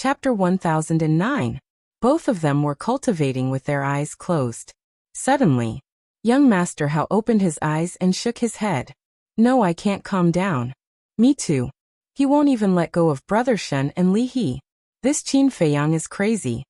Chapter 1009. Both of them were cultivating with their eyes closed. Suddenly, young Master Hao opened his eyes and shook his head. No, I can't calm down. Me too. He won't even let go of Brother Shen and Li He. This Qin Feiyang is crazy.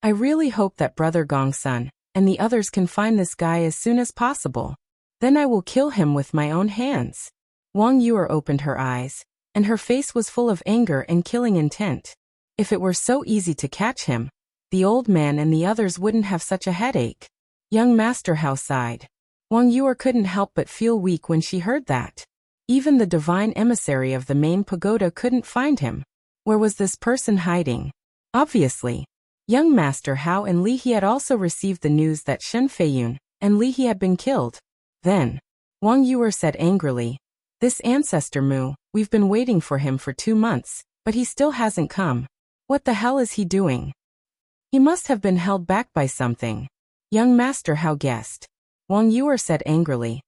I really hope that Brother Gongsun and the others can find this guy as soon as possible. Then I will kill him with my own hands. Wang Yuer opened her eyes, and her face was full of anger and killing intent. If it were so easy to catch him, the old man and the others wouldn't have such a headache. Young Master Hao sighed. Wang Yuer couldn't help but feel weak when she heard that. Even the divine emissary of the main pagoda couldn't find him. Where was this person hiding? Obviously, young Master Hao and Li He had also received the news that Shen Feiyun and Li He had been killed. Then, Wang Yuer said angrily, "This ancestor Mu, we've been waiting for him for 2 months, but he still hasn't come. What the hell is he doing? He must have been held back by something." Young Master Hao guessed. Wang Yuer said angrily,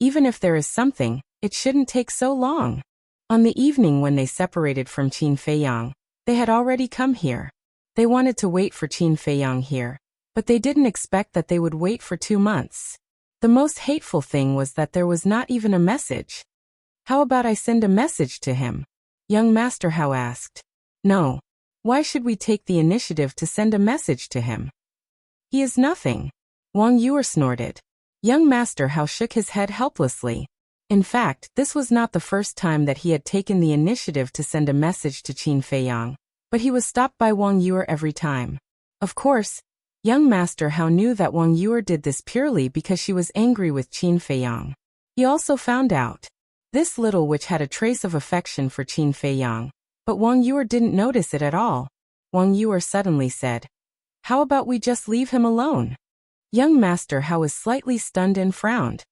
"Even if there is something, it shouldn't take so long." On the evening when they separated from Qin Feiyang, they had already come here. They wanted to wait for Qin Feiyang here, but they didn't expect that they would wait for 2 months. The most hateful thing was that there was not even a message. "How about I send a message to him?" Young Master Hao asked. "No. Why should we take the initiative to send a message to him? He is nothing." Wang Yuer snorted. Young Master Hao shook his head helplessly. In fact, this was not the first time that he had taken the initiative to send a message to Qin Feiyang, but he was stopped by Wang Yuer every time. Of course, young Master Hao knew that Wang Yuer did this purely because she was angry with Qin Feiyang. He also found out this little witch had a trace of affection for Qin Feiyang, but Wang Yuer didn't notice it at all. Wang Yuer suddenly said, "How about we just leave him alone?" Young Master Hao was slightly stunned and frowned.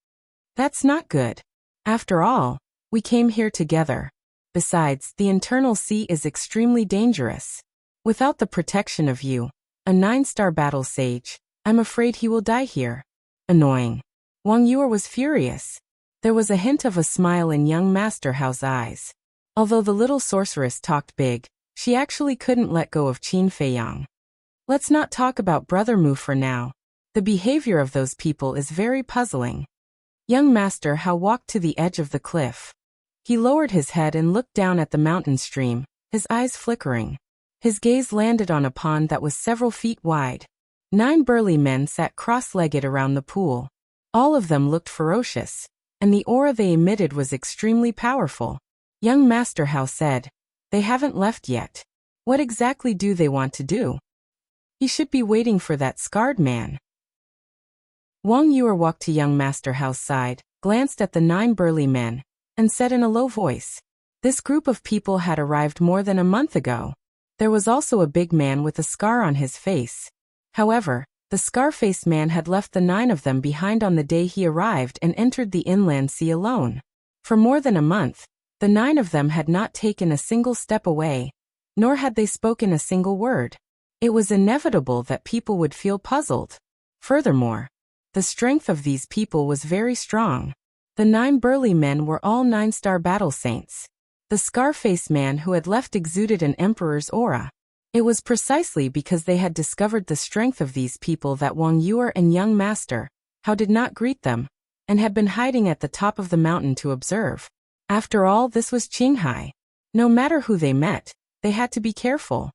"That's not good. After all, we came here together. Besides, the internal sea is extremely dangerous. Without the protection of you, a 9-star battle sage, I'm afraid he will die here." Annoying. Wang Yuer was furious. There was a hint of a smile in young Master Hao's eyes. Although the little sorceress talked big, she actually couldn't let go of Qin Feiyang. "Let's not talk about Brother Mu for now. The behavior of those people is very puzzling." Young Master Hao walked to the edge of the cliff. He lowered his head and looked down at the mountain stream, his eyes flickering. His gaze landed on a pond that was several feet wide. 9 burly men sat cross-legged around the pool. All of them looked ferocious, and the aura they emitted was extremely powerful. Young Master Hao said, "They haven't left yet. What exactly do they want to do? He should be waiting for that scarred man." Wang Yuer walked to young Master Hao's side, glanced at the 9 burly men, and said in a low voice, "This group of people had arrived more than a month ago. There was also a big man with a scar on his face. However, the scar-faced man had left the 9 of them behind on the day he arrived and entered the inland sea alone. For more than a month, the 9 of them had not taken a single step away, nor had they spoken a single word. It was inevitable that people would feel puzzled. Furthermore, the strength of these people was very strong. The 9 burly men were all 9-star battle saints. The scar-faced man who had left exuded an emperor's aura. It was precisely because they had discovered the strength of these people that Wang Yuer and young Master Hao did not greet them, and had been hiding at the top of the mountain to observe. After all, this was Qinghai. No matter who they met, they had to be careful.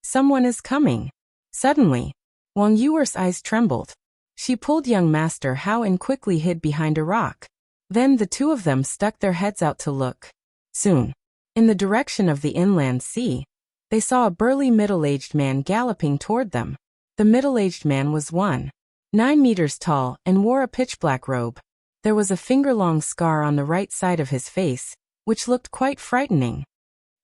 "Someone is coming." Suddenly, Wang Yuer's eyes trembled. She pulled young Master Hao and quickly hid behind a rock. Then the 2 of them stuck their heads out to look. Soon, in the direction of the inland sea, they saw a burly middle-aged man galloping toward them. The middle-aged man was 1.9 meters tall and wore a pitch-black robe. There was a finger-long scar on the right side of his face, which looked quite frightening.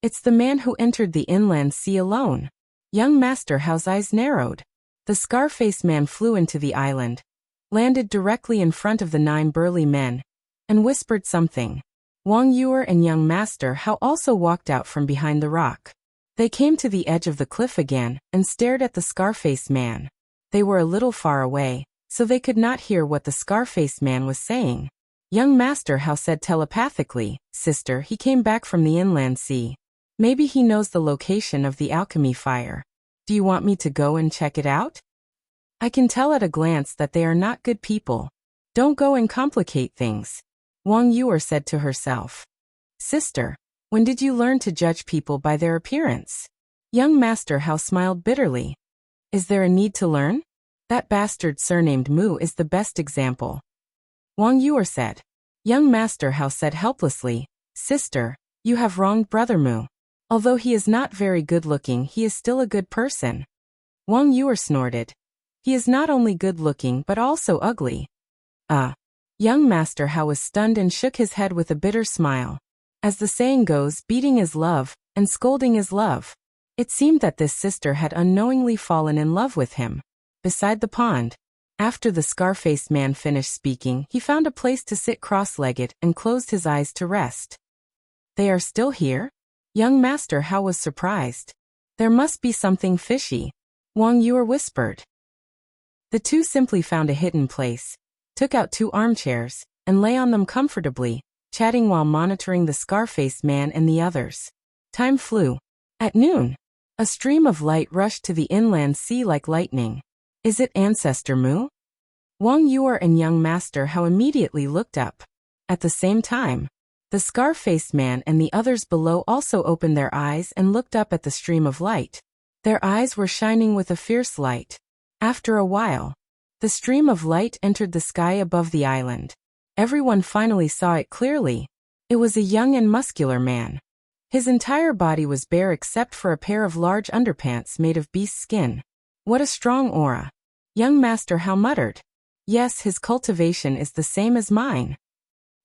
"It's the man who entered the inland sea alone." Young Master Hao's eyes narrowed. The scar-faced man flew into the island, landed directly in front of the 9 burly men, and whispered something. Wang Yuer and young Master Hao also walked out from behind the rock. They came to the edge of the cliff again and stared at the scar-faced man. They were a little far away, so they could not hear what the scar-faced man was saying. Young Master Hao said telepathically, "Sister, he came back from the inland sea." Maybe he knows the location of the alchemy fire. Do you want me to go and check it out? I can tell at a glance that they are not good people. Don't go and complicate things, Wang Yuer said to herself. Sister, when did you learn to judge people by their appearance? Young Master Hao smiled bitterly. Is there a need to learn? That bastard surnamed Mu is the best example. Wang Yuer said. Young Master Hao said helplessly, Sister, you have wronged Brother Mu. Although he is not very good-looking, he is still a good person. Wang Yuer snorted. He is not only good-looking but also ugly. Young Master Hao was stunned and shook his head with a bitter smile. As the saying goes, beating is love, and scolding is love. It seemed that this sister had unknowingly fallen in love with him. Beside the pond. After the scar-faced man finished speaking, he found a place to sit cross-legged and closed his eyes to rest. They are still here? Young Master Hao was surprised. There must be something fishy, Wang Yuer whispered. The two simply found a hidden place, took out 2 armchairs, and lay on them comfortably, chatting while monitoring the scar-faced man and the others. Time flew. At noon, a stream of light rushed to the inland sea like lightning. Is it Ancestor Mu? Wang Yuer and Young Master Hao immediately looked up. At the same time, the scar-faced man and the others below also opened their eyes and looked up at the stream of light. Their eyes were shining with a fierce light. After a while, the stream of light entered the sky above the island. Everyone finally saw it clearly. It was a young and muscular man. His entire body was bare except for a pair of large underpants made of beast skin. What a strong aura. Young Master Hao muttered. Yes, his cultivation is the same as mine.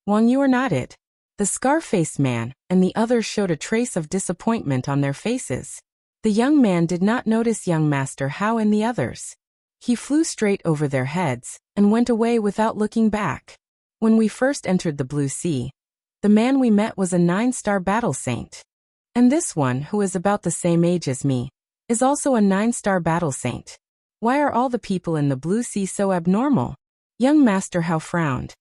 Wang Yuer nodded. The scar-faced man and the others showed a trace of disappointment on their faces. The young man did not notice Young Master Hao and the others. He flew straight over their heads and went away without looking back. When we first entered the Blue Sea, the man we met was a 9-star battle saint. And this one, who is about the same age as me, is also a 9-star battle saint. Why are all the people in the Blue Sea so abnormal? Young Master Hao frowned.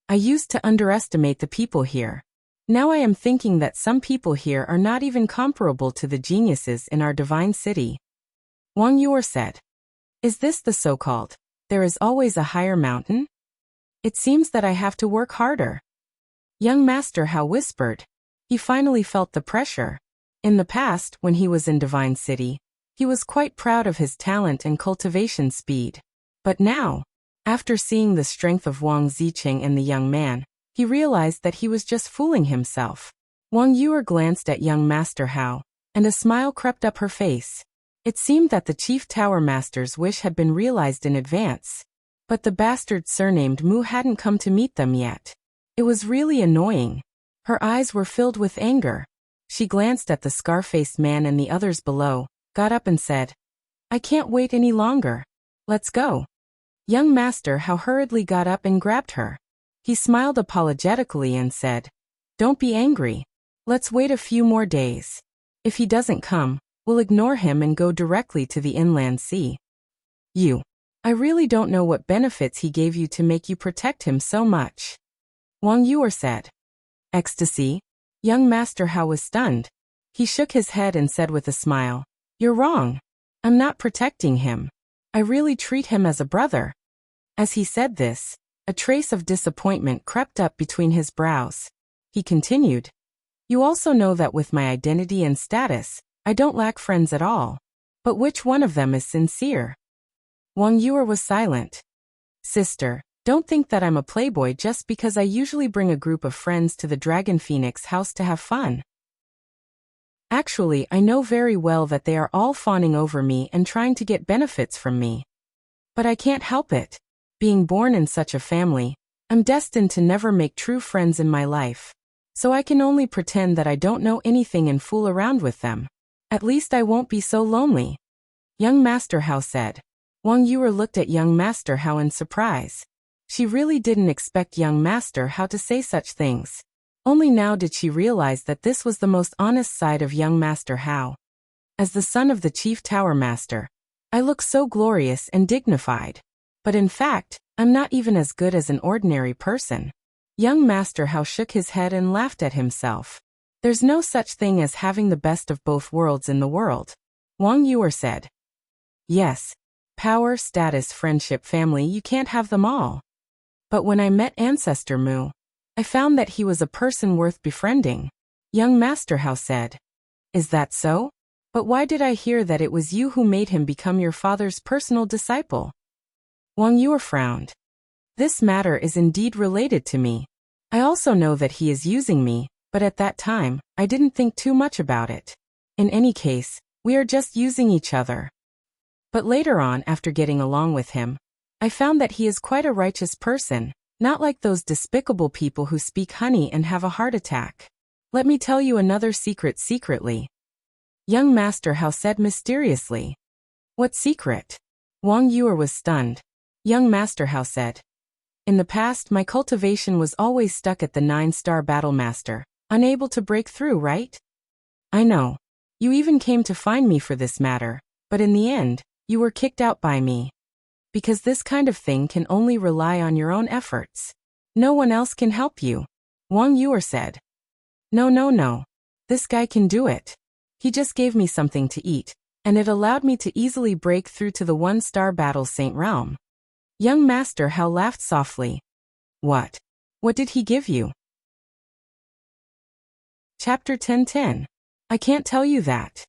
I used to underestimate the people here. Now I am thinking that some people here are not even comparable to the geniuses in our divine city. Wang Yuer said. Is this the so-called, there is always a higher mountain? It seems that I have to work harder. Young Master Hao whispered. He finally felt the pressure. In the past, when he was in Divine City, he was quite proud of his talent and cultivation speed. But now, after seeing the strength of Wang Ziqing and the young man, he realized that he was just fooling himself. Wang Yuer glanced at Young Master Hao, and a smile crept up her face. It seemed that the Chief Tower Master's wish had been realized in advance. But the bastard surnamed Mu hadn't come to meet them yet. It was really annoying. Her eyes were filled with anger. She glanced at the scar-faced man and the others below, got up and said, I can't wait any longer. Let's go. Young Master Hao hurriedly got up and grabbed her. He smiled apologetically and said, Don't be angry. Let's wait a few more days. If he doesn't come, we'll ignore him and go directly to the inland sea. I really don't know what benefits he gave you to make you protect him so much. Wang Yuer said. Ecstasy? Young Master Hao was stunned. He shook his head and said with a smile, You're wrong. I'm not protecting him. I really treat him as a brother. As he said this, a trace of disappointment crept up between his brows. He continued, You also know that with my identity and status, I don't lack friends at all. But which one of them is sincere? Wang Yuer was silent. Sister, don't think that I'm a playboy just because I usually bring a group of friends to the Dragon Phoenix house to have fun. Actually, I know very well that they are all fawning over me and trying to get benefits from me. But I can't help it. Being born in such a family, I'm destined to never make true friends in my life. So I can only pretend that I don't know anything and fool around with them. At least I won't be so lonely. Young Master Hao said. Wang Yuer looked at Young Master Hao in surprise. She really didn't expect Young Master Hao to say such things. Only now did she realize that this was the most honest side of Young Master Hao. As the son of the Chief Tower Master, I look so glorious and dignified. But in fact, I'm not even as good as an ordinary person. Young Master Hao shook his head and laughed at himself. There's no such thing as having the best of both worlds in the world. Wang Yuer said. Yes. Power, status, friendship, family, you can't have them all. But when I met Ancestor Mu, I found that he was a person worth befriending. Young Master Hao said. Is that so? But why did I hear that it was you who made him become your father's personal disciple? Wang Yuer frowned. This matter is indeed related to me. I also know that he is using me, but at that time, I didn't think too much about it. In any case, we are just using each other. But later on, after getting along with him, I found that he is quite a righteous person, not like those despicable people who speak honey and have a heart attack. Let me tell you another secret secretly. Young Master Hao said mysteriously. What secret? Wang Yuer was stunned. Young Master Hao said. In the past, my cultivation was always stuck at the 9-star battle master, unable to break through, right? I know. You even came to find me for this matter, but in the end, you were kicked out by me. Because this kind of thing can only rely on your own efforts. No one else can help you. Wang Yuer said. No. This guy can do it. He just gave me something to eat, and it allowed me to easily break through to the 1-star battle saint realm. Young Master Hao laughed softly. What? What did he give you? Chapter 10:10. I can't tell you that.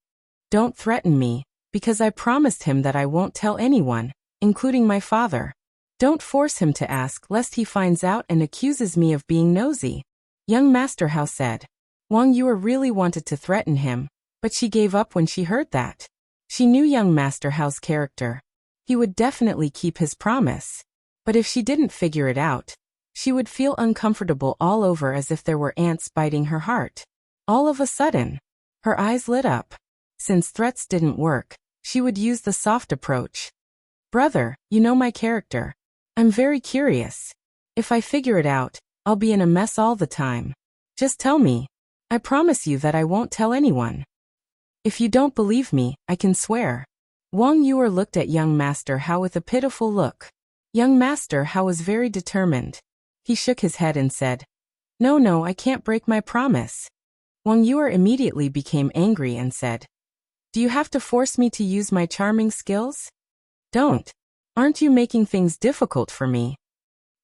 Don't threaten me, because I promised him that I won't tell anyone, including my father. Don't force him to ask lest he finds out and accuses me of being nosy. Young Master Hao said. Wang Yuer really wanted to threaten him, but she gave up when she heard that. She knew young Master Hao's character. He would definitely keep his promise. But if she didn't figure it out, she would feel uncomfortable all over as if there were ants biting her heart. All of a sudden, her eyes lit up. Since threats didn't work, she would use the soft approach. Brother, you know my character. I'm very curious. If I figure it out, I'll be in a mess all the time. Just tell me. I promise you that I won't tell anyone. If you don't believe me, I can swear. Wang Yuer looked at young Master Hao with a pitiful look. Young Master Hao was very determined. He shook his head and said, No, I can't break my promise. Wang Yuer immediately became angry and said, Do you have to force me to use my charming skills? Don't. Aren't you making things difficult for me?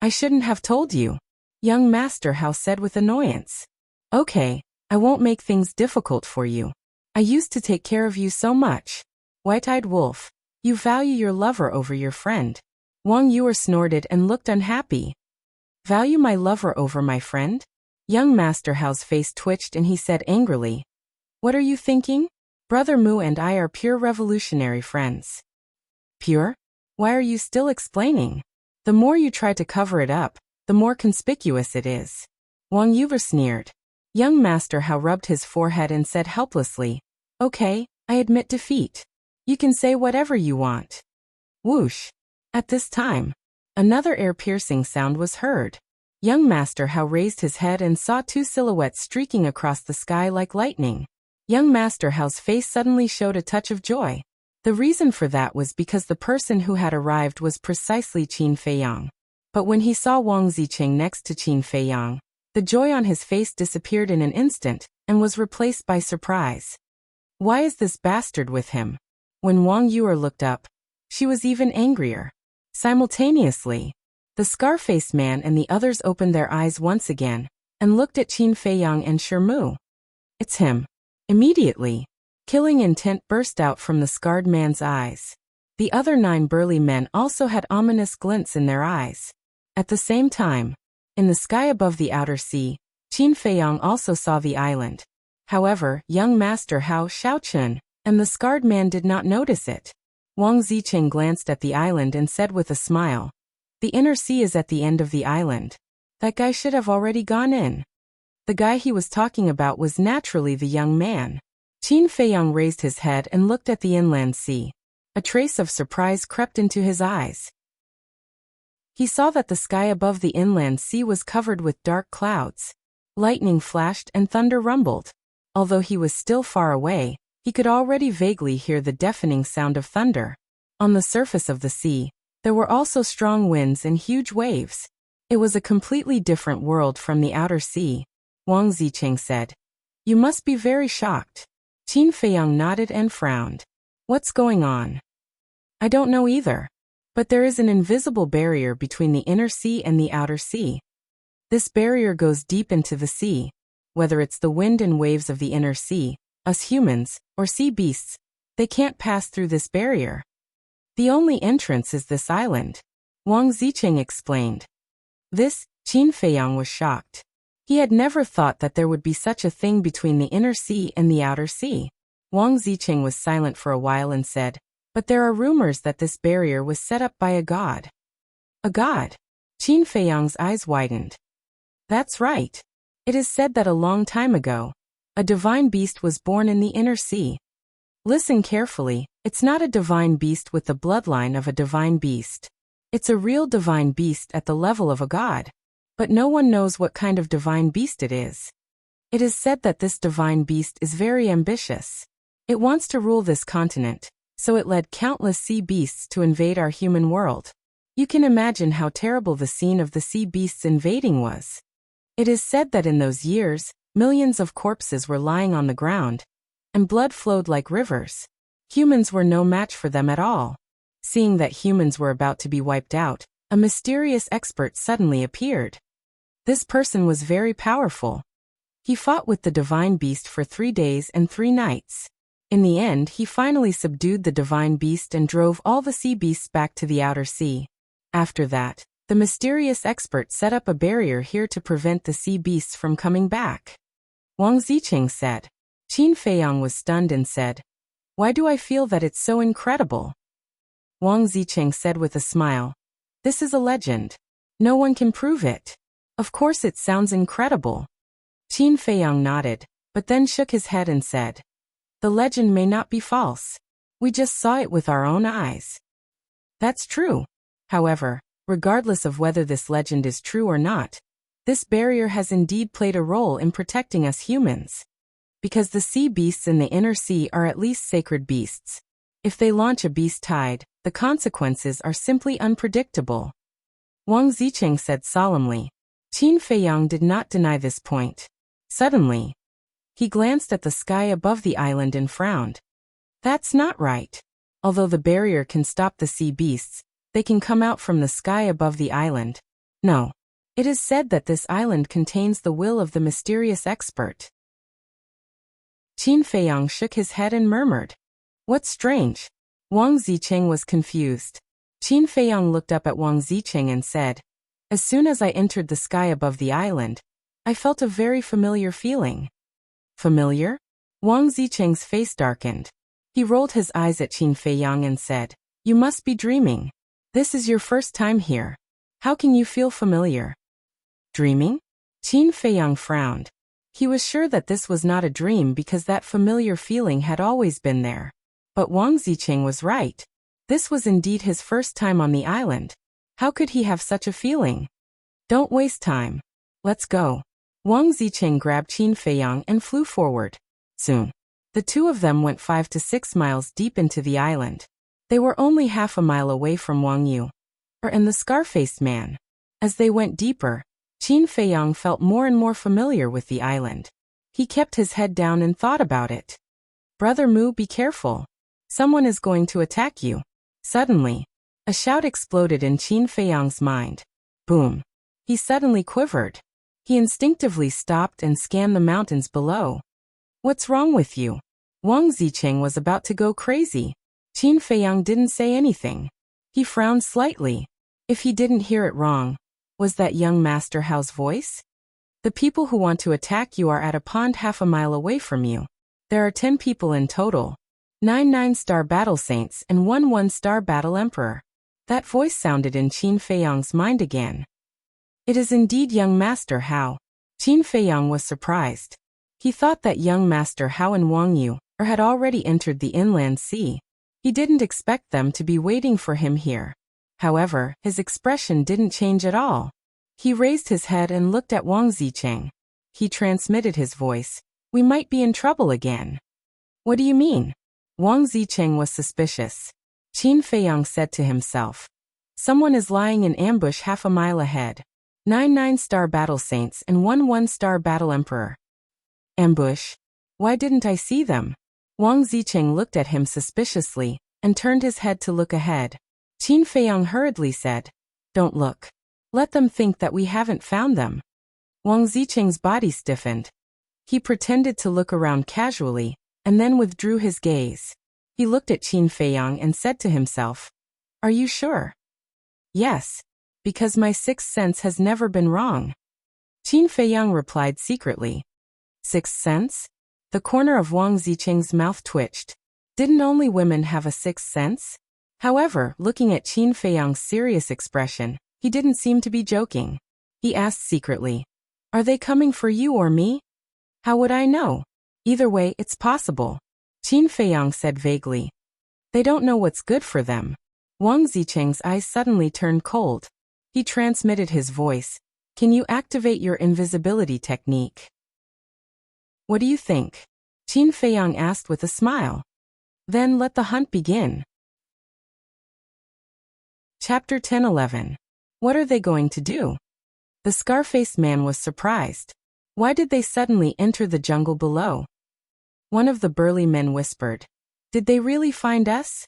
I shouldn't have told you. Young Master Hao said with annoyance. Okay, I won't make things difficult for you. I used to take care of you so much. White-eyed wolf, you value your lover over your friend. Wang Yuer snorted and looked unhappy. Value my lover over my friend? Young Master Hao's face twitched and he said angrily. What are you thinking? Brother Mu and I are pure revolutionary friends. Pure? Why are you still explaining? The more you try to cover it up, the more conspicuous it is. Wang Yuer sneered. Young Master Hao rubbed his forehead and said helplessly, Okay, I admit defeat. You can say whatever you want. Whoosh. At this time, another ear-piercing sound was heard. Young Master Hao raised his head and saw 2 silhouettes streaking across the sky like lightning. Young Master Hao's face suddenly showed a touch of joy. The reason for that was because the person who had arrived was precisely Qin Feiyang. But when he saw Wang Ziqing next to Qin Feiyang, the joy on his face disappeared in an instant and was replaced by surprise. Why is this bastard with him? When Wang Yuer looked up, she was even angrier. Simultaneously, the scar-faced man and the others opened their eyes once again and looked at Qin Feiyang and Shermu. It's him. Immediately, killing intent burst out from the scarred man's eyes. The other 9 burly men also had ominous glints in their eyes. At the same time, in the sky above the outer sea, Qin Feiyang also saw the island. However, young Master Hao Shaochun and the scarred man did not notice it. Wang Ziqing glanced at the island and said with a smile, The inner sea is at the end of the island. That guy should have already gone in. The guy he was talking about was naturally the young man. Qin Feiyang raised his head and looked at the inland sea. A trace of surprise crept into his eyes. He saw that the sky above the inland sea was covered with dark clouds. Lightning flashed and thunder rumbled. Although he was still far away, he could already vaguely hear the deafening sound of thunder. On the surface of the sea, there were also strong winds and huge waves. It was a completely different world from the outer sea. Wang Ziqing said. You must be very shocked. Qin Feiyang nodded and frowned. What's going on? I don't know either. But there is an invisible barrier between the inner sea and the outer sea. This barrier goes deep into the sea. Whether it's the wind and waves of the inner sea, us humans, or sea beasts, they can't pass through this barrier. The only entrance is this island. Wang Zicheng explained. This, Qin Feiyang was shocked. He had never thought that there would be such a thing between the inner sea and the outer sea. Wang Zicheng was silent for a while and said, but there are rumors that this barrier was set up by a god. A god? Qin Feiyang's eyes widened. That's right. It is said that a long time ago, a divine beast was born in the inner sea. Listen carefully, it's not a divine beast with the bloodline of a divine beast. It's a real divine beast at the level of a god. But no one knows what kind of divine beast it is. It is said that this divine beast is very ambitious. It wants to rule this continent, so it led countless sea beasts to invade our human world. You can imagine how terrible the scene of the sea beasts invading was. It is said that in those years, millions of corpses were lying on the ground, and blood flowed like rivers. Humans were no match for them at all. Seeing that humans were about to be wiped out, a mysterious expert suddenly appeared. This person was very powerful. He fought with the divine beast for 3 days and 3 nights. In the end, he finally subdued the divine beast and drove all the sea beasts back to the outer sea. After that, the mysterious expert set up a barrier here to prevent the sea beasts from coming back. Wang Zicheng said. Qin Feiyang was stunned and said, why do I feel that it's so incredible? Wang Zicheng said with a smile, this is a legend. No one can prove it. Of course it sounds incredible. Qin Feiyang nodded, but then shook his head and said, the legend may not be false. We just saw it with our own eyes. That's true. However, regardless of whether this legend is true or not, this barrier has indeed played a role in protecting us humans. Because the sea beasts in the inner sea are at least sacred beasts. If they launch a beast tide, the consequences are simply unpredictable. Wang Zicheng said solemnly. Qin Feiyang did not deny this point. Suddenly, he glanced at the sky above the island and frowned. That's not right. Although the barrier can stop the sea beasts, they can come out from the sky above the island. No. It is said that this island contains the will of the mysterious expert. Qin Feiyang shook his head and murmured. What's strange? Wang Zicheng was confused. Qin Feiyang looked up at Wang Zicheng and said, as soon as I entered the sky above the island, I felt a very familiar feeling. Familiar? Wang Zicheng's face darkened. He rolled his eyes at Qin Feiyang and said, you must be dreaming. This is your first time here. How can you feel familiar? Dreaming? Qin Feiyang frowned. He was sure that this was not a dream because that familiar feeling had always been there. But Wang Zicheng was right. This was indeed his first time on the island. How could he have such a feeling? Don't waste time. Let's go. Wang Zicheng grabbed Qin Feiyang and flew forward. Soon, the two of them went 5 to 6 miles deep into the island. They were only half a mile away from Wang Yu, and the scar-faced man. As they went deeper, Qin Feiyang felt more and more familiar with the island. He kept his head down and thought about it. Brother Mu, be careful. Someone is going to attack you. Suddenly, a shout exploded in Qin Feiyang's mind. Boom. He suddenly quivered. He instinctively stopped and scanned the mountains below. What's wrong with you? Wang Zicheng was about to go crazy. Qin Feiyang didn't say anything. He frowned slightly. If he didn't hear it wrong, was that young Master Hao's voice? The people who want to attack you are at a pond half a mile away from you. There are 10 people in total. 9 9-star battle saints and 1 1-star battle emperor. That voice sounded in Qin Feiyang's mind again. It is indeed young Master Hao. Qin Feiyang was surprised. He thought that young Master Hao and Wang Yu had already entered the inland sea. He didn't expect them to be waiting for him here. However, his expression didn't change at all. He raised his head and looked at Wang Zicheng. He transmitted his voice. We might be in trouble again. What do you mean? Wang Zicheng was suspicious. Qin Feiyang said to himself. Someone is lying in ambush half a mile ahead. 9 9-star battle saints and 1 1-star battle emperor. Ambush? Why didn't I see them? Wang Zicheng looked at him suspiciously and turned his head to look ahead. Qin Feiyang hurriedly said, "Don't look. Let them think that we haven't found them." Wang Zicheng's body stiffened. He pretended to look around casually and then withdrew his gaze. He looked at Qin Feiyang and said to himself, "Are you sure?" "Yes, because my sixth sense has never been wrong." Qin Feiyang replied secretly. "Sixth sense?" The corner of Wang Zicheng's mouth twitched. Didn't only women have a sixth sense? However, looking at Qin Feiyang's serious expression, he didn't seem to be joking. He asked secretly, "Are they coming for you or me?" "How would I know? Either way, it's possible," Qin Feiyang said vaguely. "They don't know what's good for them." Wang Zicheng's eyes suddenly turned cold. He transmitted his voice. "Can you activate your invisibility technique?" "What do you think?" Qin Feiyang asked with a smile. "Then let the hunt begin." Chapter 10:11. What are they going to do? The scar-faced man was surprised. Why did they suddenly enter the jungle below? One of the burly men whispered. "Did they really find us?"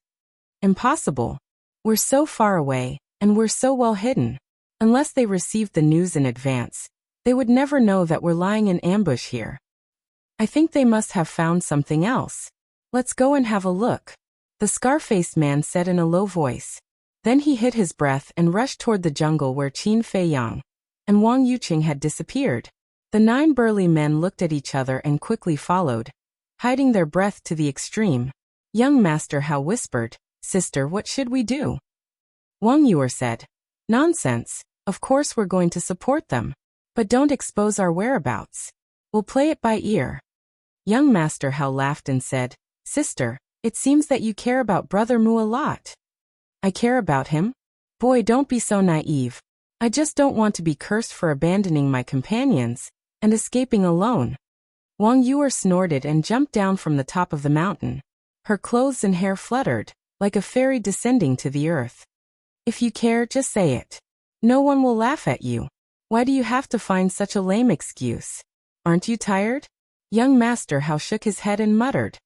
"Impossible. We're so far away, and we're so well hidden. Unless they received the news in advance, they would never know that we're lying in ambush here. I think they must have found something else. Let's go and have a look," the scar-faced man said in a low voice. Then he hid his breath and rushed toward the jungle where Qin Feiyang and Wang Yuqing had disappeared. The 9 burly men looked at each other and quickly followed, hiding their breath to the extreme. Young Master Hao whispered, "Sister, what should we do?" Wang Yuer said, "Nonsense, of course we're going to support them. But don't expose our whereabouts. We'll play it by ear." Young Master Hao laughed and said, "Sister, it seems that you care about Brother Mu a lot." "I care about him? Boy, don't be so naive. I just don't want to be cursed for abandoning my companions and escaping alone." Wang Yuer snorted and jumped down from the top of the mountain. Her clothes and hair fluttered, like a fairy descending to the earth. "If you care, just say it. No one will laugh at you. Why do you have to find such a lame excuse? Aren't you tired?" Young Master Hao shook his head and muttered.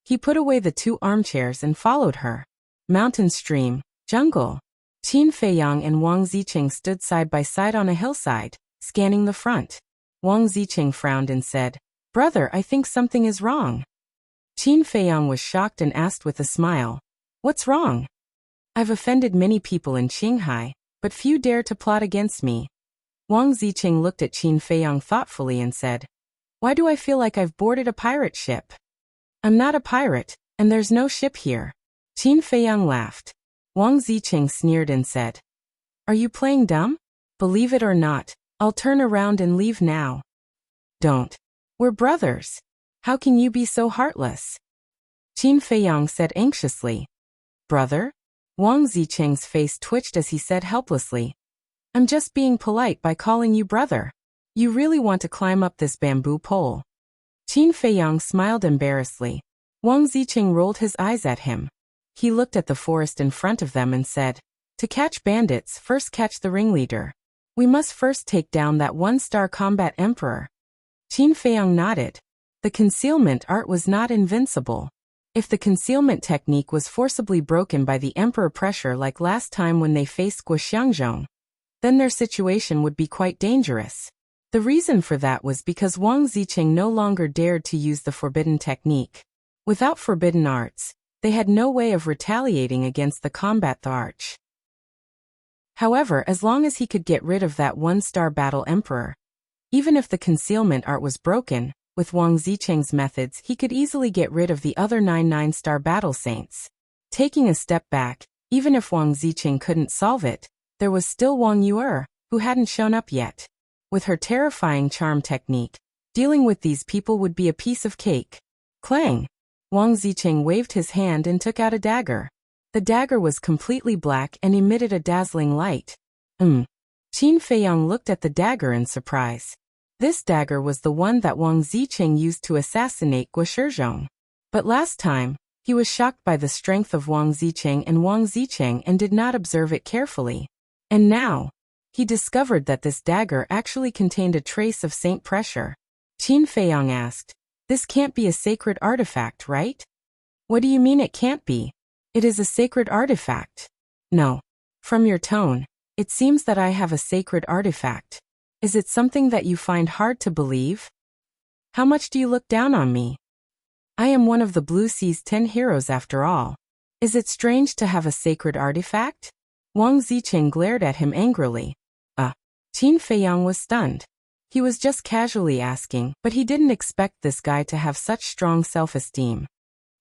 He put away the 2 armchairs and followed her. Mountain stream, jungle. Qin Feiyang and Wang Zicheng stood side by side on a hillside, scanning the front. Wang Zicheng frowned and said, "Brother, I think something is wrong." Qin Feiyang was shocked and asked with a smile, "What's wrong?" "I've offended many people in Qinghai, but few dare to plot against me." Wang Zicheng looked at Qin Feiyang thoughtfully and said, "Why do I feel like I've boarded a pirate ship?" "I'm not a pirate, and there's no ship here." Qin Feiyang laughed. Wang Zicheng sneered and said, "Are you playing dumb? Believe it or not, I'll turn around and leave now." "Don't. We're brothers. How can you be so heartless?" Qin Feiyang said anxiously. "Brother?" Wang Zicheng's face twitched as he said helplessly, "I'm just being polite by calling you brother. You really want to climb up this bamboo pole?" Qin Feiyang smiled embarrassedly. Wang Zicheng rolled his eyes at him. He looked at the forest in front of them and said, "To catch bandits, first catch the ringleader. We must first take down that 1-star combat emperor." Qin Feiyang nodded. The concealment art was not invincible. If the concealment technique was forcibly broken by the emperor pressure like last time when they faced Guoxiangzhong, then their situation would be quite dangerous. The reason for that was because Wang Zicheng no longer dared to use the forbidden technique. Without forbidden arts, they had no way of retaliating against the combat arch. However, as long as he could get rid of that 1-star battle emperor, even if the concealment art was broken, with Wang Zicheng's methods he could easily get rid of the other 9 9-star battle saints. Taking a step back, even if Wang Zicheng couldn't solve it, there was still Wang Yuer, who hadn't shown up yet. With her terrifying charm technique, dealing with these people would be a piece of cake. Clang! Wang Zicheng waved his hand and took out a dagger. The dagger was completely black and emitted a dazzling light. Qin Feiyang looked at the dagger in surprise. This dagger was the one that Wang Zicheng used to assassinate Guoxiangzhong. But last time, he was shocked by the strength of Wang Zicheng and did not observe it carefully. And now, he discovered that this dagger actually contained a trace of saint pressure. Qin Feiyang asked. This can't be a sacred artifact, right? What do you mean it can't be? It is a sacred artifact. No. From your tone, it seems that I have a sacred artifact. Is it something that you find hard to believe? How much do you look down on me? I am one of the Blue Sea's 10 heroes after all. Is it strange to have a sacred artifact? Wang Ziqing glared at him angrily. Qin Feiyang was stunned. He was just casually asking, but he didn't expect this guy to have such strong self-esteem.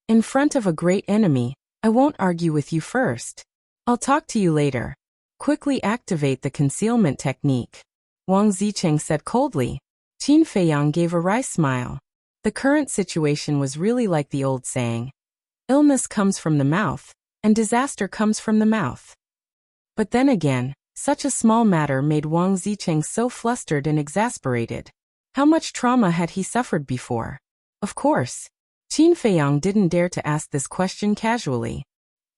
In front of a great enemy, I won't argue with you first. I'll talk to you later. Quickly activate the concealment technique. Wang Ziqing said coldly. Qin Feiyang gave a wry smile. The current situation was really like the old saying. Illness comes from the mouth, and disaster comes from the mouth. But then again, such a small matter made Wang Ziqing so flustered and exasperated. How much trauma had he suffered before? Of course, Qin Feiyang didn't dare to ask this question casually.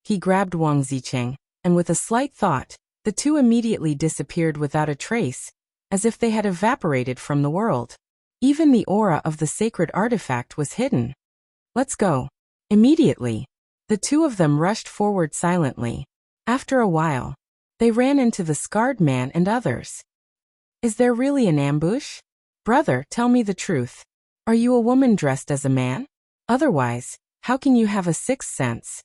He grabbed Wang Ziqing, and with a slight thought, the two immediately disappeared without a trace, as if they had evaporated from the world. Even the aura of the sacred artifact was hidden. Let's go. Immediately, the two of them rushed forward silently. After a while, they ran into the scarred man and others. Is there really an ambush? Brother, tell me the truth. Are you a woman dressed as a man? Otherwise, how can you have a sixth sense?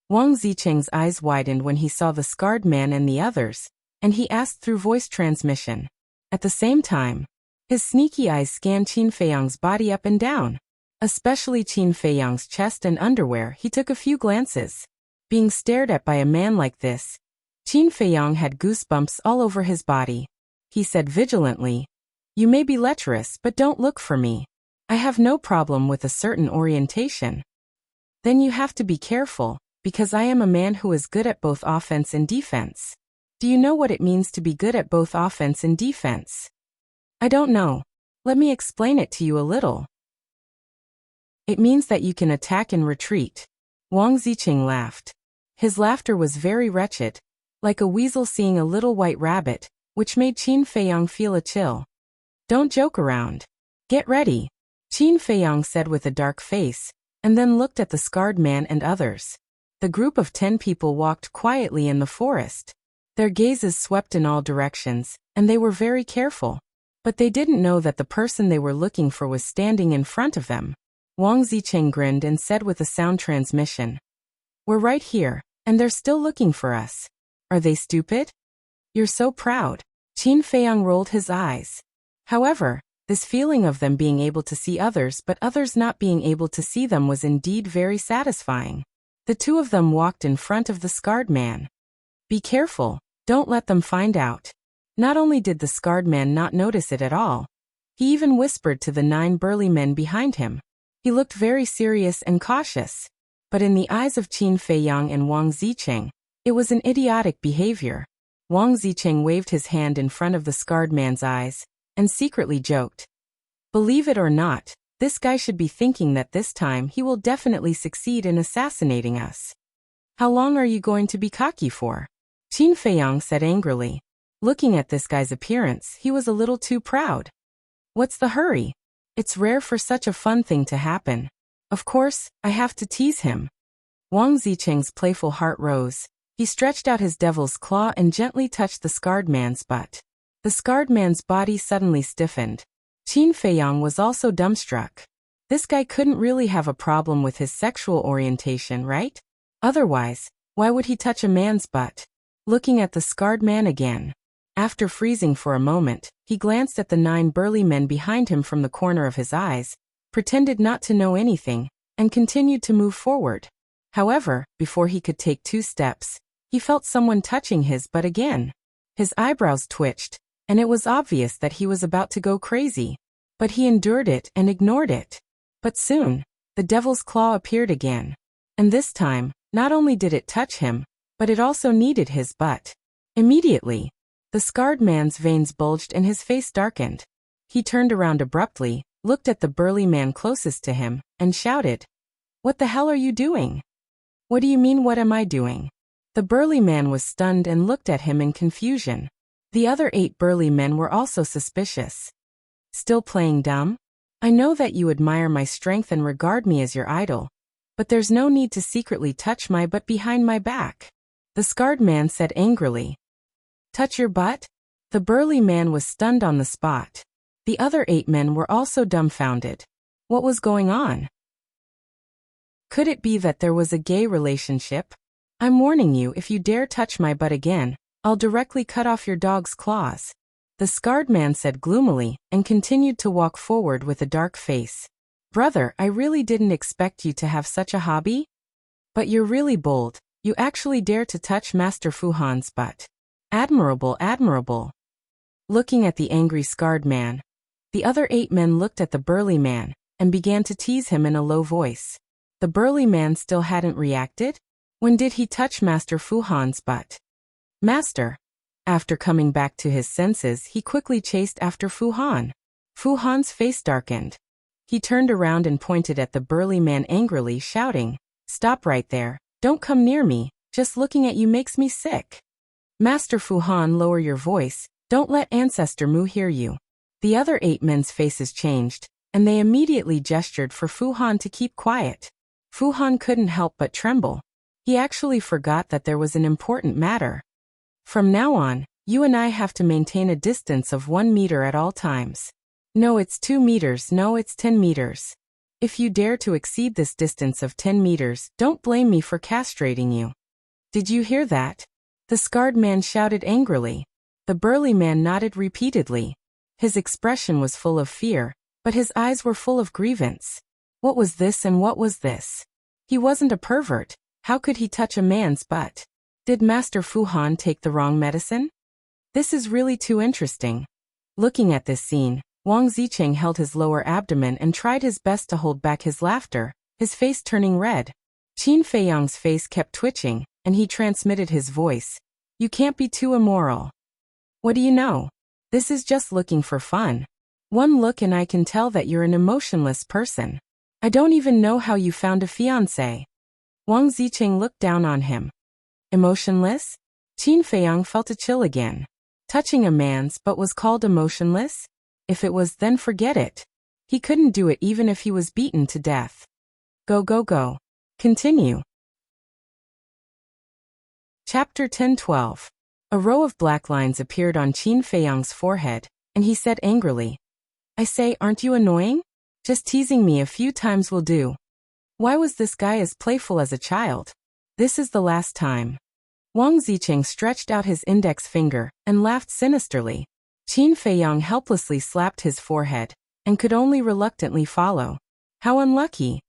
Wang Ziqing's eyes widened when he saw the scarred man and the others, and he asked through voice transmission. At the same time, his sneaky eyes scanned Qin Feiyang's body up and down. Especially Qin Feiyang's chest and underwear. He took a few glances. Being stared at by a man like this, Qin Feiyang had goosebumps all over his body. He said vigilantly, "You may be lecherous, but don't look for me. I have no problem with a certain orientation." Then you have to be careful, because I am a man who is good at both offense and defense. Do you know what it means to be good at both offense and defense? I don't know. Let me explain it to you a little. It means that you can attack and retreat. Wang Ziqing laughed. His laughter was very wretched, like a weasel seeing a little white rabbit, which made Qin Feiyang feel a chill. Don't joke around. Get ready, Qin Feiyang said with a dark face, and then looked at the scarred man and others. The group of 10 people walked quietly in the forest. Their gazes swept in all directions, and they were very careful. But they didn't know that the person they were looking for was standing in front of them. Wang Ziqing grinned and said with a sound transmission. We're right here, and they're still looking for us. Are they stupid? You're so proud. Qin Feiyang rolled his eyes. However, this feeling of them being able to see others but others not being able to see them was indeed very satisfying. The two of them walked in front of the scarred man. Be careful, don't let them find out. Not only did the scarred man not notice it at all, he even whispered to the 9 burly men behind him. He looked very serious and cautious. But in the eyes of Qin Feiyang and Wang Ziqing, it was an idiotic behavior. Wang Ziqing waved his hand in front of the scarred man's eyes, and secretly joked. Believe it or not, this guy should be thinking that this time he will definitely succeed in assassinating us. How long are you going to be cocky for? Qin Feiyang said angrily. Looking at this guy's appearance, he was a little too proud. What's the hurry? It's rare for such a fun thing to happen. Of course, I have to tease him. Wang Ziqing's playful heart rose. He stretched out his devil's claw and gently touched the scarred man's butt. The scarred man's body suddenly stiffened. Qin Feiyang was also dumbstruck. This guy couldn't really have a problem with his sexual orientation, right? Otherwise, why would he touch a man's butt? Looking at the scarred man again. After freezing for a moment, he glanced at the 9 burly men behind him from the corner of his eyes, pretended not to know anything, and continued to move forward. However, before he could take 2 steps, he felt someone touching his butt again. His eyebrows twitched, and it was obvious that he was about to go crazy. But he endured it and ignored it. But soon, the devil's claw appeared again. And this time, not only did it touch him, but it also kneaded his butt. Immediately, the scarred man's veins bulged and his face darkened. He turned around abruptly, looked at the burly man closest to him, and shouted, "What the hell are you doing?" "What do you mean, what am I doing?" The burly man was stunned and looked at him in confusion. The other 8 burly men were also suspicious. Still playing dumb? I know that you admire my strength and regard me as your idol, but there's no need to secretly touch my butt behind my back. The scarred man said angrily. Touch your butt? The burly man was stunned on the spot. The other 8 men were also dumbfounded. What was going on? Could it be that there was a gay relationship? I'm warning you, if you dare touch my butt again, I'll directly cut off your dog's claws. The scarred man said gloomily, and continued to walk forward with a dark face. Brother, I really didn't expect you to have such a hobby. But you're really bold. You actually dare to touch Master Fu Han's butt. Admirable, admirable. Looking at the angry scarred man, the other 8 men looked at the burly man, and began to tease him in a low voice. The burly man still hadn't reacted? When did he touch Master Fu Han's butt? Master. After coming back to his senses, he quickly chased after Fu Han. Fu Han's face darkened. He turned around and pointed at the burly man angrily, shouting, Stop right there, don't come near me, just looking at you makes me sick. Master Fu Han, lower your voice, don't let Ancestor Mu hear you. The other 8 men's faces changed, and they immediately gestured for Fu Han to keep quiet. Fu Han couldn't help but tremble. He actually forgot that there was an important matter. From now on, you and I have to maintain a distance of 1 meter at all times. No, it's 2 meters, no, it's 10 meters. If you dare to exceed this distance of 10 meters, don't blame me for castrating you. Did you hear that? The scarred man shouted angrily. The burly man nodded repeatedly. His expression was full of fear, but his eyes were full of grievance. What was this and what was this? He wasn't a pervert. How could he touch a man's butt? Did Master Fu Han take the wrong medicine? This is really too interesting. Looking at this scene, Wang Zicheng held his lower abdomen and tried his best to hold back his laughter, his face turning red. Qin Feiyang's face kept twitching, and he transmitted his voice. You can't be too immoral. What do you know? This is just looking for fun. One look and I can tell that you're an emotionless person. I don't even know how you found a fiancé. Wang Zicheng looked down on him. Emotionless? Qin Feiyang felt a chill again. Touching a man's butt was called emotionless? If it was, then forget it. He couldn't do it even if he was beaten to death. Go, go, go. Continue. Chapter 10-12. A row of black lines appeared on Qin Feiyang's forehead, and he said angrily, I say, aren't you annoying? Just teasing me a few times will do. Why was this guy as playful as a child? This is the last time. Wang Zicheng stretched out his index finger and laughed sinisterly. Qin Feiyang helplessly slapped his forehead and could only reluctantly follow. How unlucky.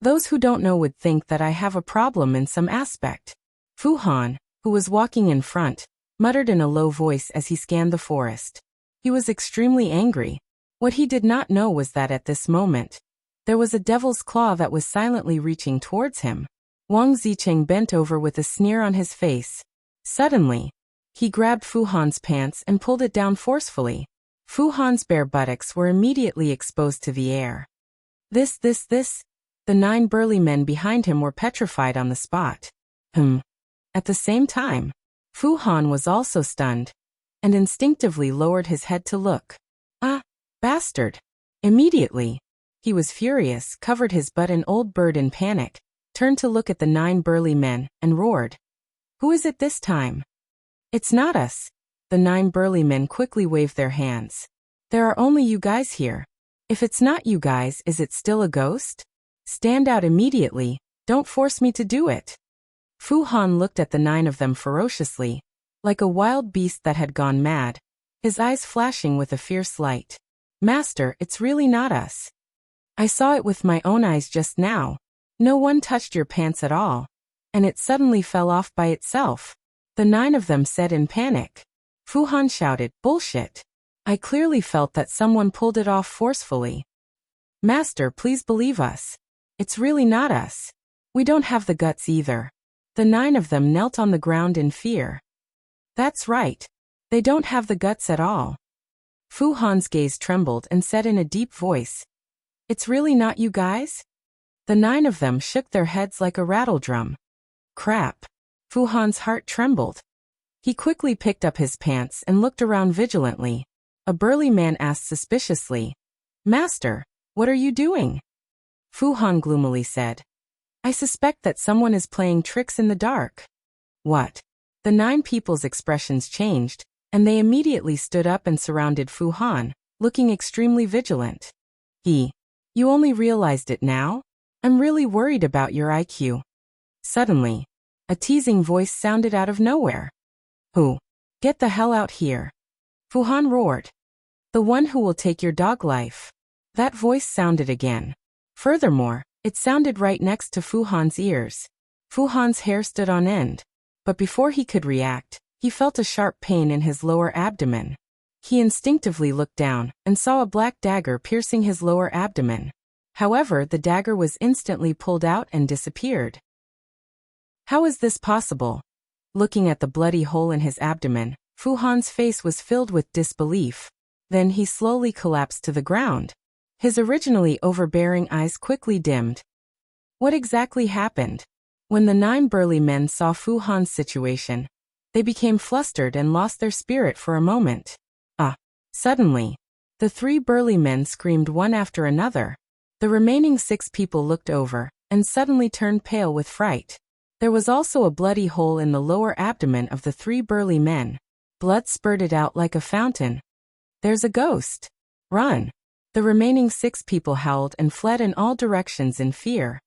Those who don't know would think that I have a problem in some aspect. Fu Han, who was walking in front, muttered in a low voice as he scanned the forest. He was extremely angry. What he did not know was that at this moment, there was a devil's claw that was silently reaching towards him. Wang Zicheng bent over with a sneer on his face. Suddenly, he grabbed Fu Han's pants and pulled it down forcefully. Fu Han's bare buttocks were immediately exposed to the air. This. The 9 burly men behind him were petrified on the spot. At the same time, Fu Han was also stunned, and instinctively lowered his head to look. Ah, bastard! Immediately, he was furious, covered his butt. An old bird in panic turned to look at the 9 burly men, and roared. Who is it this time? It's not us. The 9 burly men quickly waved their hands. There are only you guys here. If it's not you guys, is it still a ghost? Stand out immediately, don't force me to do it. Fu Han looked at the 9 of them ferociously, like a wild beast that had gone mad, his eyes flashing with a fierce light. Master, it's really not us. I saw it with my own eyes just now. No one touched your pants at all, and it suddenly fell off by itself. The 9 of them said in panic. Fu Han shouted, Bullshit. I clearly felt that someone pulled it off forcefully. Master, please believe us. It's really not us. We don't have the guts either. The 9 of them knelt on the ground in fear. That's right. They don't have the guts at all. Fu Han's gaze trembled and said in a deep voice, It's really not you guys? The 9 of them shook their heads like a rattledrum. Crap. Fu Han's heart trembled. He quickly picked up his pants and looked around vigilantly. A burly man asked suspiciously, Master, What are you doing? Fu Han gloomily said. I suspect that someone is playing tricks in the dark. What? The 9 people's expressions changed, and they immediately stood up and surrounded Fu Han, looking extremely vigilant. You only realized it now? I'm really worried about your IQ. Suddenly, a teasing voice sounded out of nowhere. Who? Get the hell out here. Fu Han roared. The one who will take your dog life. That voice sounded again. Furthermore, it sounded right next to Fu Han's ears. Fu Han's hair stood on end, but before he could react, he felt a sharp pain in his lower abdomen. He instinctively looked down and saw a black dagger piercing his lower abdomen. However, the dagger was instantly pulled out and disappeared. How is this possible? Looking at the bloody hole in his abdomen, Fu Han's face was filled with disbelief. Then he slowly collapsed to the ground. His originally overbearing eyes quickly dimmed. What exactly happened? When the 9 burly men saw Fu Han's situation, they became flustered and lost their spirit for a moment. Suddenly, the 3 burly men screamed one after another. The remaining 6 people looked over and suddenly turned pale with fright. There was also a bloody hole in the lower abdomen of the 3 burly men. Blood spurted out like a fountain. There's a ghost. Run! The remaining 6 people howled and fled in all directions in fear.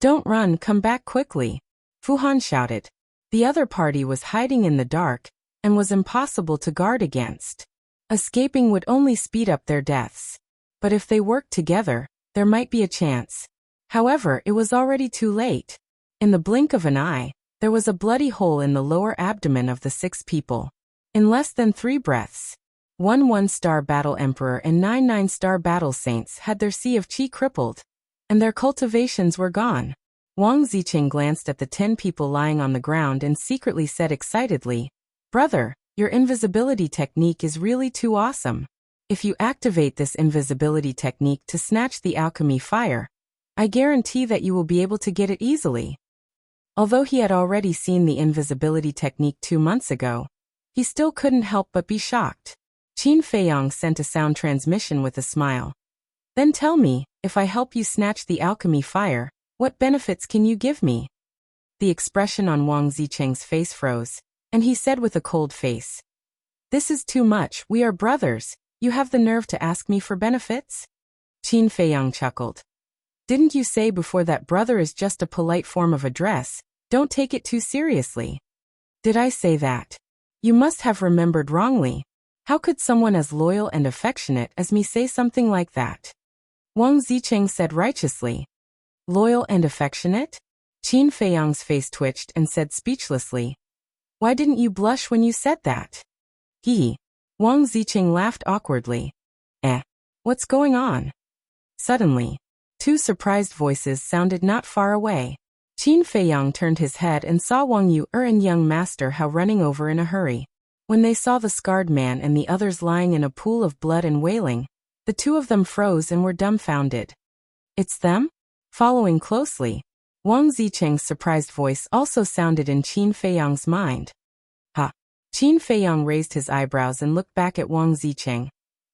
Don't run, come back quickly, Fu Han shouted. The other party was hiding in the dark and was impossible to guard against. Escaping would only speed up their deaths. But if they worked together, there might be a chance. However, it was already too late. In the blink of an eye, there was a bloody hole in the lower abdomen of the 6 people. In less than 3 breaths, 1 1-star battle emperor and 9 9-star battle saints had their sea of chi crippled, and their cultivations were gone. Wang Ziqing glanced at the 10 people lying on the ground and secretly said excitedly, Brother, your invisibility technique is really too awesome. If you activate this invisibility technique to snatch the alchemy fire, I guarantee that you will be able to get it easily. Although he had already seen the invisibility technique 2 months ago, he still couldn't help but be shocked. Qin Feiyang sent a sound transmission with a smile. Then tell me, if I help you snatch the alchemy fire, what benefits can you give me? The expression on Wang Zicheng's face froze, and he said with a cold face, This is too much, we are brothers, you have the nerve to ask me for benefits? Qin Feiyang chuckled. Didn't you say before that brother is just a polite form of address, don't take it too seriously? Did I say that? You must have remembered wrongly. How could someone as loyal and affectionate as me say something like that? Wang Zicheng said righteously. Loyal and affectionate? Qin Feiyang's face twitched and said speechlessly, Why didn't you blush when you said that? Wang Zicheng laughed awkwardly. What's going on? Suddenly, 2 surprised voices sounded not far away. Qin Feiyang turned his head and saw Wang Yu and young Master Hao running over in a hurry. When they saw the scarred man and the others lying in a pool of blood and wailing, the 2 of them froze and were dumbfounded. It's them? Following closely, Wang Zicheng's surprised voice also sounded in Qin Feiyang's mind. Qin Feiyang raised his eyebrows and looked back at Wang Zicheng,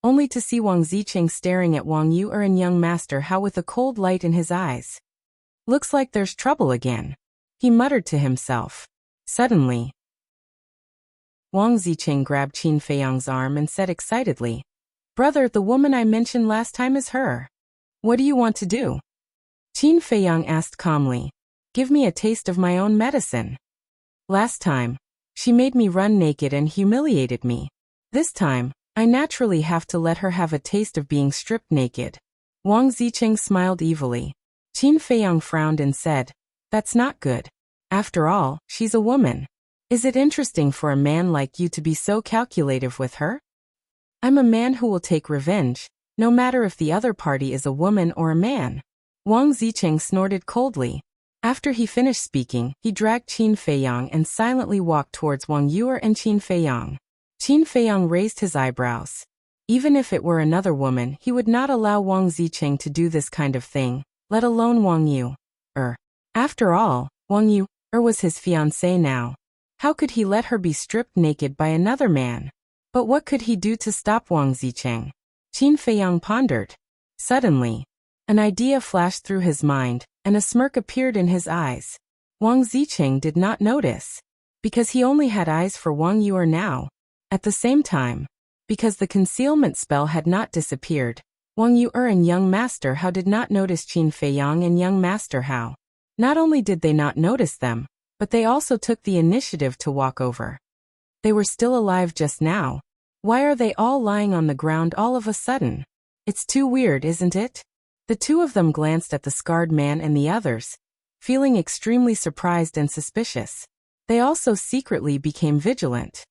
only to see Wang Zicheng staring at Wang Yu and young Master Hao with a cold light in his eyes. Looks like there's trouble again, he muttered to himself. Suddenly, Wang Zicheng grabbed Qin Feiyang's arm and said excitedly, Brother, the woman I mentioned last time is her. What do you want to do? Qin Feiyang asked calmly. Give me a taste of my own medicine. Last time, she made me run naked and humiliated me. This time, I naturally have to let her have a taste of being stripped naked. Wang Zicheng smiled evilly. Qin Feiyang frowned and said, That's not good. After all, she's a woman. Is it interesting for a man like you to be so calculative with her? I'm a man who will take revenge, no matter if the other party is a woman or a man. Wang Zicheng snorted coldly. After he finished speaking, he dragged Qin Feiyang and silently walked towards Wang Yu and Qin Feiyang. Qin Feiyang raised his eyebrows. Even if it were another woman, he would not allow Wang Zicheng to do this kind of thing, let alone Wang Yu. After all, Wang Yu was his fiancée now. How could he let her be stripped naked by another man? But what could he do to stop Wang Zicheng? Qin Feiyang pondered. Suddenly, An idea flashed through his mind, and a smirk appeared in his eyes. Wang Zicheng did not notice, because he only had eyes for Wang Yuer now. At the same time, because the concealment spell had not disappeared, Wang Yuer and young Master Hao did not notice Qin Feiyang and young Master Hao. Not only did they not notice them, but they also took the initiative to walk over. They were still alive just now. Why are they all lying on the ground all of a sudden? It's too weird, isn't it? The two of them glanced at the scarred man and the others, feeling extremely surprised and suspicious. They also secretly became vigilant.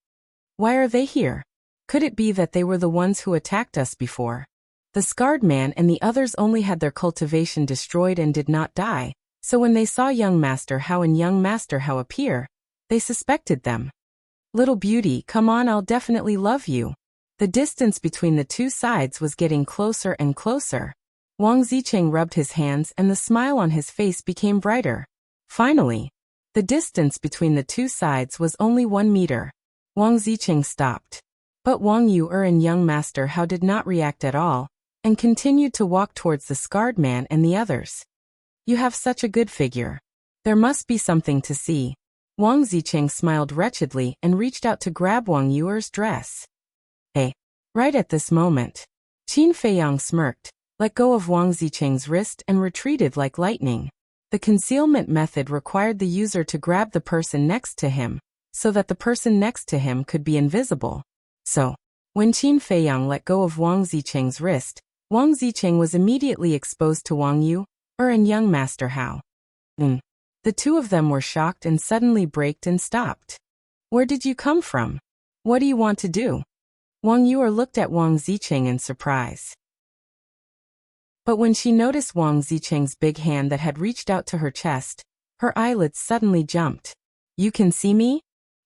Why are they here? Could it be that they were the ones who attacked us before? The scarred man and the others only had their cultivation destroyed and did not die, so when they saw young Master Hao and young Master Hao appear, they suspected them. Little beauty, come on, I'll definitely love you. The distance between the two sides was getting closer and closer. Wang Zicheng rubbed his hands and the smile on his face became brighter. Finally, the distance between the two sides was only 1 meter. Wang Zicheng stopped. But Wang Yuer and young Master Hao did not react at all, and continued to walk towards the scarred man and the others. You have such a good figure. There must be something to see. Wang Zicheng smiled wretchedly and reached out to grab Wang Yuer's dress. Hey! Right at this moment, Qin Feiyang smirked, let go of Wang Zicheng's wrist and retreated like lightning. The concealment method required the user to grab the person next to him, so that the person next to him could be invisible. So, when Qin Feiyang let go of Wang Zicheng's wrist, Wang Zicheng was immediately exposed to Wang Yuer and young Master Hao. The two of them were shocked and suddenly braked and stopped. Where did you come from? What do you want to do? Wang Yuer looked at Wang Zicheng in surprise. But when she noticed Wang Zicheng's big hand that had reached out to her chest, her eyelids suddenly jumped. You can see me?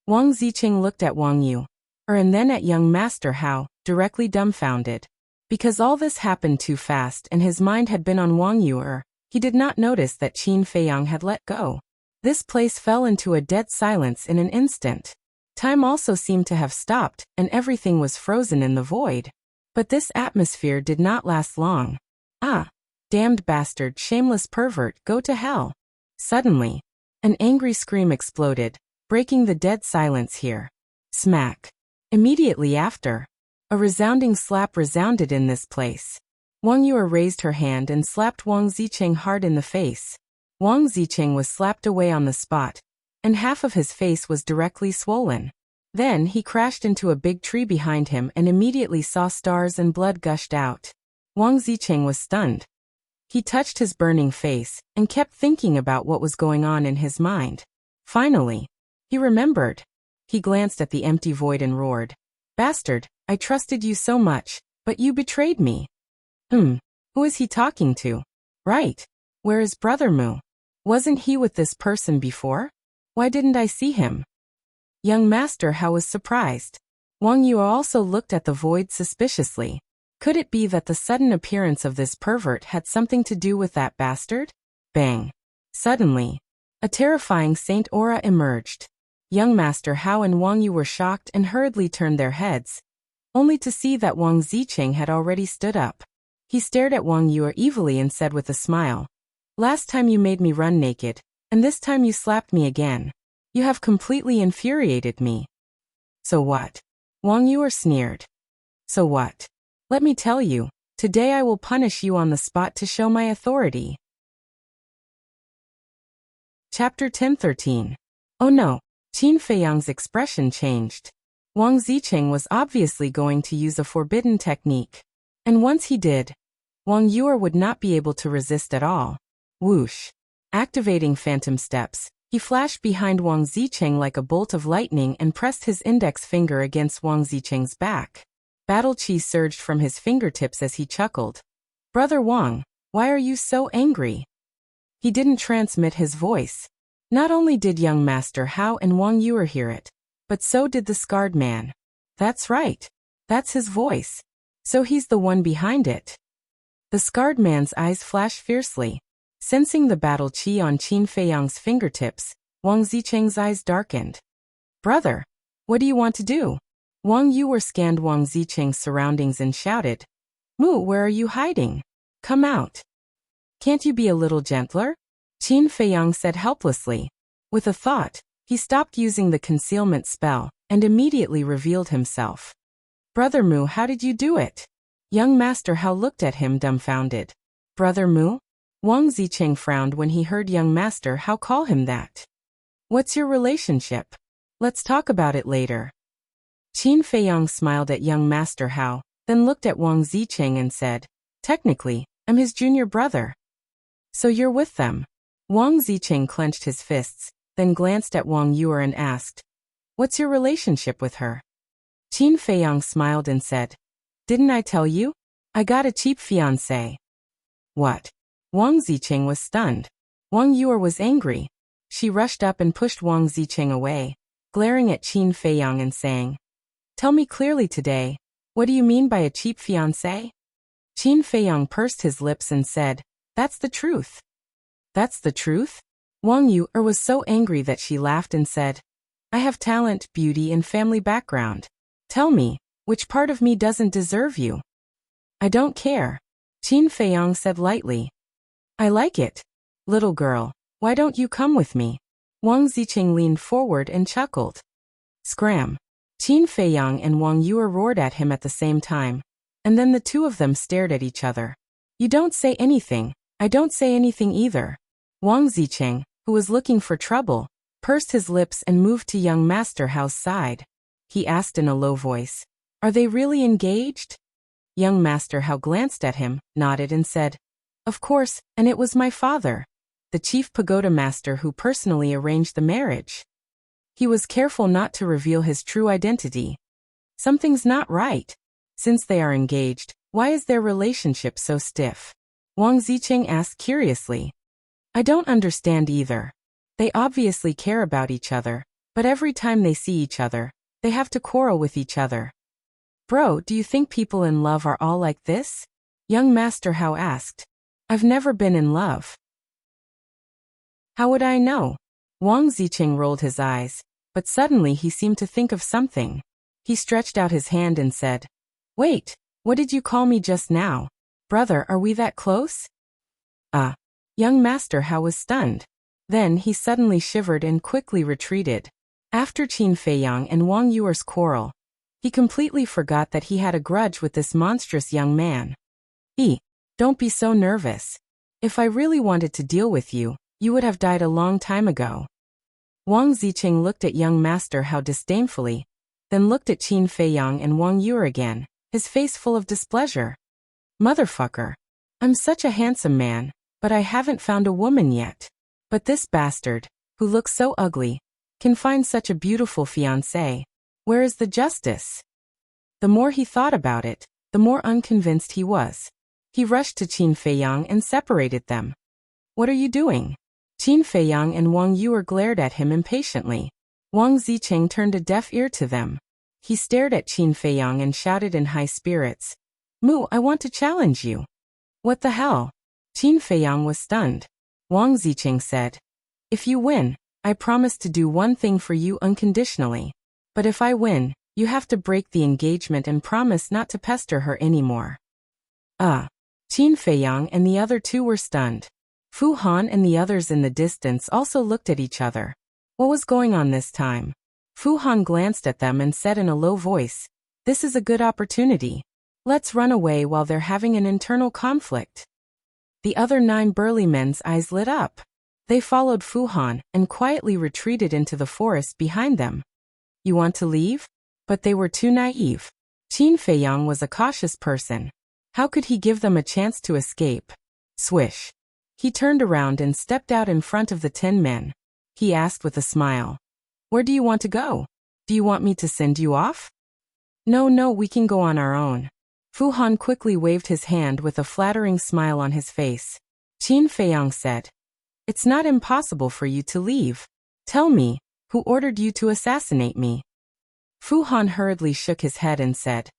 Wang Zicheng looked at Wang Yuer and then at young Master Hao, directly dumbfounded. Because all this happened too fast and his mind had been on Wang Yuer, he did not notice that Qin Feiyang had let go. This place fell into a dead silence in an instant. Time also seemed to have stopped and everything was frozen in the void. But this atmosphere did not last long. Ah! Damned bastard, shameless pervert, go to hell! Suddenly, an angry scream exploded, breaking the dead silence here. Smack! Immediately after, a resounding slap resounded in this place. Wang Yuer raised her hand and slapped Wang Zicheng hard in the face. Wang Zicheng was slapped away on the spot, and half of his face was directly swollen. Then he crashed into a big tree behind him and immediately saw stars and blood gushed out. Wang Zicheng was stunned. He touched his burning face and kept thinking about what was going on in his mind. Finally, he remembered. He glanced at the empty void and roared, "Bastard, I trusted you so much, but you betrayed me." Who is he talking to? Right. Where is Brother Mu? Wasn't he with this person before? Why didn't I see him? Young Master Hao was surprised. Wang Yuer also looked at the void suspiciously. Could it be that the sudden appearance of this pervert had something to do with that bastard? Bang! Suddenly, a terrifying saint aura emerged. Young Master Hao and Wang Yuer were shocked and hurriedly turned their heads, only to see that Wang Zicheng had already stood up. He stared at Wang Yuer evilly and said with a smile, "Last time you made me run naked, and this time you slapped me again. You have completely infuriated me." "So what?" Wang Yuer sneered. "So what? Let me tell you, today I will punish you on the spot to show my authority." Chapter 10:13. Oh no! Qin Feiyang's expression changed. Wang Zicheng was obviously going to use a forbidden technique. And once he did, Wang Yuer would not be able to resist at all. Whoosh! Activating phantom steps, he flashed behind Wang Zicheng like a bolt of lightning and pressed his index finger against Wang Zicheng's back. Battle chi surged from his fingertips as he chuckled. "Brother Wang, why are you so angry?" He didn't transmit his voice. Not only did young Master Hao and Wang Yuer hear it, but so did the scarred man. That's right. That's his voice. So he's the one behind it. The scarred man's eyes flashed fiercely. Sensing the battle chi on Qin Feiyang's fingertips, Wang Zicheng's eyes darkened. "Brother, what do you want to do?" Wang Yuer scanned Wang Zicheng's surroundings and shouted, "Mu, where are you hiding? Come out." Can't you be a little gentler? Qin Feiyang said helplessly. With a thought, he stopped using the concealment spell and immediately revealed himself. Brother Mu, how did you do it? Young Master Hao looked at him dumbfounded. Brother Mu? Wang Zicheng frowned when he heard young Master Hao call him that. What's your relationship? Let's talk about it later. Qin Feiyang smiled at young Master Hao, then looked at Wang Zicheng and said, Technically, I'm his junior brother. So you're with them? Wang Zicheng clenched his fists, then glanced at Wang Yuer and asked, What's your relationship with her? Qin Feiyang smiled and said, Didn't I tell you? I got a cheap fiancé. What? Wang Zicheng was stunned. Wang Yuer was angry. She rushed up and pushed Wang Zicheng away, glaring at Qin Feiyang and saying, Tell me clearly today, what do you mean by a cheap fiancé? Qin Feiyang pursed his lips and said, That's the truth. That's the truth? Wang Yuer was so angry that she laughed and said, I have talent, beauty, and family background. Tell me, which part of me doesn't deserve you? I don't care. Qin Feiyang said lightly. I like it. Little girl, why don't you come with me? Wang Zicheng leaned forward and chuckled. Scram. Qin Feiyang and Wang Yuer roared at him at the same time, and then the two of them stared at each other. You don't say anything, I don't say anything either. Wang Zicheng, who was looking for trouble, pursed his lips and moved to young Master Hao's side. He asked in a low voice, Are they really engaged? Young Master Hao glanced at him, nodded and said, Of course, and it was my father, the chief pagoda master who personally arranged the marriage. He was careful not to reveal his true identity. Something's not right. Since they are engaged, why is their relationship so stiff? Wang Zicheng asked curiously. I don't understand either. They obviously care about each other, but every time they see each other, they have to quarrel with each other. Bro, do you think people in love are all like this? Young Master Hao asked. I've never been in love. How would I know? Wang Zicheng rolled his eyes, but suddenly he seemed to think of something. He stretched out his hand and said, Wait, what did you call me just now? Brother, are we that close? Young Master Hao was stunned. Then he suddenly shivered and quickly retreated. After Qin Feiyang and Wang Yuer's quarrel, he completely forgot that he had a grudge with this monstrous young man. Don't be so nervous. If I really wanted to deal with you, you would have died a long time ago. Wang Zicheng looked at young Master Hao disdainfully, then looked at Qin Feiyang and Wang Yuer again, his face full of displeasure. Motherfucker. I'm such a handsome man, but I haven't found a woman yet. But this bastard, who looks so ugly, can find such a beautiful fiancée. Where is the justice? The more he thought about it, the more unconvinced he was. He rushed to Qin Feiyang and separated them. What are you doing? Qin Feiyang and Wang Yuer glared at him impatiently. Wang Zicheng turned a deaf ear to them. He stared at Qin Feiyang and shouted in high spirits, Mu, I want to challenge you. What the hell? Qin Feiyang was stunned. Wang Zicheng said, If you win, I promise to do one thing for you unconditionally. But if I win, you have to break the engagement and promise not to pester her anymore. Qin Feiyang and the other two were stunned. Fu Han and the others in the distance also looked at each other. What was going on this time? Fu Han glanced at them and said in a low voice, This is a good opportunity. Let's run away while they're having an internal conflict. The other 9 burly men's eyes lit up. They followed Fu Han and quietly retreated into the forest behind them. You want to leave? But they were too naive. Qin Feiyang was a cautious person. How could he give them a chance to escape? Swish. He turned around and stepped out in front of the 10 men. He asked with a smile, Where do you want to go? Do you want me to send you off? No, we can go on our own. Fu Han quickly waved his hand with a flattering smile on his face. Qin Feiyang said, It's not impossible for you to leave. Tell me, who ordered you to assassinate me? Fu Han hurriedly shook his head and said,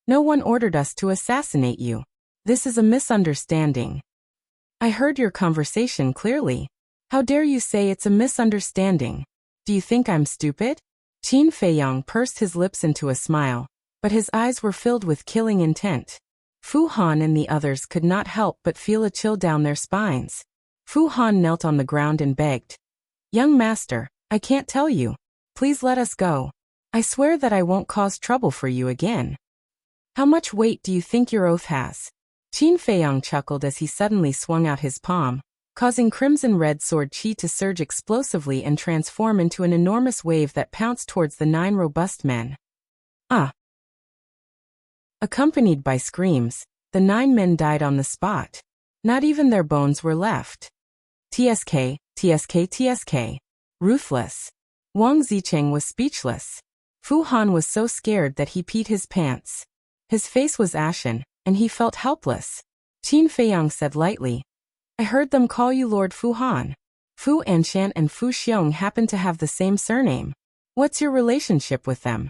No one ordered us to assassinate you. This is a misunderstanding. I heard your conversation clearly. How dare you say it's a misunderstanding? Do you think I'm stupid? Qin Feiyang pursed his lips into a smile, but his eyes were filled with killing intent. Fu Han and the others could not help but feel a chill down their spines. Fu Han knelt on the ground and begged, "Young master, I can't tell you. Please let us go. I swear that I won't cause trouble for you again." "How much weight do you think your oath has?" Qin Feiyang chuckled as he suddenly swung out his palm, causing crimson-red sword qi to surge explosively and transform into an enormous wave that pounced towards the 9 robust men. "Ah!" Accompanied by screams, the 9 men died on the spot. Not even their bones were left. TSK, TSK, TSK. Ruthless. Wang Zicheng was speechless. Fu Han was so scared that he peed his pants. His face was ashen, and he felt helpless. Qin Feiyang said lightly, "I heard them call you Lord Fu Han. Fu Anshan and Fu Xiong happen to have the same surname. What's your relationship with them?"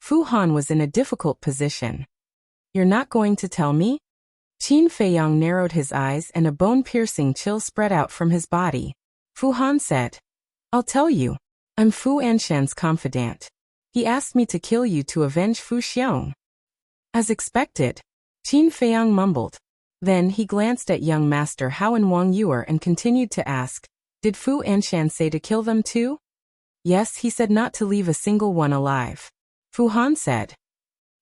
Fu Han was in a difficult position. "You're not going to tell me?" Qin Feiyang narrowed his eyes and a bone-piercing chill spread out from his body. Fu Han said, "I'll tell you. I'm Fu Anshan's confidant. He asked me to kill you to avenge Fu Xiong." As expected, Qin Feiyang mumbled. Then he glanced at young Master Hao and Wang Yuer and continued to ask, "Did Fu Anshan say to kill them too?" "Yes, he said not to leave a single one alive." Fu Han said.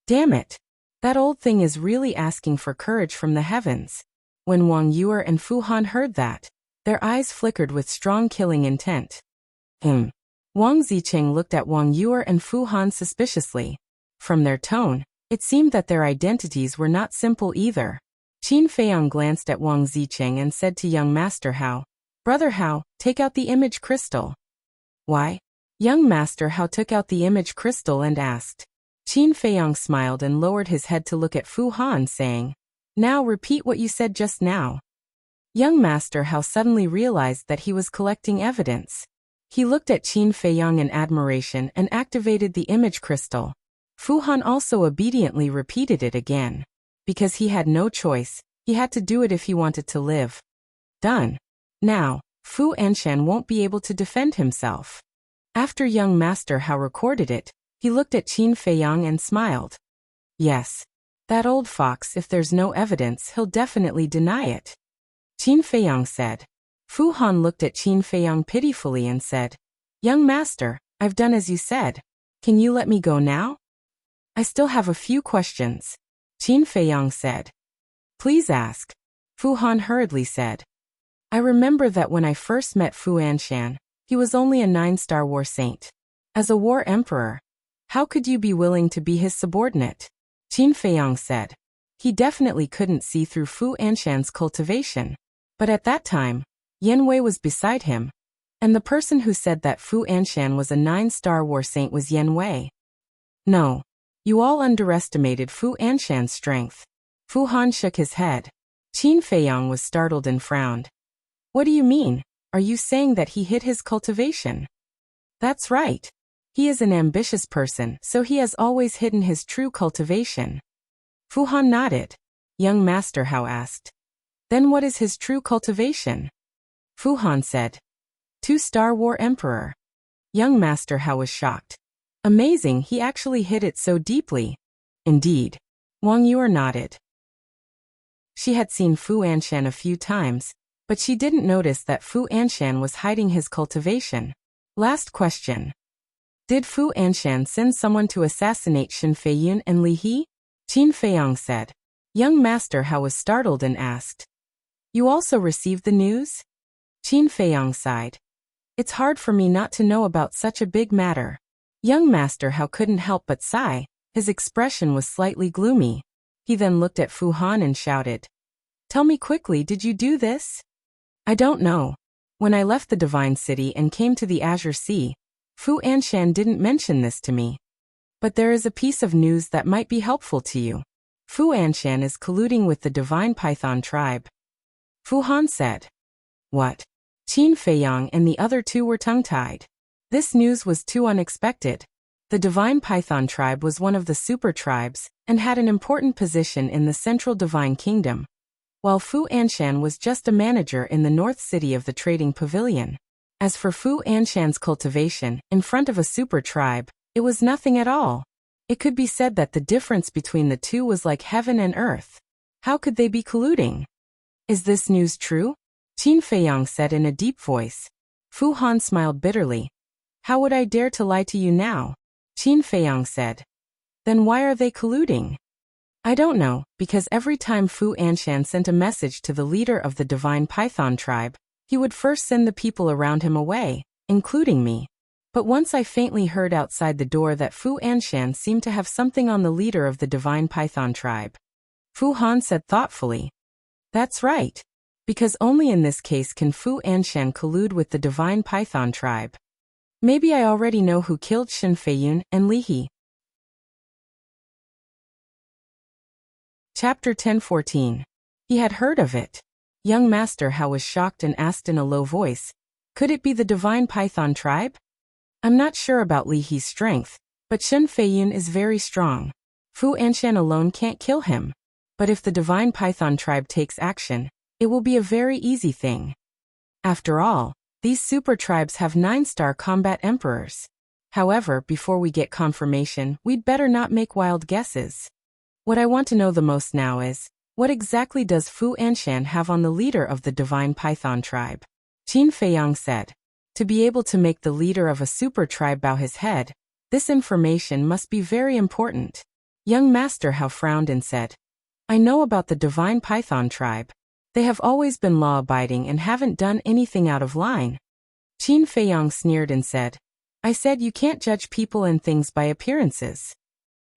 "Damn it. That old thing is really asking for courage from the heavens." When Wang Yuer and Fu Han heard that, their eyes flickered with strong killing intent. Wang Zicheng looked at Wang Yuer and Fu Han suspiciously. From their tone, it seemed that their identities were not simple either. Qin Feiyang glanced at Wang Zicheng and said to young Master Hao, "Brother Hao, take out the image crystal." "Why?" Young Master Hao took out the image crystal and asked. Qin Feiyang smiled and lowered his head to look at Fu Han, saying, "Now repeat what you said just now." Young Master Hao suddenly realized that he was collecting evidence. He looked at Qin Feiyang in admiration and activated the image crystal. Fu Han also obediently repeated it again. Because he had no choice, he had to do it if he wanted to live. Done. Now, Fu Anshan won't be able to defend himself. After young Master Hao recorded it, he looked at Qin Feiyang and smiled. "Yes. That old fox, if there's no evidence, he'll definitely deny it." Qin Feiyang said. Fu Han looked at Qin Feiyang pitifully and said, "Young master, I've done as you said. Can you let me go now?" "I still have a few questions," Qin Feiyang said. "Please ask," Fu Han hurriedly said. "I remember that when I first met Fu Anshan, he was only a 9-star war saint. As a war emperor, how could you be willing to be his subordinate?" Qin Feiyang said. He definitely couldn't see through Fu Anshan's cultivation. But at that time, Yan Wei was beside him, and the person who said that Fu Anshan was a 9-star war saint was Yan Wei. "No. You all underestimated Fu Anshan's strength." Fu Han shook his head. Qin Feiyang was startled and frowned. "What do you mean? Are you saying that he hid his cultivation?" "That's right. He is an ambitious person, so he has always hidden his true cultivation." Fu Han nodded. Young Master Hao asked, "Then what is his true cultivation?" Fu Han said, 2-star war emperor." Young Master Hao was shocked. Amazing, he actually hid it so deeply. Indeed. Wang Yuer nodded. She had seen Fu Anshan a few times, but she didn't notice that Fu Anshan was hiding his cultivation. Last question. Did Fu Anshan send someone to assassinate Shen Feiyun and Li He? Qin Feiyang said. Young Master Hao was startled and asked, "You also received the news?" Qin Feiyang sighed. "It's hard for me not to know about such a big matter." Young Master Hao couldn't help but sigh. His expression was slightly gloomy. He then looked at Fu Han and shouted, "Tell me quickly, did you do this?" "I don't know. When I left the Divine City and came to the Azure Sea, Fu Anshan didn't mention this to me. But there is a piece of news that might be helpful to you. Fu Anshan is colluding with the Divine Python tribe." Fu Han said. "What?" Qin Feiyang and the other two were tongue-tied. This news was too unexpected. The Divine Python tribe was one of the super tribes and had an important position in the Central Divine Kingdom, while Fu Anshan was just a manager in the North City of the Trading Pavilion. As for Fu Anshan's cultivation in front of a super tribe, it was nothing at all. It could be said that the difference between the two was like heaven and earth. How could they be colluding? Is this news true? Qin Feiyang said in a deep voice. Fu Han smiled bitterly. How would I dare to lie to you now? Qin Feiyang said. Then why are they colluding? I don't know, because every time Fu Anshan sent a message to the leader of the divine python tribe, he would first send the people around him away, including me. But once I faintly heard outside the door that Fu Anshan seemed to have something on the leader of the divine python tribe. Fu Han said thoughtfully. That's right. Because only in this case can Fu Anshan collude with the divine python tribe. Maybe I already know who killed Shen Feiyun and Li He. Chapter 10:14. He had heard of it. Young Master Hao was shocked and asked in a low voice, could it be the divine python tribe? I'm not sure about Li He's strength, but Shen Feiyun is very strong. Fu Anshan alone can't kill him. But if the divine python tribe takes action, it will be a very easy thing. After all, these super tribes have 9-star combat emperors. However, before we get confirmation, we'd better not make wild guesses. What I want to know the most now is, what exactly does Fu Anshan have on the leader of the divine python tribe? Qin Feiyang said. To be able to make the leader of a super tribe bow his head, this information must be very important. Young Master Hao frowned and said, I know about the divine python tribe. They have always been law-abiding and haven't done anything out of line. Qin Feiyang sneered and said, I said you can't judge people and things by appearances.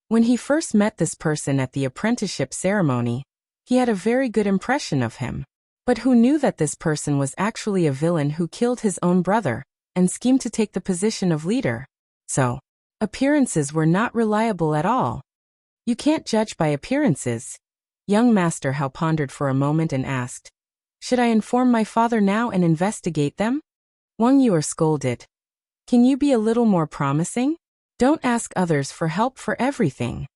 When he first met this person at the apprenticeship ceremony, he had a very good impression of him. But who knew that this person was actually a villain who killed his own brother and schemed to take the position of leader? So, appearances were not reliable at all. You can't judge by appearances. Young Master Hao pondered for a moment and asked, should I inform my father now and investigate them? Wang Yuer scolded. Can you be a little more promising? Don't ask others for help for everything.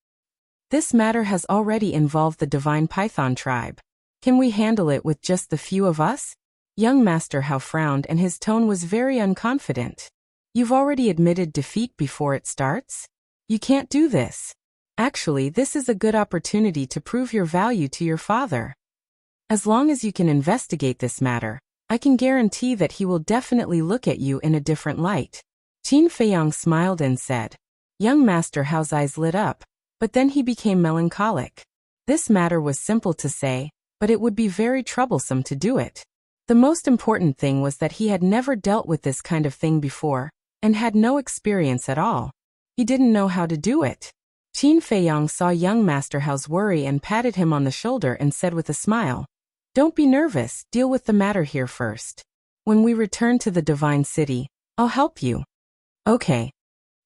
This matter has already involved the divine python tribe. Can we handle it with just the few of us? Young Master Hao frowned and his tone was very unconfident. You've already admitted defeat before it starts? You can't do this. Actually, this is a good opportunity to prove your value to your father. As long as you can investigate this matter, I can guarantee that he will definitely look at you in a different light. Qin Feiyang smiled and said. Young Master Hao's eyes lit up, but then he became melancholic. This matter was simple to say, but it would be very troublesome to do it. The most important thing was that he had never dealt with this kind of thing before, and had no experience at all. He didn't know how to do it. Qin Feiyang saw young Master Hao's worry and patted him on the shoulder and said with a smile, Don't be nervous, deal with the matter here first. When we return to the Divine City, I'll help you. Okay.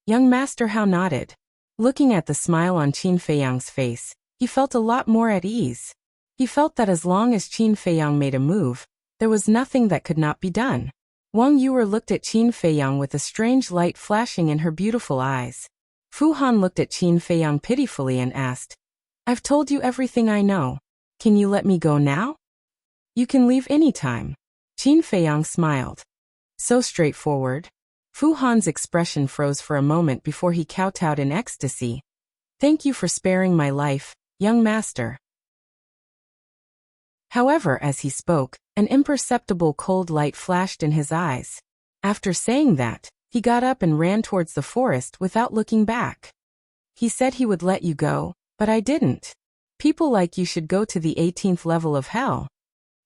Young Master Hao nodded. Looking at the smile on Qin Feiyang's face, he felt a lot more at ease. He felt that as long as Qin Feiyang made a move, there was nothing that could not be done. Wang Yuer looked at Qin Feiyang with a strange light flashing in her beautiful eyes. Fu Han looked at Qin Feiyang pitifully and asked, I've told you everything I know. Can you let me go now? You can leave any time. Qin Feiyang smiled. So straightforward. Fu Han's expression froze for a moment before he kowtowed in ecstasy. Thank you for sparing my life, young master. However, as he spoke, an imperceptible cold light flashed in his eyes. After saying that, he got up and ran towards the forest without looking back. He said he would let you go, but I didn't. People like you should go to the 18th level of hell.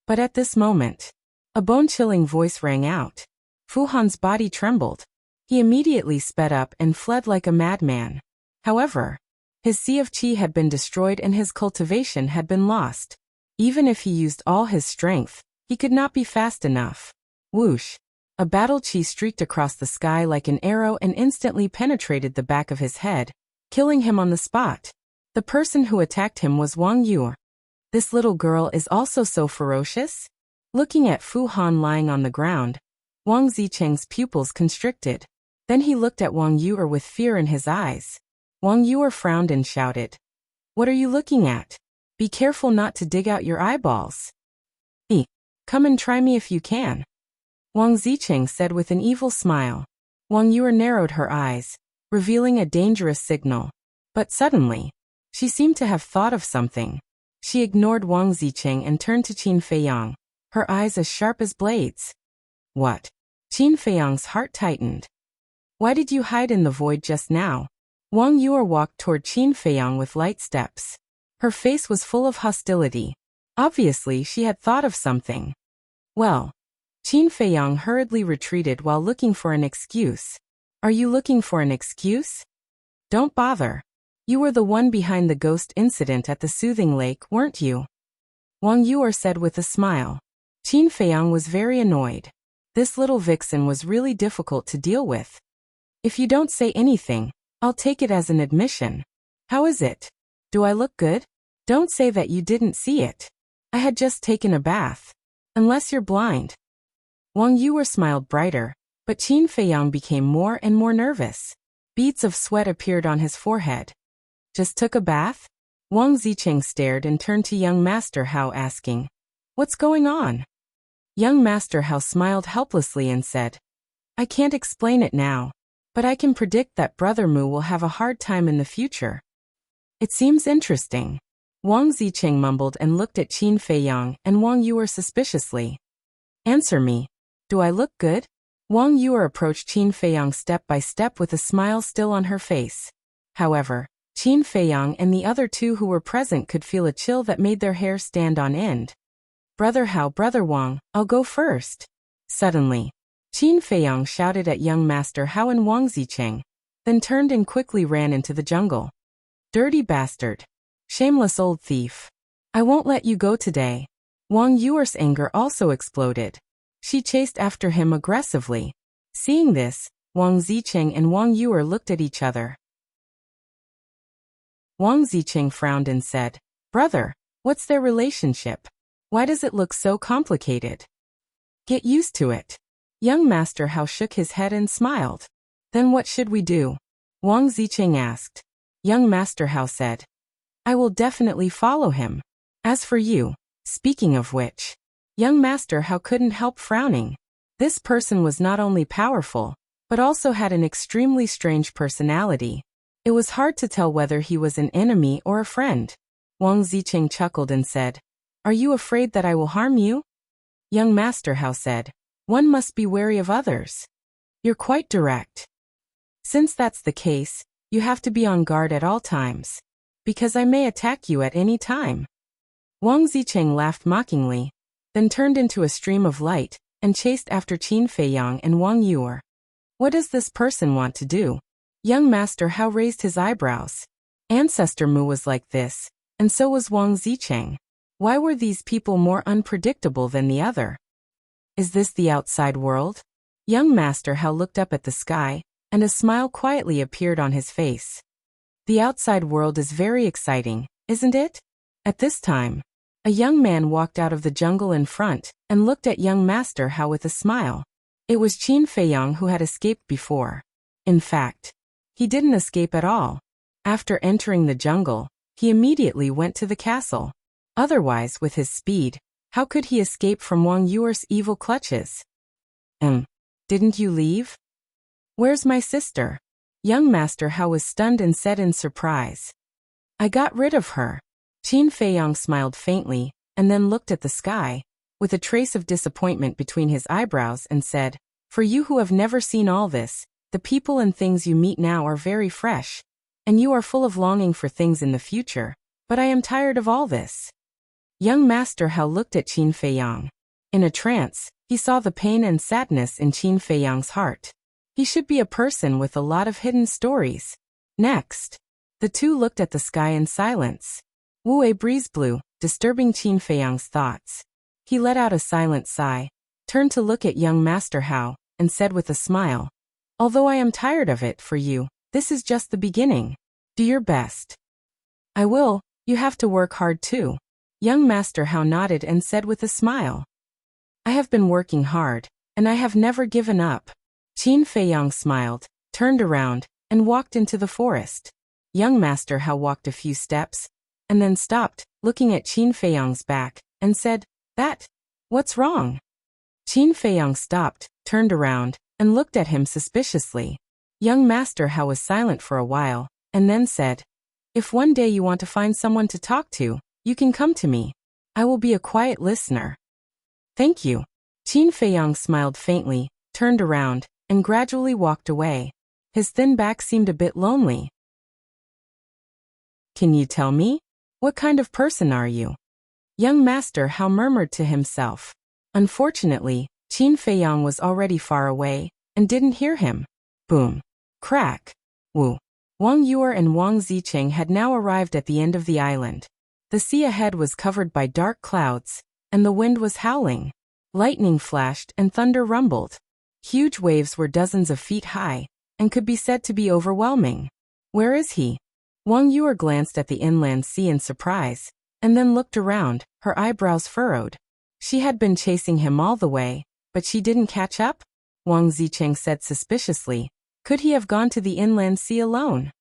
But at this moment, a bone-chilling voice rang out. Fu Han's body trembled. He immediately sped up and fled like a madman. However, his sea of qi had been destroyed and his cultivation had been lost. Even if he used all his strength, he could not be fast enough. Whoosh! A battle qi streaked across the sky like an arrow and instantly penetrated the back of his head, killing him on the spot. The person who attacked him was Wang Yuer. This little girl is also so ferocious? Looking at Fu Han lying on the ground, Wang Zicheng's pupils constricted. Then he looked at Wang Yuer with fear in his eyes. Wang Yuer frowned and shouted, What are you looking at? Be careful not to dig out your eyeballs. Come and try me if you can. Wang Zicheng said with an evil smile. Wang Yuer narrowed her eyes, revealing a dangerous signal. But suddenly, she seemed to have thought of something. She ignored Wang Zicheng and turned to Qin Feiyang, her eyes as sharp as blades. What? Qin Feiyang's heart tightened. Why did you hide in the void just now? Wang Yuer walked toward Qin Feiyang with light steps. Her face was full of hostility. Obviously, she had thought of something. Well, Qin Feiyang hurriedly retreated while looking for an excuse. Are you looking for an excuse? Don't bother. You were the one behind the ghost incident at the soothing lake, weren't you? Wang Yuer said with a smile. Qin Feiyang was very annoyed. This little vixen was really difficult to deal with. If you don't say anything, I'll take it as an admission. How is it? Do I look good? Don't say that you didn't see it. I had just taken a bath. Unless you're blind. Wang Yuer smiled brighter, but Qin Feiyang became more and more nervous. Beads of sweat appeared on his forehead. Just took a bath? Wang Zicheng stared and turned to young Master Hao asking, What's going on? Young Master Hao smiled helplessly and said, I can't explain it now, but I can predict that Brother Mu will have a hard time in the future. It seems interesting. Wang Zicheng mumbled and looked at Qin Feiyang and Wang Yuer suspiciously. Answer me. Do I look good? Wang Yuer approached Qin Feiyang step by step with a smile still on her face. However, Qin Feiyang and the other two who were present could feel a chill that made their hair stand on end. Brother Hao, Brother Wang, I'll go first. Suddenly, Qin Feiyang shouted at young Master Hao and Wang Zicheng, then turned and quickly ran into the jungle. Dirty bastard. Shameless old thief. I won't let you go today. Wang Yuer's anger also exploded. She chased after him aggressively. Seeing this, Wang Zicheng and Wang Yuer looked at each other. Wang Zicheng frowned and said, Brother, what's their relationship? Why does it look so complicated? Get used to it. Young Master Hao shook his head and smiled. Then what should we do? Wang Zicheng asked. Young Master Hao said, I will definitely follow him. As for you, speaking of which, young Master Hao couldn't help frowning. This person was not only powerful, but also had an extremely strange personality. It was hard to tell whether he was an enemy or a friend. Wang Zicheng chuckled and said, Are you afraid that I will harm you? Young Master Hao said, One must be wary of others. You're quite direct. Since that's the case, you have to be on guard at all times. Because I may attack you at any time. Wang Zicheng laughed mockingly, then turned into a stream of light, and chased after Qin Feiyang and Wang Yuer. What does this person want to do? Young Master Hao raised his eyebrows. Ancestor Mu was like this, and so was Wang Zicheng. Why were these people more unpredictable than the other? Is this the outside world? Young Master Hao looked up at the sky, and a smile quietly appeared on his face. The outside world is very exciting, isn't it? At this time, a young man walked out of the jungle in front, and looked at young Master Hao with a smile. It was Qin Feiyang who had escaped before. In fact, he didn't escape at all. After entering the jungle, he immediately went to the castle. Otherwise, with his speed, how could he escape from Wang Yuer's evil clutches? Didn't you leave? Where's my sister? Young Master Hao was stunned and said in surprise. I got rid of her. Qin Feiyang smiled faintly, and then looked at the sky, with a trace of disappointment between his eyebrows and said, For you who have never seen all this, the people and things you meet now are very fresh, and you are full of longing for things in the future, but I am tired of all this. Young Master Hao looked at Qin Feiyang. In a trance, he saw the pain and sadness in Qin Feiyang's heart. He should be a person with a lot of hidden stories. Next, the two looked at the sky in silence. A breeze blew, disturbing Qin Feiyang's thoughts. He let out a silent sigh, turned to look at young Master Hao, and said with a smile, Although I am tired of it for you, this is just the beginning. Do your best. I will. You have to work hard too. Young Master Hao nodded and said with a smile. I have been working hard, and I have never given up. Qin Feiyang smiled, turned around, and walked into the forest. Young Master Hao walked a few steps, and then stopped, looking at Qin Feiyang's back, and said, What's wrong? Qin Feiyang stopped, turned around, and looked at him suspiciously. Young Master Hao was silent for a while, and then said, If one day you want to find someone to talk to, you can come to me. I will be a quiet listener. Thank you. Qin Feiyang smiled faintly, turned around, and gradually walked away. His thin back seemed a bit lonely. Can you tell me? What kind of person are you? Young Master Hao murmured to himself. Unfortunately, Qin Feiyang was already far away, and didn't hear him. Boom. Crack. Woo. Wang Yuer and Wang Zicheng had now arrived at the end of the island. The sea ahead was covered by dark clouds, and the wind was howling. Lightning flashed and thunder rumbled. Huge waves were dozens of feet high, and could be said to be overwhelming. Where is he? Wang Yuer glanced at the inland sea in surprise, and then looked around, her eyebrows furrowed. She had been chasing him all the way, but she didn't catch up? Wang Zicheng said suspiciously. Could he have gone to the inland sea alone?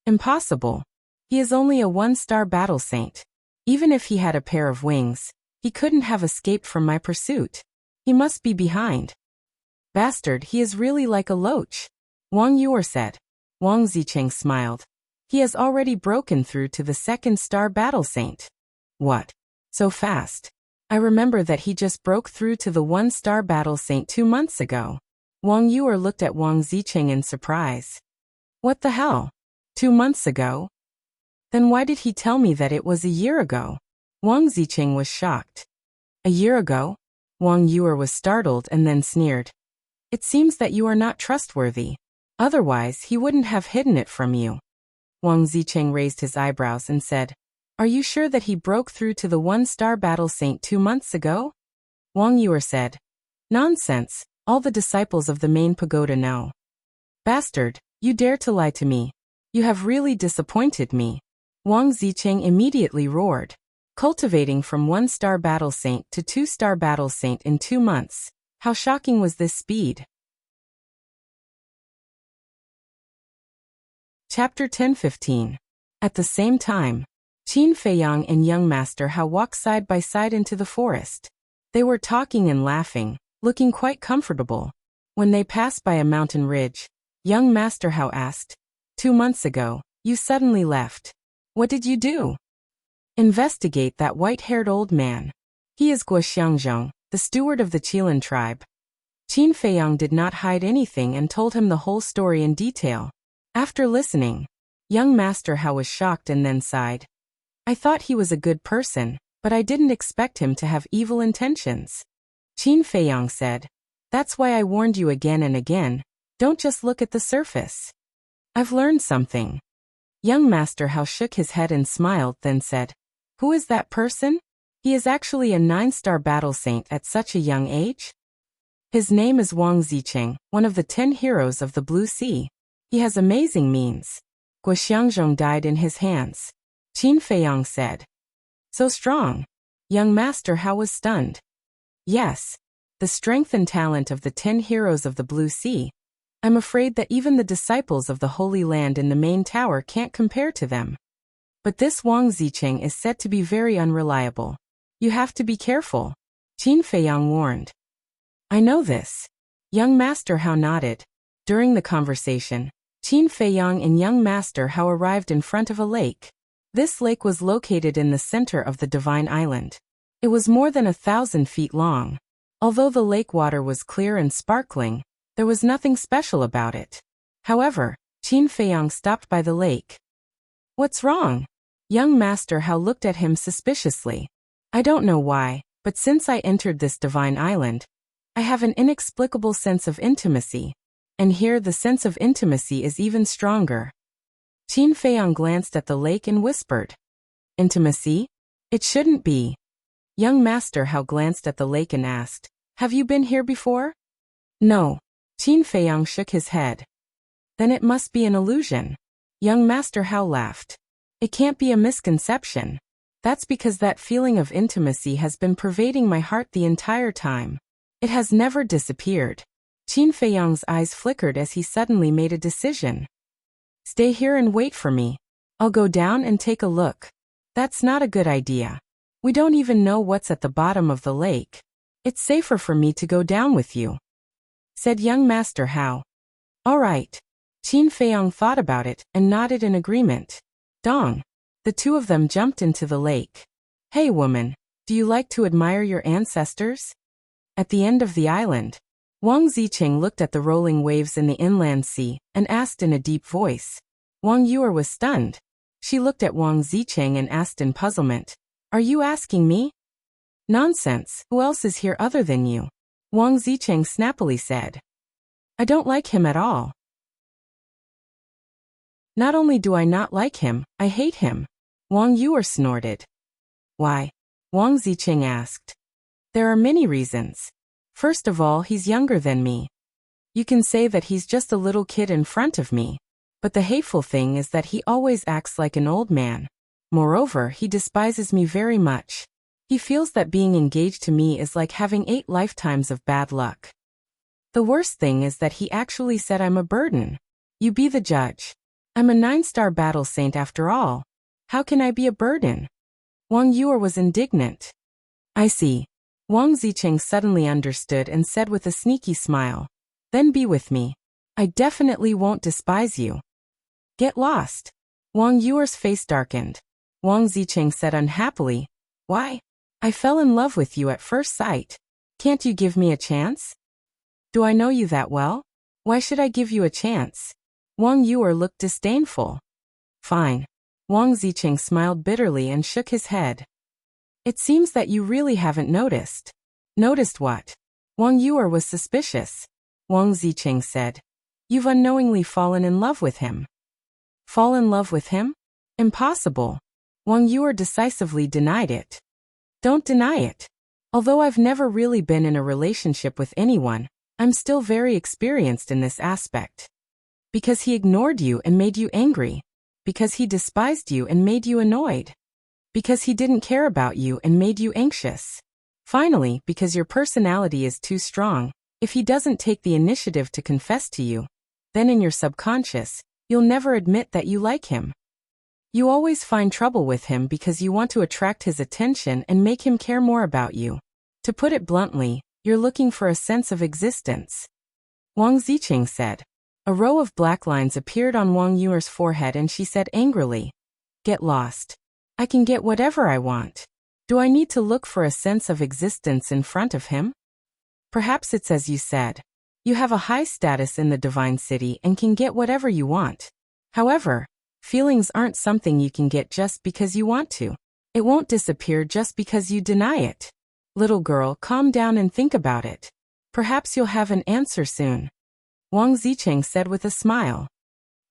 Impossible. He is only a one-star battle saint. Even if he had a pair of wings, he couldn't have escaped from my pursuit. He must be behind. Bastard, he is really like a loach, Wang Yuer said. Wang Zicheng smiled. He has already broken through to the second-star battle saint. What? So fast? I remember that he just broke through to the one-star battle saint 2 months ago. Wang Yuer looked at Wang Zicheng in surprise. What the hell? 2 months ago? Then why did he tell me that it was a year ago? Wang Zicheng was shocked. A year ago? Wang Yuer was startled and then sneered. It seems that you are not trustworthy. Otherwise, he wouldn't have hidden it from you. Wang Zicheng raised his eyebrows and said, Are you sure that he broke through to the one-star battle saint 2 months ago? Wang Yuer said, Nonsense, all the disciples of the main pagoda know. Bastard, you dare to lie to me. You have really disappointed me. Wang Zicheng immediately roared. Cultivating from 1-star battle saint to 2-star battle saint in 2 months. How shocking was this speed? Chapter 10-15. At the same time, Qin Feiyang and young Master Hao walked side by side into the forest. They were talking and laughing, looking quite comfortable. When they passed by a mountain ridge, young Master Hao asked, 2 months ago, you suddenly left. What did you do? Investigate that white-haired old man. He is Guo Xiangzhong, the steward of the Qilin tribe. Qin Feiyang did not hide anything and told him the whole story in detail. After listening, young Master Hao was shocked and then sighed. I thought he was a good person, but I didn't expect him to have evil intentions. Qin Feiyang said, That's why I warned you again and again, don't just look at the surface. I've learned something. Young Master Hao shook his head and smiled, then said, Who is that person? He is actually a 9-star battle saint at such a young age? His name is Wang Zicheng, one of the 10 heroes of the Blue Sea. He has amazing means. Guo Xiangzhong died in his hands. Qin Feiyang said. So strong. Young Master Hao was stunned. Yes. The strength and talent of the 10 heroes of the Blue Sea. I'm afraid that even the disciples of the Holy Land in the main tower can't compare to them. But this Wang Zicheng is said to be very unreliable. You have to be careful, Qin Feiyang warned. I know this. Young Master Hao nodded. During the conversation, Qin Feiyang and young Master Hao arrived in front of a lake. This lake was located in the center of the Divine Island. It was more than 1,000 feet long. Although the lake water was clear and sparkling, there was nothing special about it. However, Qin Feiyang stopped by the lake. What's wrong? Young Master Hao looked at him suspiciously. I don't know why, but since I entered this divine island, I have an inexplicable sense of intimacy. And here the sense of intimacy is even stronger. Qin Feiyang glanced at the lake and whispered. Intimacy? It shouldn't be. Young Master Hao glanced at the lake and asked, Have you been here before? No. Qin Feiyang shook his head. Then it must be an illusion. Young Master Hao laughed. It can't be a misconception. That's because that feeling of intimacy has been pervading my heart the entire time. It has never disappeared. Qin Feiyang's eyes flickered as he suddenly made a decision. Stay here and wait for me. I'll go down and take a look. That's not a good idea. We don't even know what's at the bottom of the lake. It's safer for me to go down with you, said young Master Hao. All right. Qin Feiyang thought about it and nodded in agreement. Dong. The two of them jumped into the lake. Hey woman, do you like to admire your ancestors? At the end of the island, Wang Zicheng looked at the rolling waves in the inland sea and asked in a deep voice. Wang Yuer was stunned. She looked at Wang Zicheng and asked in puzzlement, Are you asking me? Nonsense, who else is here other than you? Wang Zicheng snappily said. I don't like him at all. Not only do I not like him, I hate him. Wang Yuer snorted. Why? Wang Zicheng asked. There are many reasons. First of all, he's younger than me. You can say that he's just a little kid in front of me. But the hateful thing is that he always acts like an old man. Moreover, he despises me very much. He feels that being engaged to me is like having 8 lifetimes of bad luck. The worst thing is that he actually said I'm a burden. You be the judge. I'm a 9-star battle saint after all. How can I be a burden? Wang Yuer was indignant. I see. Wang Zicheng suddenly understood and said with a sneaky smile. Then be with me. I definitely won't despise you. Get lost. Wang Yuer's face darkened. Wang Zicheng said unhappily. Why? I fell in love with you at first sight. Can't you give me a chance? Do I know you that well? Why should I give you a chance? Wang Yuer looked disdainful. Fine. Wang Zicheng smiled bitterly and shook his head. It seems that you really haven't noticed. Noticed what? Wang Yuer was suspicious. Wang Zicheng said. You've unknowingly fallen in love with him. Fall in love with him? Impossible. Wang Yuer decisively denied it. Don't deny it. Although I've never really been in a relationship with anyone, I'm still very experienced in this aspect. Because he ignored you and made you angry. Because he despised you and made you annoyed. Because he didn't care about you and made you anxious. Finally, because your personality is too strong, if he doesn't take the initiative to confess to you, then in your subconscious, you'll never admit that you like him. You always find trouble with him because you want to attract his attention and make him care more about you. To put it bluntly, you're looking for a sense of existence. Wang Zicheng said. A row of black lines appeared on Wang Yuer's forehead and she said angrily, Get lost. I can get whatever I want. Do I need to look for a sense of existence in front of him? Perhaps it's as you said. You have a high status in the divine city and can get whatever you want. However, feelings aren't something you can get just because you want to. It won't disappear just because you deny it. Little girl, calm down and think about it. Perhaps you'll have an answer soon. Wang Zicheng said with a smile.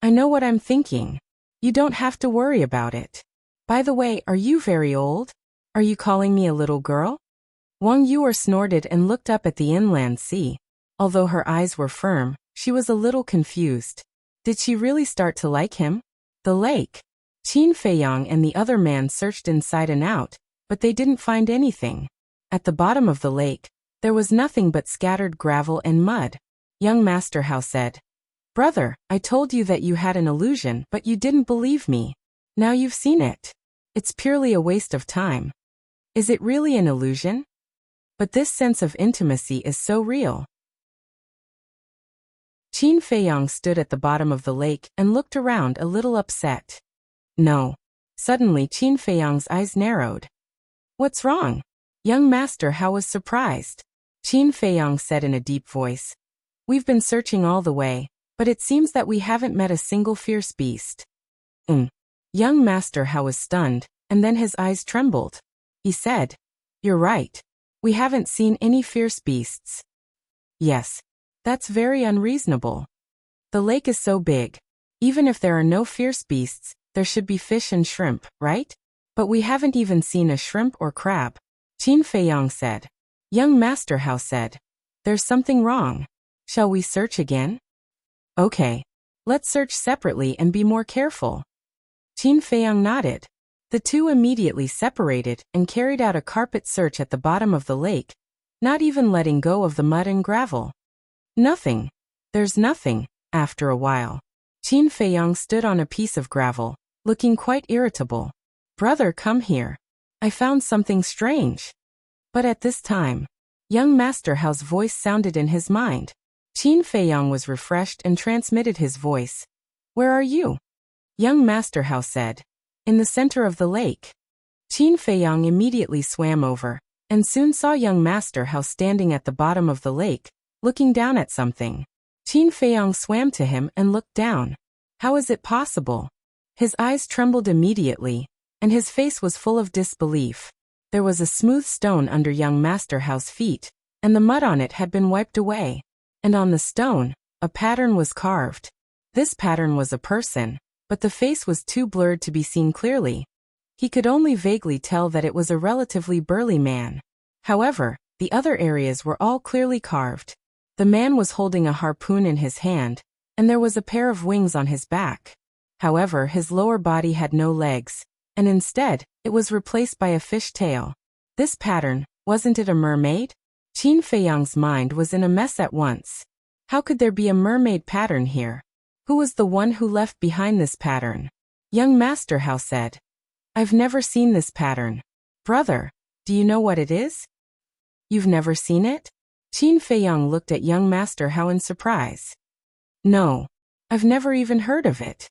I know what I'm thinking. You don't have to worry about it. By the way, are you very old? Are you calling me a little girl? Wang Yuer snorted and looked up at the inland sea. Although her eyes were firm, she was a little confused. Did she really start to like him? The lake. Qin Feiyang and the other man searched inside and out, but they didn't find anything. At the bottom of the lake, there was nothing but scattered gravel and mud. Young Master Hao said, Brother, I told you that you had an illusion, but you didn't believe me. Now you've seen it. It's purely a waste of time. Is it really an illusion? But this sense of intimacy is so real. Qin Feiyang stood at the bottom of the lake and looked around a little upset. No. Suddenly Qin Feiyang's eyes narrowed. What's wrong? Young Master Hao was surprised. Qin Feiyang said in a deep voice. We've been searching all the way, but it seems that we haven't met a single fierce beast. Young Master Hao was stunned, and then his eyes trembled. He said, You're right. We haven't seen any fierce beasts. Yes. That's very unreasonable. The lake is so big. Even if there are no fierce beasts, there should be fish and shrimp, right? But we haven't even seen a shrimp or crab. Qin Feiyang said. Young Master Hao said, There's something wrong. Shall we search again? Okay. Let's search separately and be more careful. Qin Feiyang nodded. The two immediately separated and carried out a carpet search at the bottom of the lake, not even letting go of the mud and gravel. Nothing. There's nothing. After a while, Qin Feiyang stood on a piece of gravel, looking quite irritable. Brother, come here. I found something strange. But at this time, young Master Hao's voice sounded in his mind. Qin Feiyang was refreshed and transmitted his voice. Where are you? Young Master Hao said. in the center of the lake. Qin Feiyang immediately swam over, and soon saw young Master Hao standing at the bottom of the lake, looking down at something. Qin Feiyang swam to him and looked down. How is it possible? His eyes trembled immediately, and his face was full of disbelief. There was a smooth stone under young Master Hao's feet, and the mud on it had been wiped away. And on the stone, a pattern was carved. This pattern was a person, but the face was too blurred to be seen clearly. He could only vaguely tell that it was a relatively burly man. However, the other areas were all clearly carved. The man was holding a harpoon in his hand, and there was a pair of wings on his back. However, his lower body had no legs, and instead, it was replaced by a fish tail. This pattern, wasn't it a mermaid? Qin Feiyang's mind was in a mess at once. How could there be a mermaid pattern here? Who was the one who left behind this pattern? Young Master Hao said. I've never seen this pattern. Brother, do you know what it is? You've never seen it? Qin Feiyang looked at young Master Hao in surprise. No, I've never even heard of it.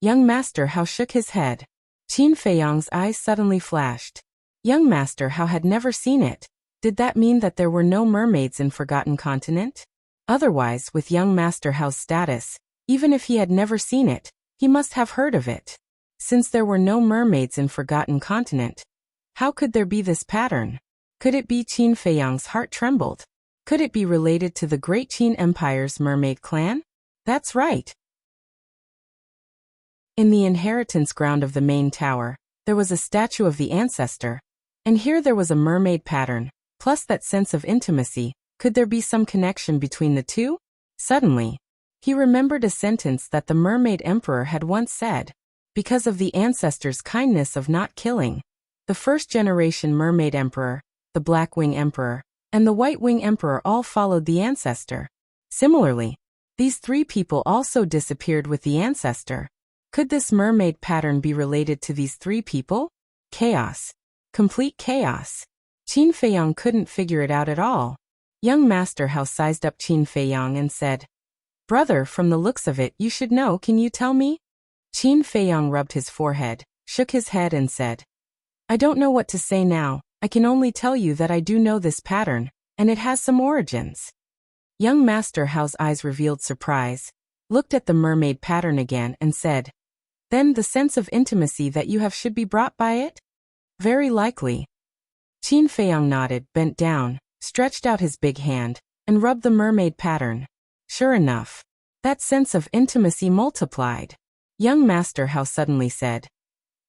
Young Master Hao shook his head. Qin Feiyang's eyes suddenly flashed. Young Master Hao had never seen it. Did that mean that there were no mermaids in Forgotten Continent? Otherwise, with young Master Hao's status, even if he had never seen it, he must have heard of it. Since there were no mermaids in Forgotten Continent, how could there be this pattern? Could it be? Qin Feiyang's heart trembled. Could it be related to the Great Qin Empire's mermaid clan? That's right. In the inheritance ground of the main tower, there was a statue of the ancestor, and here there was a mermaid pattern, plus that sense of intimacy. Could there be some connection between the two? Suddenly, he remembered a sentence that the mermaid emperor had once said. Because of the ancestor's kindness of not killing, the first-generation mermaid emperor, the Black Wing Emperor, and the White Wing Emperor all followed the ancestor. Similarly, these three people also disappeared with the ancestor. Could this mermaid pattern be related to these three people? Chaos. Complete chaos. Qin Feiyang couldn't figure it out at all. Young Master Hao sized up Qin Feiyang and said, Brother, from the looks of it, you should know. Can you tell me? Qin Feiyang rubbed his forehead, shook his head and said, I don't know what to say now. I can only tell you that I do know this pattern, and it has some origins. Young Master Hao's eyes revealed surprise, looked at the mermaid pattern again and said, Then the sense of intimacy that you have should be brought by it? Very likely. Qin Feiyang nodded, bent down, stretched out his big hand, and rubbed the mermaid pattern. Sure enough, that sense of intimacy multiplied. Young Master Hao suddenly said,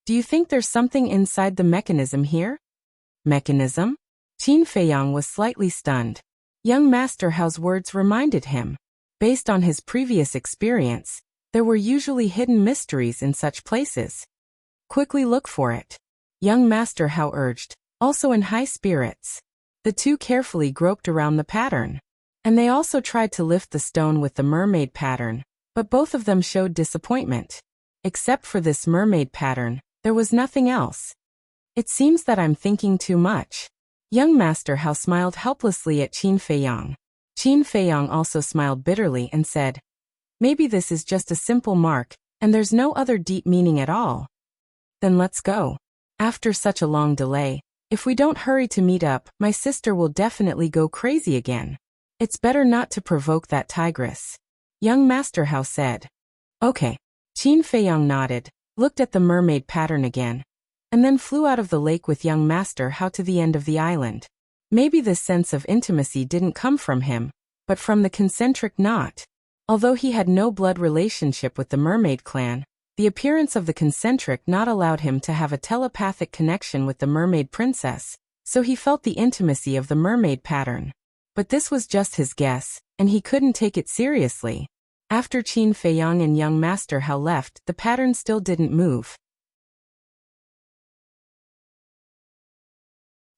Do you think there's something inside the mechanism here? Mechanism? Qin Feiyang was slightly stunned. Young Master Hao's words reminded him. Based on his previous experience, there were usually hidden mysteries in such places. Quickly look for it. Young Master Hao urged, also in high spirits. The two carefully groped around the pattern. And they also tried to lift the stone with the mermaid pattern, but both of them showed disappointment. Except for this mermaid pattern, there was nothing else. It seems that I'm thinking too much. Young Master Hao smiled helplessly at Qin Feiyang. Qin Feiyang also smiled bitterly and said, Maybe this is just a simple mark, and there's no other deep meaning at all. Then let's go. After such a long delay, if we don't hurry to meet up, my sister will definitely go crazy again. It's better not to provoke that tigress. Young Master Hao said. Okay. Qin Feiyang nodded, looked at the mermaid pattern again, and then flew out of the lake with young Master Hao to the end of the island. Maybe this sense of intimacy didn't come from him, but from the concentric knot. Although he had no blood relationship with the mermaid clan, the appearance of the concentric knot allowed him to have a telepathic connection with the mermaid princess, so he felt the intimacy of the mermaid pattern. But this was just his guess, and he couldn't take it seriously. After Qin Feiyang and young Master Hao left, the pattern still didn't move.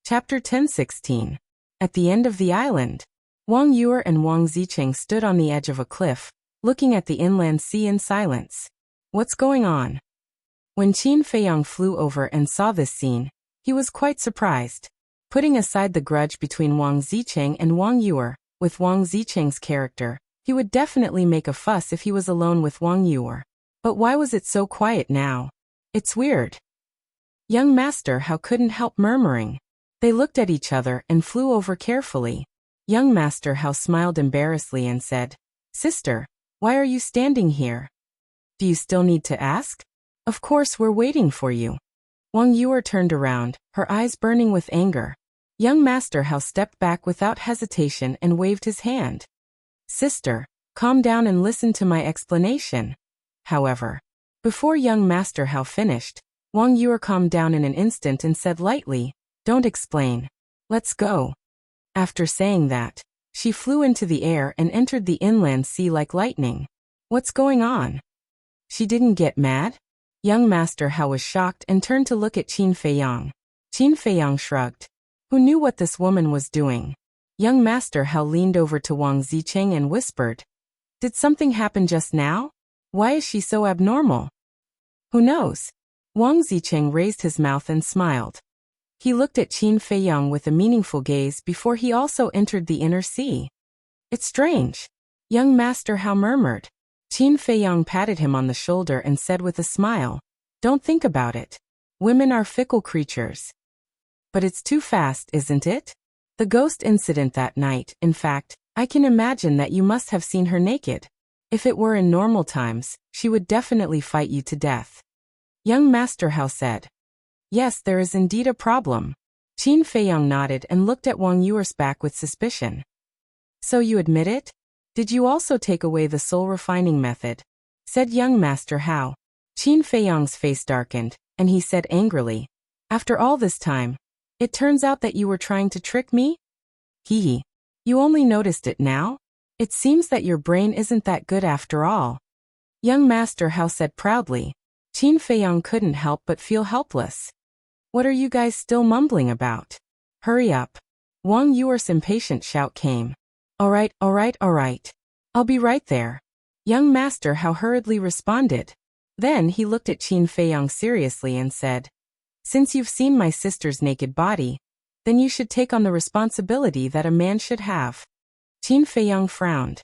Chapter 10:16. At the end of the island, Wang Yuer and Wang Zicheng stood on the edge of a cliff, looking at the inland sea in silence. What's going on? When Qin Feiyang flew over and saw this scene, he was quite surprised. Putting aside the grudge between Wang Zicheng and Wang Yuer, with Wang Zicheng's character, he would definitely make a fuss if he was alone with Wang Yuer. But why was it so quiet now? It's weird. Young Master Hao couldn't help murmuring. They looked at each other and flew over carefully. Young Master Hao smiled embarrassedly and said, Sister, why are you standing here? Do you still need to ask? Of course we're waiting for you. Wang Yuer turned around, her eyes burning with anger. Young Master Hao stepped back without hesitation and waved his hand. Sister, calm down and listen to my explanation. However, before young Master Hao finished, Wang Yuer calmed down in an instant and said lightly, Don't explain. Let's go. After saying that, she flew into the air and entered the inland sea like lightning. What's going on? She didn't get mad? Young Master Hao was shocked and turned to look at Qin Feiyang. Qin Feiyang shrugged. Who knew what this woman was doing? Young Master Hao leaned over to Wang Zicheng and whispered, Did something happen just now? Why is she so abnormal? Who knows? Wang Zicheng raised his mouth and smiled. He looked at Qin Feiyang with a meaningful gaze before he also entered the inner sea. It's strange. Young Master Hao murmured. Qin Feiyang patted him on the shoulder and said with a smile, Don't think about it. Women are fickle creatures. But it's too fast, isn't it? The ghost incident that night, in fact, I can imagine that you must have seen her naked. If it were in normal times, she would definitely fight you to death. Young Master Hao said. Yes, there is indeed a problem. Qin Feiyang nodded and looked at Wang Yuer's back with suspicion. So you admit it? Did you also take away the soul refining method? Said young Master Hao. Qin Feiyang's face darkened, and he said angrily, After all this time, it turns out that you were trying to trick me? Hee. You only noticed it now? It seems that your brain isn't that good after all. Young Master Hao said proudly. Qin Feiyang couldn't help but feel helpless. What are you guys still mumbling about? Hurry up. Wang Yuer's impatient shout came. All right. I'll be right there. Young Master Hao hurriedly responded. Then he looked at Qin Feiyang seriously and said, Since you've seen my sister's naked body, then you should take on the responsibility that a man should have. Qin Feiyang frowned.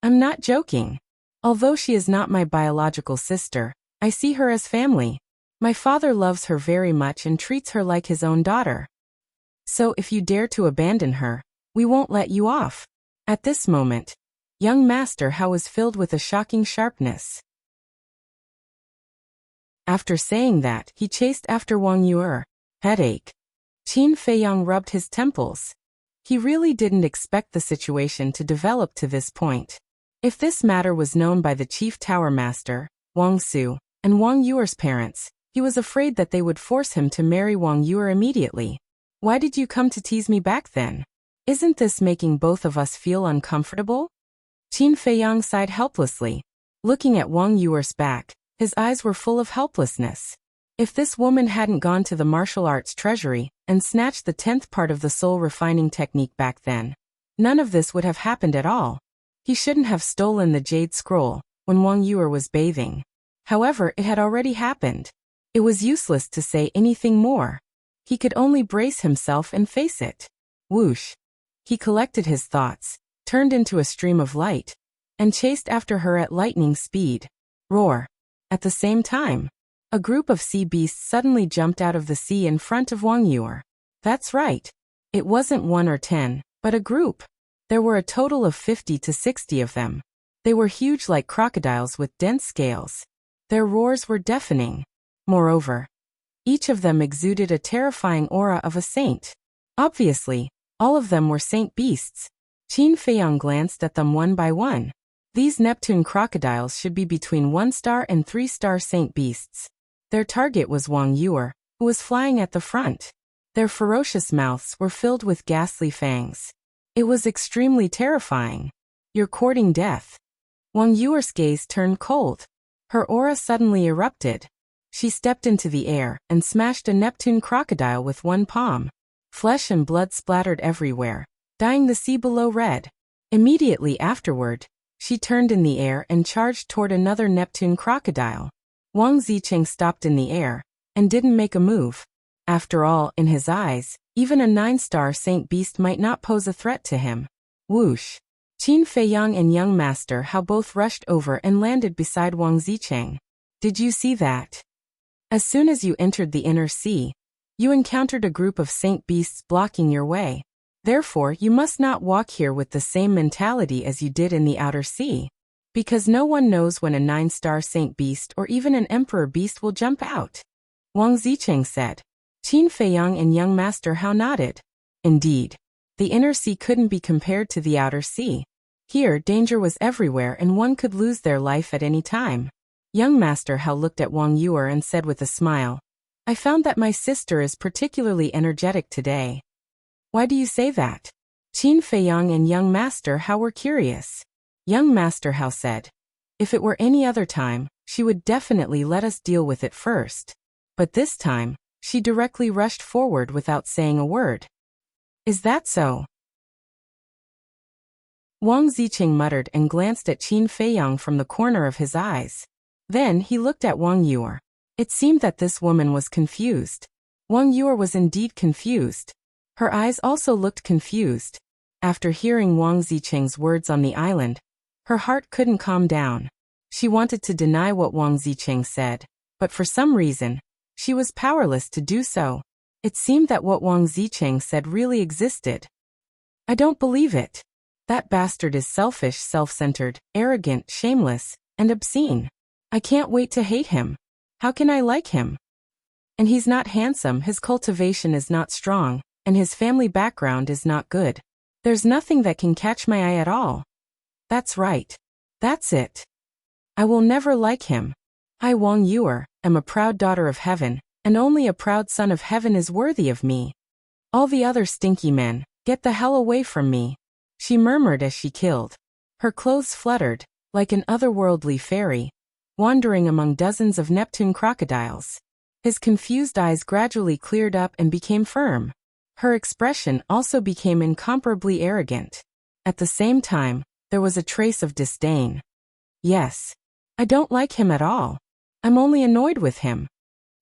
I'm not joking. Although she is not my biological sister, I see her as family. My father loves her very much and treats her like his own daughter. So if you dare to abandon her, we won't let you off. At this moment, young Master Hao was filled with a shocking sharpness. After saying that, he chased after Wang Yuer. Headache. Qin Feiyang rubbed his temples. He really didn't expect the situation to develop to this point. If this matter was known by the chief tower master, Wang Su, and Wang Yuer's parents, he was afraid that they would force him to marry Wang Yuer immediately. Why did you come to tease me back then? Isn't this making both of us feel uncomfortable? Qin Feiyang sighed helplessly. Looking at Wang Yuer's back, his eyes were full of helplessness. If this woman hadn't gone to the martial arts treasury and snatched the 10th part of the soul refining technique back then, none of this would have happened at all. He shouldn't have stolen the jade scroll when Wang Yuer was bathing. However, it had already happened. It was useless to say anything more. He could only brace himself and face it. Whoosh. He collected his thoughts, turned into a stream of light, and chased after her at lightning speed. Roar. At the same time, a group of sea beasts suddenly jumped out of the sea in front of Wang Yuer. That's right. It wasn't 1 or 10, but a group. There were a total of 50 to 60 of them. They were huge like crocodiles with dense scales. Their roars were deafening. Moreover, each of them exuded a terrifying aura of a saint. Obviously, all of them were saint beasts. Qin Feiyang glanced at them one by one. These Neptune crocodiles should be between 1-star and 3-star saint beasts. Their target was Wang Yuer, who was flying at the front. Their ferocious mouths were filled with ghastly fangs. It was extremely terrifying. You're courting death. Wang Yuer's gaze turned cold. Her aura suddenly erupted. She stepped into the air and smashed a Neptune crocodile with one palm. Flesh and blood splattered everywhere, dyeing the sea below red. Immediately afterward, she turned in the air and charged toward another Neptune crocodile. Wang Zicheng stopped in the air and didn't make a move. After all, in his eyes, even a 9-star saint beast might not pose a threat to him. Whoosh. Qin Feiyang and young Master Hao both rushed over and landed beside Wang Zicheng. Did you see that? As soon as you entered the inner sea, you encountered a group of saint beasts blocking your way. Therefore, you must not walk here with the same mentality as you did in the outer sea. Because no one knows when a 9-star saint beast or even an emperor beast will jump out. Wang Zicheng said. Qin Feiyang and young Master Hao nodded. Indeed. The inner sea couldn't be compared to the outer sea. Here, danger was everywhere and one could lose their life at any time. Young Master Hao looked at Wang Yuer and said with a smile, I found that my sister is particularly energetic today. Why do you say that? Qin Feiyang and young Master Hao were curious. Young Master Hao said, if it were any other time, she would definitely let us deal with it first. But this time, she directly rushed forward without saying a word. Is that so? Wang Zicheng muttered and glanced at Qin Feiyang from the corner of his eyes. Then he looked at Wang Yuer. It seemed that this woman was confused. Wang Yuer was indeed confused. Her eyes also looked confused. After hearing Wang Zicheng's words on the island, her heart couldn't calm down. She wanted to deny what Wang Zicheng said, but for some reason, she was powerless to do so. It seemed that what Wang Zicheng said really existed. I don't believe it. That bastard is selfish, self-centered, arrogant, shameless, and obscene. I can't wait to hate him. How can I like him? And he's not handsome, his cultivation is not strong, and his family background is not good. There's nothing that can catch my eye at all. That's right. That's it. I will never like him. I, Wang Yuer, am a proud daughter of heaven, and only a proud son of heaven is worthy of me. All the other stinky men, get the hell away from me. She murmured as she killed. Her clothes fluttered, like an otherworldly fairy, wandering among dozens of Neptune crocodiles. His confused eyes gradually cleared up and became firm. Her expression also became incomparably arrogant. At the same time, there was a trace of disdain. Yes. I don't like him at all. I'm only annoyed with him.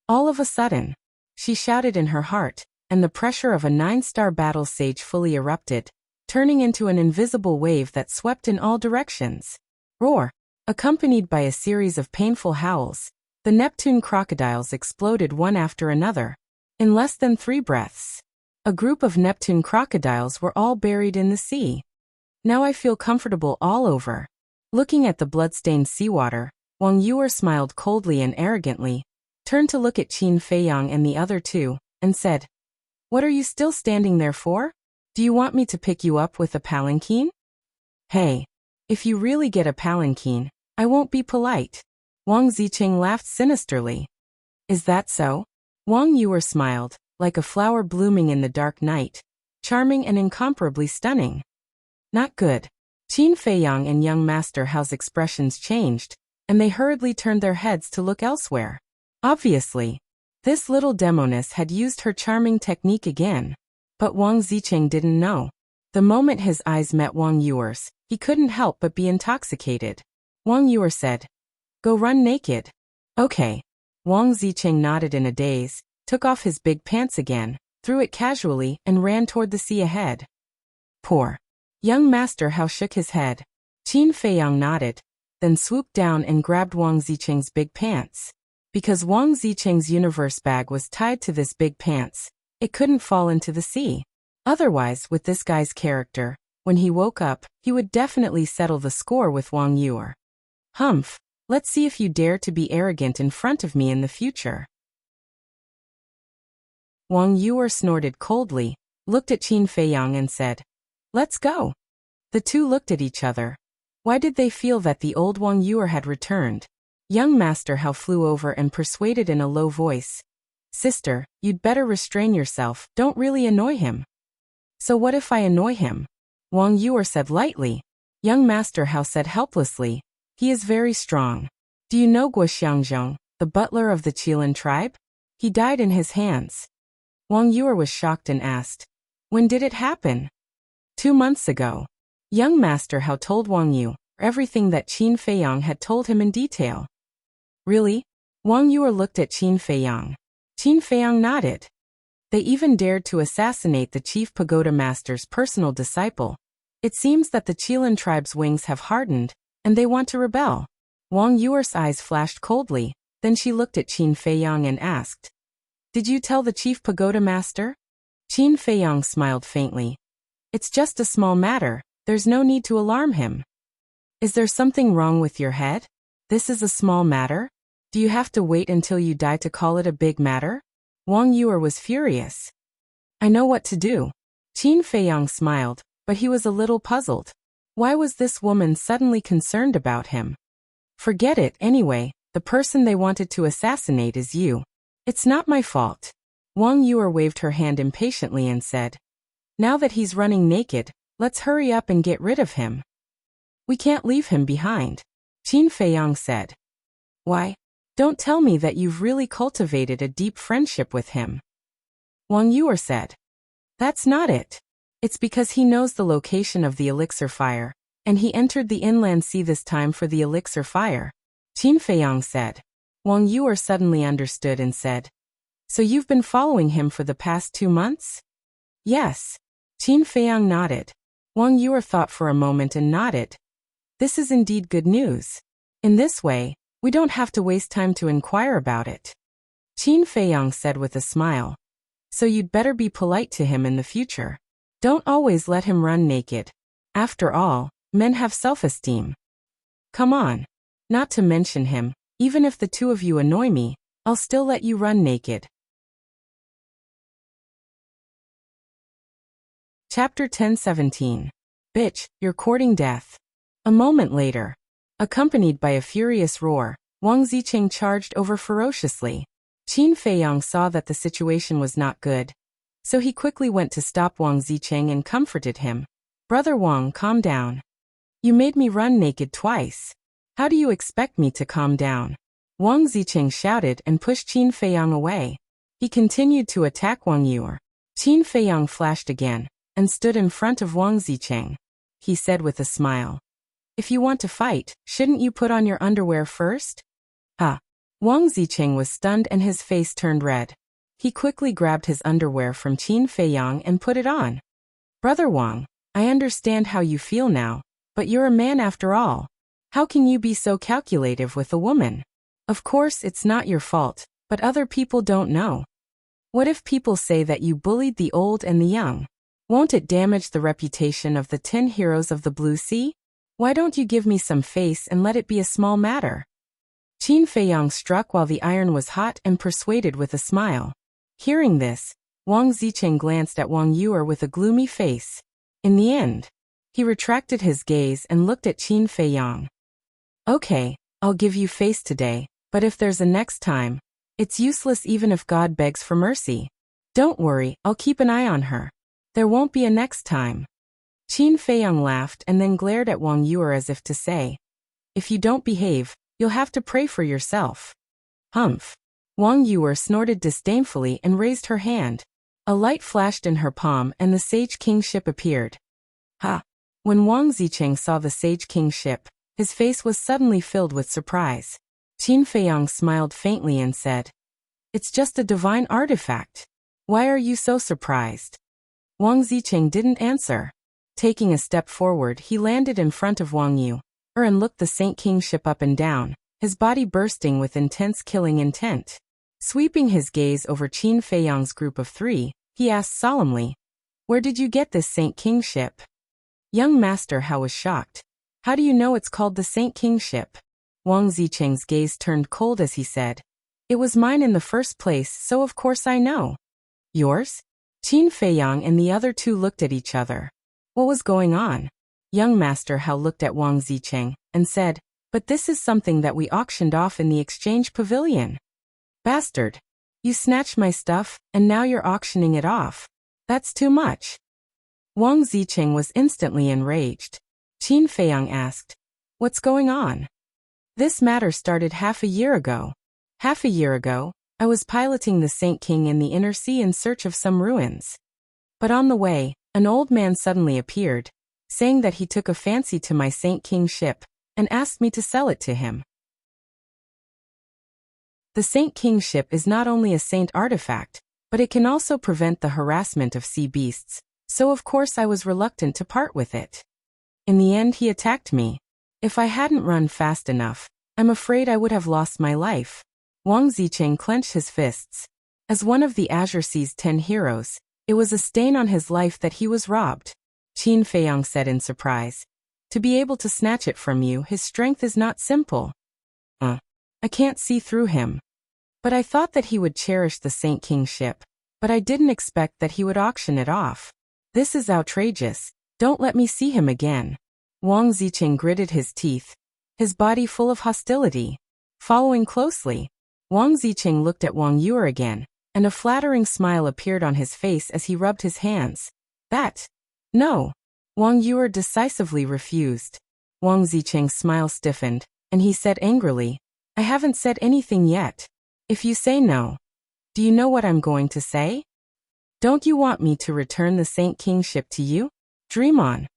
All of a sudden, she shouted in her heart, and the pressure of a 9-star battle sage fully erupted, turning into an invisible wave that swept in all directions. Roar! Accompanied by a series of painful howls, the Neptune crocodiles exploded one after another. In less than 3 breaths, a group of Neptune crocodiles were all buried in the sea. Now I feel comfortable all over. Looking at the blood-stained seawater, Wang Yuer smiled coldly and arrogantly, turned to look at Qin Feiyang and the other two, and said, What are you still standing there for? Do you want me to pick you up with a palanquin? Hey, if you really get a palanquin, I won't be polite. Wang Zicheng laughed sinisterly. Is that so? Wang Yuer smiled, like a flower blooming in the dark night, charming and incomparably stunning. Not good. Qin Feiyang and young Master Hao's expressions changed, and they hurriedly turned their heads to look elsewhere. Obviously, this little demoness had used her charming technique again. But Wang Zicheng didn't know. The moment his eyes met Wang Yuer's, he couldn't help but be intoxicated. Wang Yuer said, Go run naked. Okay. Wang Zicheng nodded in a daze, took off his big pants again, threw it casually, and ran toward the sea ahead. Poor. Young Master Hao shook his head. Qin Feiyang nodded, then swooped down and grabbed Wang Zicheng's big pants. Because Wang Zicheng's universe bag was tied to this big pants, it couldn't fall into the sea. Otherwise, with this guy's character, when he woke up, he would definitely settle the score with Wang Yuer. Humph, let's see if you dare to be arrogant in front of me in the future. Wang Yuer snorted coldly, looked at Qin Feiyang and said, Let's go. The two looked at each other. Why did they feel that the old Wang Yuer had returned? Young Master Hao flew over and persuaded in a low voice, Sister, you'd better restrain yourself, don't really annoy him. So what if I annoy him? Wang Yuer said lightly. Young Master Hao said helplessly, He is very strong. Do you know Guo Xiangzhong, the butler of the Qilin tribe? He died in his hands. Wang Yuer was shocked and asked, When did it happen? 2 months ago. Young Master Hao told Wang Yuer everything that Qin Feiyang had told him in detail. Really? Wang Yuer looked at Qin Feiyang. Qin Feiyang nodded. They even dared to assassinate the chief pagoda master's personal disciple. It seems that the Qilin tribe's wings have hardened, and they want to rebel. Wang Yuer's eyes flashed coldly. Then she looked at Qin Feiyang and asked, "Did you tell the chief pagoda master?" Qin Feiyang smiled faintly. "It's just a small matter, there's no need to alarm him." "Is there something wrong with your head? This is a small matter? Do you have to wait until you die to call it a big matter?" Wang Yuer was furious. "I know what to do." Qin Feiyang smiled, but he was a little puzzled. Why was this woman suddenly concerned about him? "Forget it anyway, the person they wanted to assassinate is you. It's not my fault." Wang Yuer waved her hand impatiently and said, "Now that he's running naked, let's hurry up and get rid of him." "We can't leave him behind," Qin Feiyang said. "Why? Don't tell me that you've really cultivated a deep friendship with him." Wang Yuer said, "That's not it. It's because he knows the location of the elixir fire, and he entered the inland sea this time for the elixir fire," Qin Feiyang said. Wang Yuer suddenly understood and said, "So you've been following him for the past 2 months?" "Yes." Qin Feiyang nodded. Wang Yuer thought for a moment and nodded. "This is indeed good news. In this way, we don't have to waste time to inquire about it," Qin Feiyang said with a smile. "So you'd better be polite to him in the future. Don't always let him run naked. After all, men have self-esteem. Come on. Not to mention him, even if the two of you annoy me, I'll still let you run naked." Chapter 10:17. Bitch, you're courting death. A moment later, accompanied by a furious roar, Wang Zicheng charged over ferociously. Qin Feiyang saw that the situation was not good, so he quickly went to stop Wang Zicheng and comforted him. "Brother Wang, calm down. You made me run naked twice. How do you expect me to calm down?" Wang Zicheng shouted and pushed Qin Feiyang away. He continued to attack Wang Yuer. Qin Feiyang flashed again and stood in front of Wang Zicheng. He said with a smile, "If you want to fight, shouldn't you put on your underwear first?" "Ah." Wang Zicheng was stunned and his face turned red. He quickly grabbed his underwear from Qin Feiyang and put it on. "Brother Wang, I understand how you feel now, but you're a man after all. How can you be so calculative with a woman? Of course it's not your fault, but other people don't know. What if people say that you bullied the old and the young? Won't it damage the reputation of the 10 heroes of the Blue Sea? Why don't you give me some face and let it be a small matter?" Qin Feiyang struck while the iron was hot and persuaded with a smile. Hearing this, Wang Zicheng glanced at Wang Yuer with a gloomy face. In the end, he retracted his gaze and looked at Qin Feiyang. "Okay, I'll give you face today, but if there's a next time, it's useless even if God begs for mercy. Don't worry, I'll keep an eye on her. There won't be a next time." Qin Feiyang laughed and then glared at Wang Yuer as if to say, "If you don't behave, you'll have to pray for yourself." "Humph." Wang Yuer snorted disdainfully and raised her hand. A light flashed in her palm and the Sage King ship appeared. "Ha!" When Wang Zicheng saw the Sage King ship, his face was suddenly filled with surprise. Qin Feiyang smiled faintly and said, "It's just a divine artifact. Why are you so surprised?" Wang Zicheng didn't answer. Taking a step forward, he landed in front of Wang Yuer and looked the Saint King ship up and down, his body bursting with intense killing intent. Sweeping his gaze over Qin Feiyang's group of 3, he asked solemnly, "Where did you get this Saint King ship?" Young Master Hao was shocked. "How do you know it's called the Saint King ship?" Wang Zicheng's gaze turned cold as he said, "It was mine in the first place, so of course I know." "Yours?" Qin Feiyang and the other 2 looked at each other. What was going on? Young Master Hao looked at Wang Zicheng and said, "But this is something that we auctioned off in the exchange pavilion." "Bastard. You snatched my stuff, and now you're auctioning it off. That's too much." Wang Zicheng was instantly enraged. Qin Feiyang asked, "What's going on?" "This matter started half a year ago. Half a year ago, I was piloting the Saint King in the inner sea in search of some ruins. But on the way, an old man suddenly appeared, saying that he took a fancy to my Saint King ship, and asked me to sell it to him. The Saint King ship is not only a saint artifact, but it can also prevent the harassment of sea beasts, so of course I was reluctant to part with it. In the end he attacked me. If I hadn't run fast enough, I'm afraid I would have lost my life. Wang Zicheng clenched his fists. As one of the Azure Sea's 10 heroes, it was a stain on his life that he was robbed. Qin Feiyang said in surprise. To be able to snatch it from you, his strength is not simple. I can't see through him. But I thought that he would cherish the Saint King ship, but I didn't expect that he would auction it off. This is outrageous. Don't let me see him again. Wang Zicheng gritted his teeth, his body full of hostility. Following closely, Wang Zicheng looked at Wang Yuer again, and a flattering smile appeared on his face as he rubbed his hands. No. Wang Yuer decisively refused. Wang Zicheng's smile stiffened, and he said angrily, I haven't said anything yet. If you say no, do you know what I'm going to say? Don't you want me to return the Saint King ship to you? Dream on.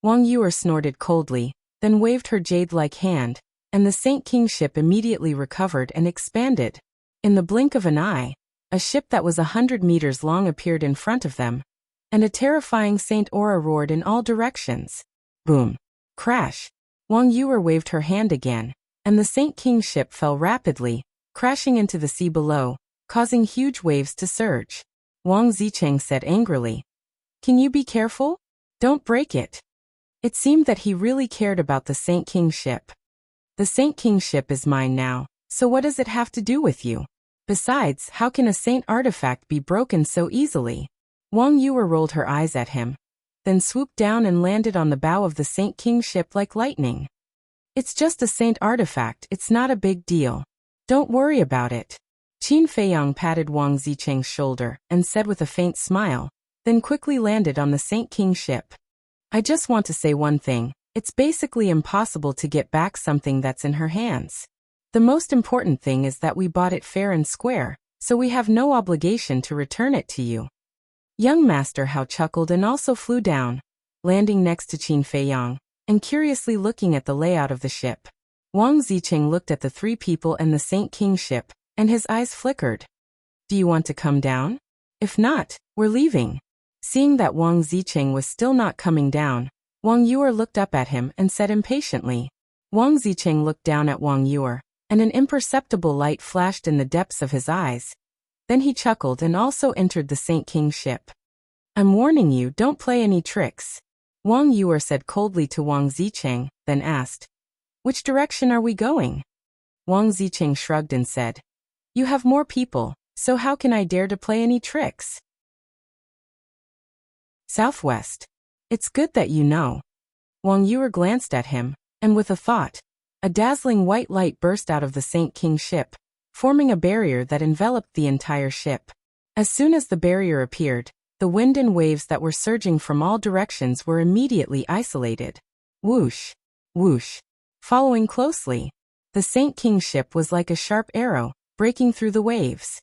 Wang Yuer snorted coldly, then waved her jade-like hand, and the Saint King ship immediately recovered and expanded. In the blink of an eye, a ship that was 100 meters long appeared in front of them, and a terrifying Saint Aura roared in all directions. Boom. Crash. Wang Yuer waved her hand again, and the Saint King ship fell rapidly, crashing into the sea below, causing huge waves to surge. Wang Zicheng said angrily, Can you be careful? Don't break it. It seemed that he really cared about the Saint King ship. The Saint King ship is mine now, so what does it have to do with you? Besides, how can a saint artifact be broken so easily? Wang Yuer rolled her eyes at him, then swooped down and landed on the bow of the Saint King ship like lightning. It's just a saint artifact, it's not a big deal. Don't worry about it. Qin Feiyang patted Wang Zicheng's shoulder and said with a faint smile, then quickly landed on the Saint King ship. I just want to say one thing, it's basically impossible to get back something that's in her hands. The most important thing is that we bought it fair and square, so we have no obligation to return it to you. Young Master Hao chuckled and also flew down, landing next to Qin Feiyang, and curiously looking at the layout of the ship. Wang Zicheng looked at the three people and the Saint King ship, and his eyes flickered. Do you want to come down? If not, we're leaving. Seeing that Wang Zicheng was still not coming down, Wang Yuer looked up at him and said impatiently. Wang Zicheng looked down at Wang Yuer, and an imperceptible light flashed in the depths of his eyes. Then he chuckled and also entered the Saint King ship. I'm warning you, don't play any tricks. Wang Yuer said coldly to Wang Zicheng, then asked, Which direction are we going? Wang Zicheng shrugged and said, You have more people, so how can I dare to play any tricks? Southwest. It's good that you know. Wang Yuer glanced at him, and with a thought, a dazzling white light burst out of the Saint King ship, forming a barrier that enveloped the entire ship. As soon as the barrier appeared, the wind and waves that were surging from all directions were immediately isolated. Whoosh! Whoosh! Following closely, the Saint King ship was like a sharp arrow, breaking through the waves.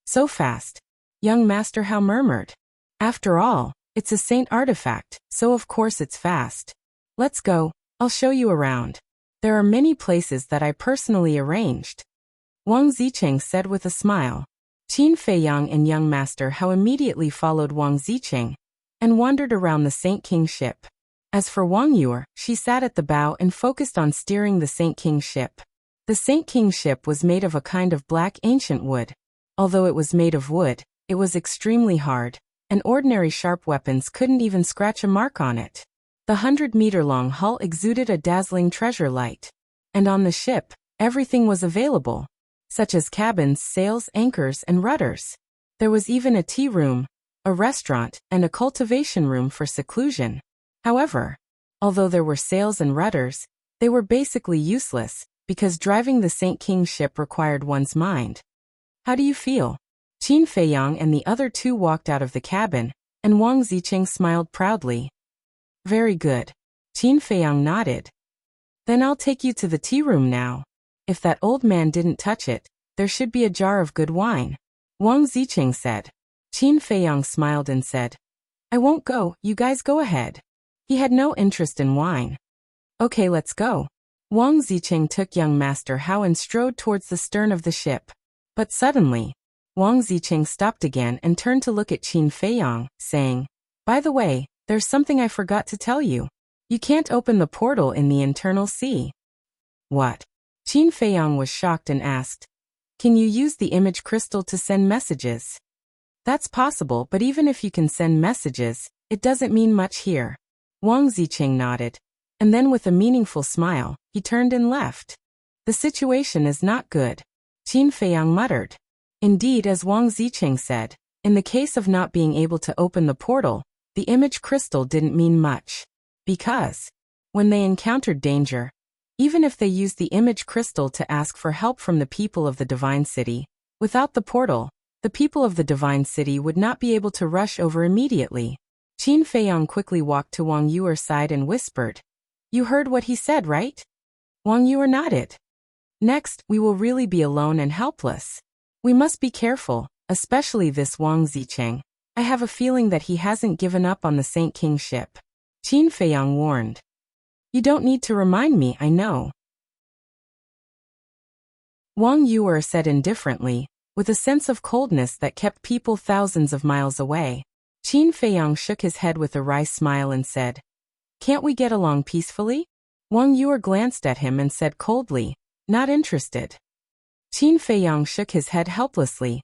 So fast, young Master Hao murmured. After all, it's a saint artifact, so of course it's fast. Let's go, I'll show you around. There are many places that I personally arranged. Wang Zicheng said with a smile. Qin Feiyang and young Master Hao immediately followed Wang Zicheng, and wandered around the Saint King ship. As for Wang Yuer, she sat at the bow and focused on steering the Saint King ship. The Saint King ship was made of a kind of black ancient wood. Although it was made of wood, it was extremely hard, and ordinary sharp weapons couldn't even scratch a mark on it. The 100-meter-long hull exuded a dazzling treasure light. And on the ship, everything was available, such as cabins, sails, anchors, and rudders. There was even a tea room, a restaurant, and a cultivation room for seclusion. However, although there were sails and rudders, they were basically useless, because driving the Saint King ship required one's mind. How do you feel? Qin Feiyang and the other two walked out of the cabin, and Wang Zicheng smiled proudly. Very good. Qin Feiyang nodded. Then I'll take you to the tea room now. If that old man didn't touch it, there should be a jar of good wine. Wang Zicheng said. Qin Feiyang smiled and said, I won't go, you guys go ahead. He had no interest in wine. Okay, let's go. Wang Zicheng took young Master Hao and strode towards the stern of the ship. But suddenly, Wang Zicheng stopped again and turned to look at Qin Feiyang, saying, By the way, there's something I forgot to tell you. You can't open the portal in the internal sea. What? Qin Feiyang was shocked and asked, Can you use the image crystal to send messages? That's possible, but even if you can send messages, it doesn't mean much here. Wang Zicheng nodded. And then with a meaningful smile, he turned and left. The situation is not good, Qin Feiyang muttered. Indeed, as Wang Zicheng said, in the case of not being able to open the portal, the image crystal didn't mean much. Because, when they encountered danger, even if they used the image crystal to ask for help from the people of the Divine City, without the portal, the people of the Divine City would not be able to rush over immediately. Qin Feiyang quickly walked to Wang Yuer's side and whispered, "You heard what he said, right?" Wang Yuer nodded. "Next, we will really be alone and helpless. We must be careful, especially this Wang Zicheng. I have a feeling that he hasn't given up on the Saint King ship," Qin Feiyang warned. "You don't need to remind me, I know," Wang Yuer said indifferently, with a sense of coldness that kept people thousands of miles away. Qin Feiyang shook his head with a wry smile and said, "Can't we get along peacefully?" Wang Yuer glanced at him and said coldly, "Not interested." Qin Feiyang shook his head helplessly,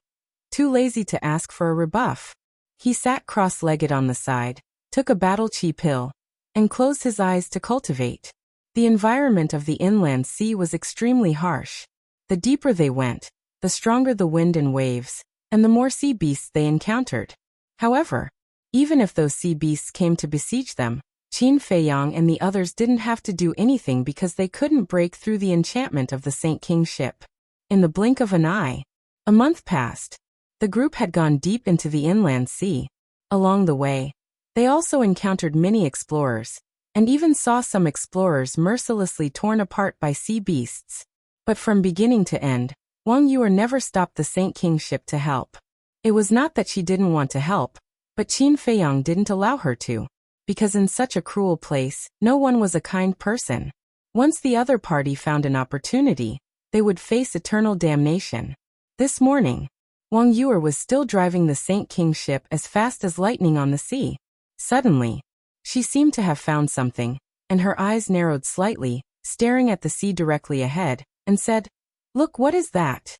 too lazy to ask for a rebuff. He sat cross-legged on the side, took a battle chi pill, and closed his eyes to cultivate. The environment of the inland sea was extremely harsh. The deeper they went, the stronger the wind and waves, and the more sea beasts they encountered. However, even if those sea beasts came to besiege them, Qin Feiyang and the others didn't have to do anything because they couldn't break through the enchantment of the Saint King ship. In the blink of an eye, a month passed. The group had gone deep into the inland sea. Along the way, they also encountered many explorers, and even saw some explorers mercilessly torn apart by sea beasts. But from beginning to end, Wang Yuer never stopped the Saint King ship to help. It was not that she didn't want to help, but Qin Feiyang didn't allow her to, because in such a cruel place, no one was a kind person. Once the other party found an opportunity, they would face eternal damnation. This morning, Wang Yuer was still driving the Saint King ship as fast as lightning on the sea. Suddenly, she seemed to have found something, and her eyes narrowed slightly, staring at the sea directly ahead, and said, "Look, what is that?"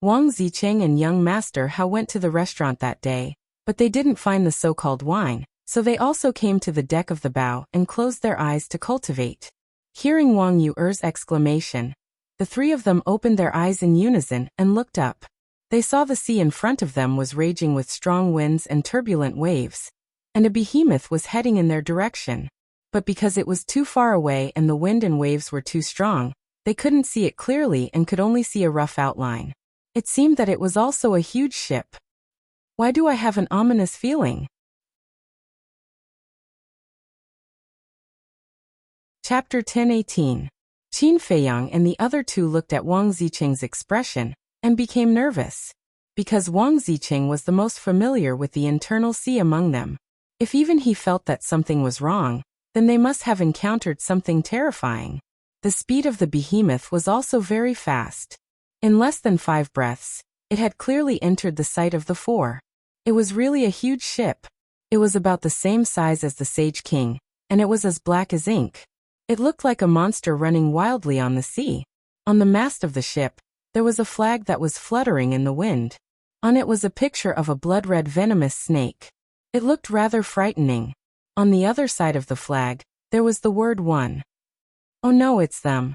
Wang Zicheng and young Master Hao went to the restaurant that day, but they didn't find the so-called wine, so they also came to the deck of the bow and closed their eyes to cultivate. Hearing Wang Yuer's exclamation, the three of them opened their eyes in unison and looked up. They saw the sea in front of them was raging with strong winds and turbulent waves, and a behemoth was heading in their direction. But because it was too far away and the wind and waves were too strong, they couldn't see it clearly and could only see a rough outline. It seemed that it was also a huge ship. Why do I have an ominous feeling? Chapter 10:18. Qin Feiyang and the other two looked at Wang Zicheng's expression and became nervous. Because Wang Zicheng was the most familiar with the internal sea among them. If even he felt that something was wrong, then they must have encountered something terrifying. The speed of the behemoth was also very fast. In less than 5 breaths, it had clearly entered the sight of the four. It was really a huge ship. It was about the same size as the Sage King, and it was as black as ink. It looked like a monster running wildly on the sea. On the mast of the ship, there was a flag that was fluttering in the wind. On it was a picture of a blood-red venomous snake. It looked rather frightening. On the other side of the flag, there was the word "one." "Oh no, it's them."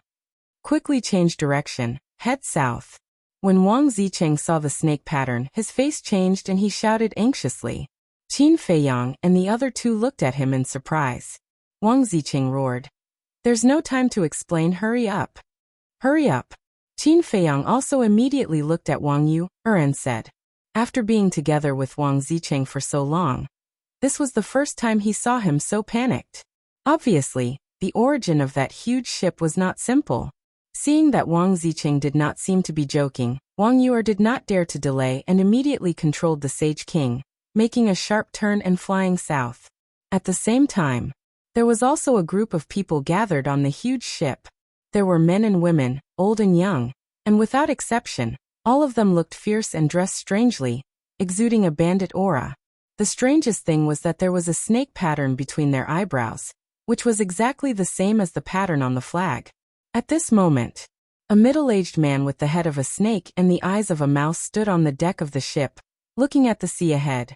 Quickly change direction, head south. When Wang Zicheng saw the snake pattern, his face changed and he shouted anxiously. Qin Feiyang and the other two looked at him in surprise. Wang Zicheng roared, "There's no time to explain, hurry up." "Hurry up." Qin Feiyang also immediately looked at Wang Yuer and said, after being together with Wang Zicheng for so long, this was the first time he saw him so panicked. Obviously, the origin of that huge ship was not simple. Seeing that Wang Zicheng did not seem to be joking, Wang Yuer did not dare to delay and immediately controlled the Sage King, making a sharp turn and flying south. At the same time, there was also a group of people gathered on the huge ship. There were men and women, old and young, and without exception, all of them looked fierce and dressed strangely, exuding a bandit aura. The strangest thing was that there was a snake pattern between their eyebrows, which was exactly the same as the pattern on the flag. At this moment, A middle-aged man with the head of a snake and the eyes of a mouse stood on the deck of the ship, looking at the sea ahead.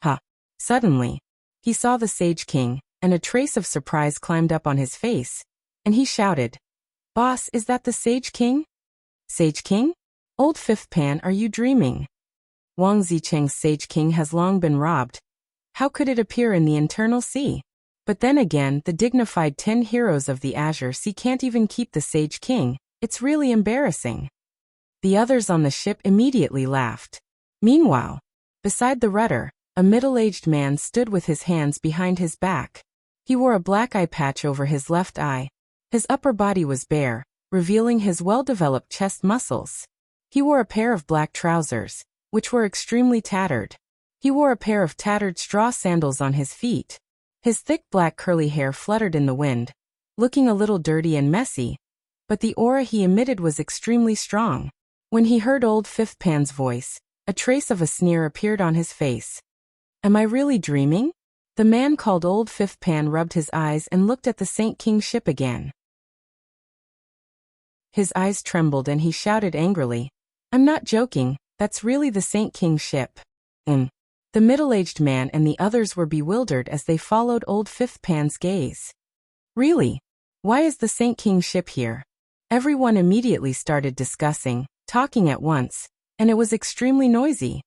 Ha! Suddenly, he saw the Sage King, and a trace of surprise climbed up on his face, and he shouted, "Boss, is that the Sage King?" "Sage King? Old Fifth Pan, are you dreaming? Wang Zicheng's Sage King has long been robbed. How could it appear in the internal sea? But then again, the dignified 10 heroes of the Azure Sea can't even keep the Sage King. It's really embarrassing." The others on the ship immediately laughed. Meanwhile, beside the rudder, a middle-aged man stood with his hands behind his back. He wore a black eye patch over his left eye. His upper body was bare, revealing his well-developed chest muscles. He wore a pair of black trousers, which were extremely tattered. He wore a pair of tattered straw sandals on his feet. His thick black curly hair fluttered in the wind, looking a little dirty and messy, but the aura he emitted was extremely strong. When he heard old Fifth Pan's voice, a trace of a sneer appeared on his face. "Am I really dreaming?" The man called Old Fifth Pan rubbed his eyes and looked at the Saint King ship again. His eyes trembled and he shouted angrily, "I'm not joking, that's really the Saint King ship." The middle-aged man and the others were bewildered as they followed Old Fifth Pan's gaze. "Really? Why is the Saint King ship here?" Everyone immediately started discussing, talking at once, and it was extremely noisy.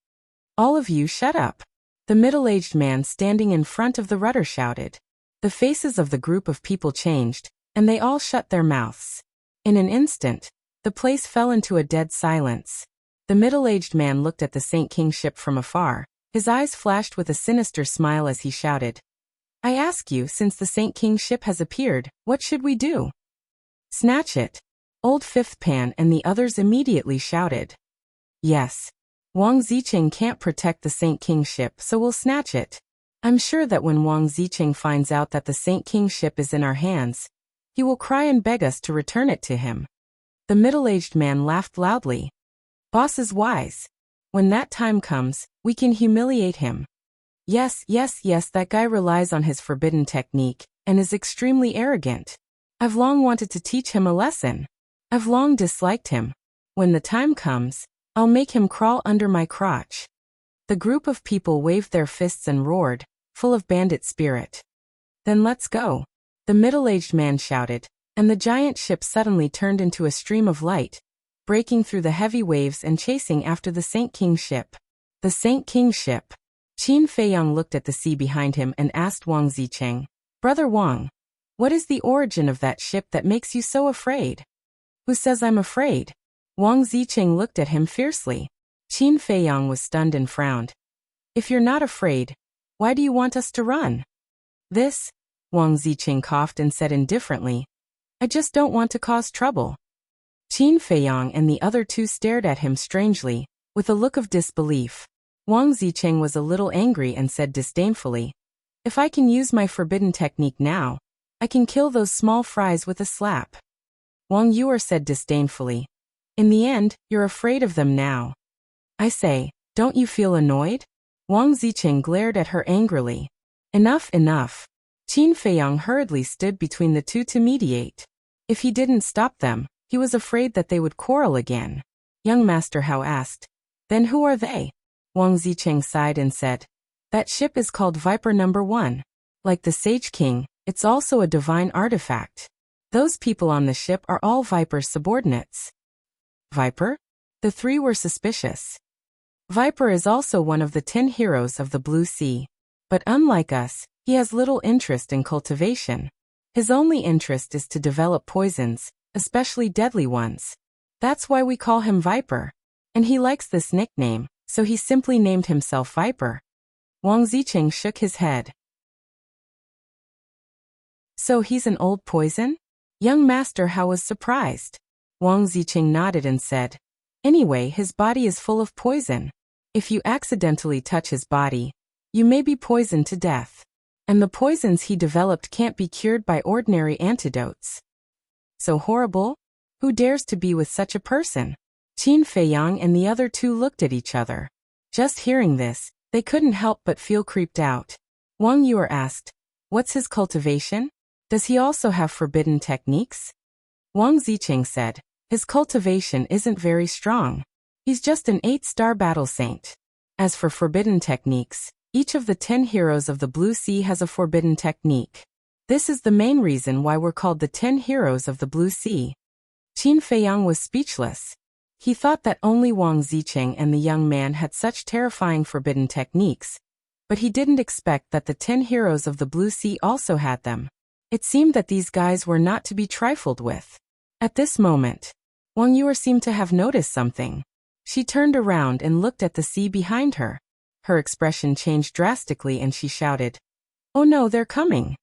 "All of you shut up!" The middle-aged man standing in front of the rudder shouted. The faces of the group of people changed, and they all shut their mouths. In an instant, the place fell into a dead silence. The middle-aged man looked at the Saint King ship from afar. His eyes flashed with a sinister smile as he shouted, "I ask you, since the Saint King ship has appeared, what should we do?" "Snatch it!" Old Fifth Pan and the others immediately shouted. "Yes. Wang Zicheng can't protect the Saint King ship, so we'll snatch it. I'm sure that when Wang Zicheng finds out that the Saint King ship is in our hands, he will cry and beg us to return it to him." The middle-aged man laughed loudly. "Boss is wise. When that time comes, we can humiliate him. Yes, that guy relies on his forbidden technique, and is extremely arrogant. I've long wanted to teach him a lesson. I've long disliked him. When the time comes, I'll make him crawl under my crotch." The group of people waved their fists and roared, full of bandit spirit. "Then let's go," the middle-aged man shouted, and the giant ship suddenly turned into a stream of light, breaking through the heavy waves and chasing after the Saint King ship. The Saint King ship. Qin Feiyang looked at the sea behind him and asked Wang Zicheng, "Brother Wang, what is the origin of that ship that makes you so afraid?" "Who says I'm afraid?" Wang Zicheng looked at him fiercely. Qin Feiyang was stunned and frowned. "If you're not afraid, why do you want us to run?" "This," Wang Zicheng coughed and said indifferently, "I just don't want to cause trouble." Qin Feiyang and the other two stared at him strangely, with a look of disbelief. Wang Zicheng was a little angry and said disdainfully, "If I can use my forbidden technique now, I can kill those small fries with a slap." Wang Yuer said disdainfully, "In the end, you're afraid of them now. I say, don't you feel annoyed?" Wang Zicheng glared at her angrily. "Enough. Qin Feiyang hurriedly stood between the two to mediate. If he didn't stop them, he was afraid that they would quarrel again. Young Master Hao asked, "Then who are they?" Wang Zicheng sighed and said, "That ship is called Viper Number 1. Like the Sage King, it's also a divine artifact. Those people on the ship are all Viper's subordinates." "Viper?" The three were suspicious. "Viper is also one of the 10 heroes of the Blue Sea. But unlike us, he has little interest in cultivation. His only interest is to develop poisons, especially deadly ones. That's why we call him Viper. And he likes this nickname, so he simply named himself Viper." Wang Zicheng shook his head. "So he's an old poison?" Young Master Hao was surprised. Wang Zicheng nodded and said, "Anyway, his body is full of poison. If you accidentally touch his body, you may be poisoned to death. And the poisons he developed can't be cured by ordinary antidotes." "So horrible? Who dares to be with such a person?" Qin Feiyang and the other two looked at each other. Just hearing this, they couldn't help but feel creeped out. Wang Yuer asked, "What's his cultivation? Does he also have forbidden techniques?" Wang Zicheng said, His cultivation isn't very strong. He's just an 8-star battle saint. As for forbidden techniques, each of the 10 heroes of the Blue Sea has a forbidden technique. This is the main reason why we're called the 10 heroes of the Blue Sea. Qin Feiyang was speechless. He thought that only Wang Zicheng and the young man had such terrifying forbidden techniques, but he didn't expect that the 10 heroes of the Blue Sea also had them. It seemed that these guys were not to be trifled with. At this moment, Wang Yuer seemed to have noticed something. She turned around and looked at the sea behind her. Her expression changed drastically and she shouted, "Oh no, they're coming!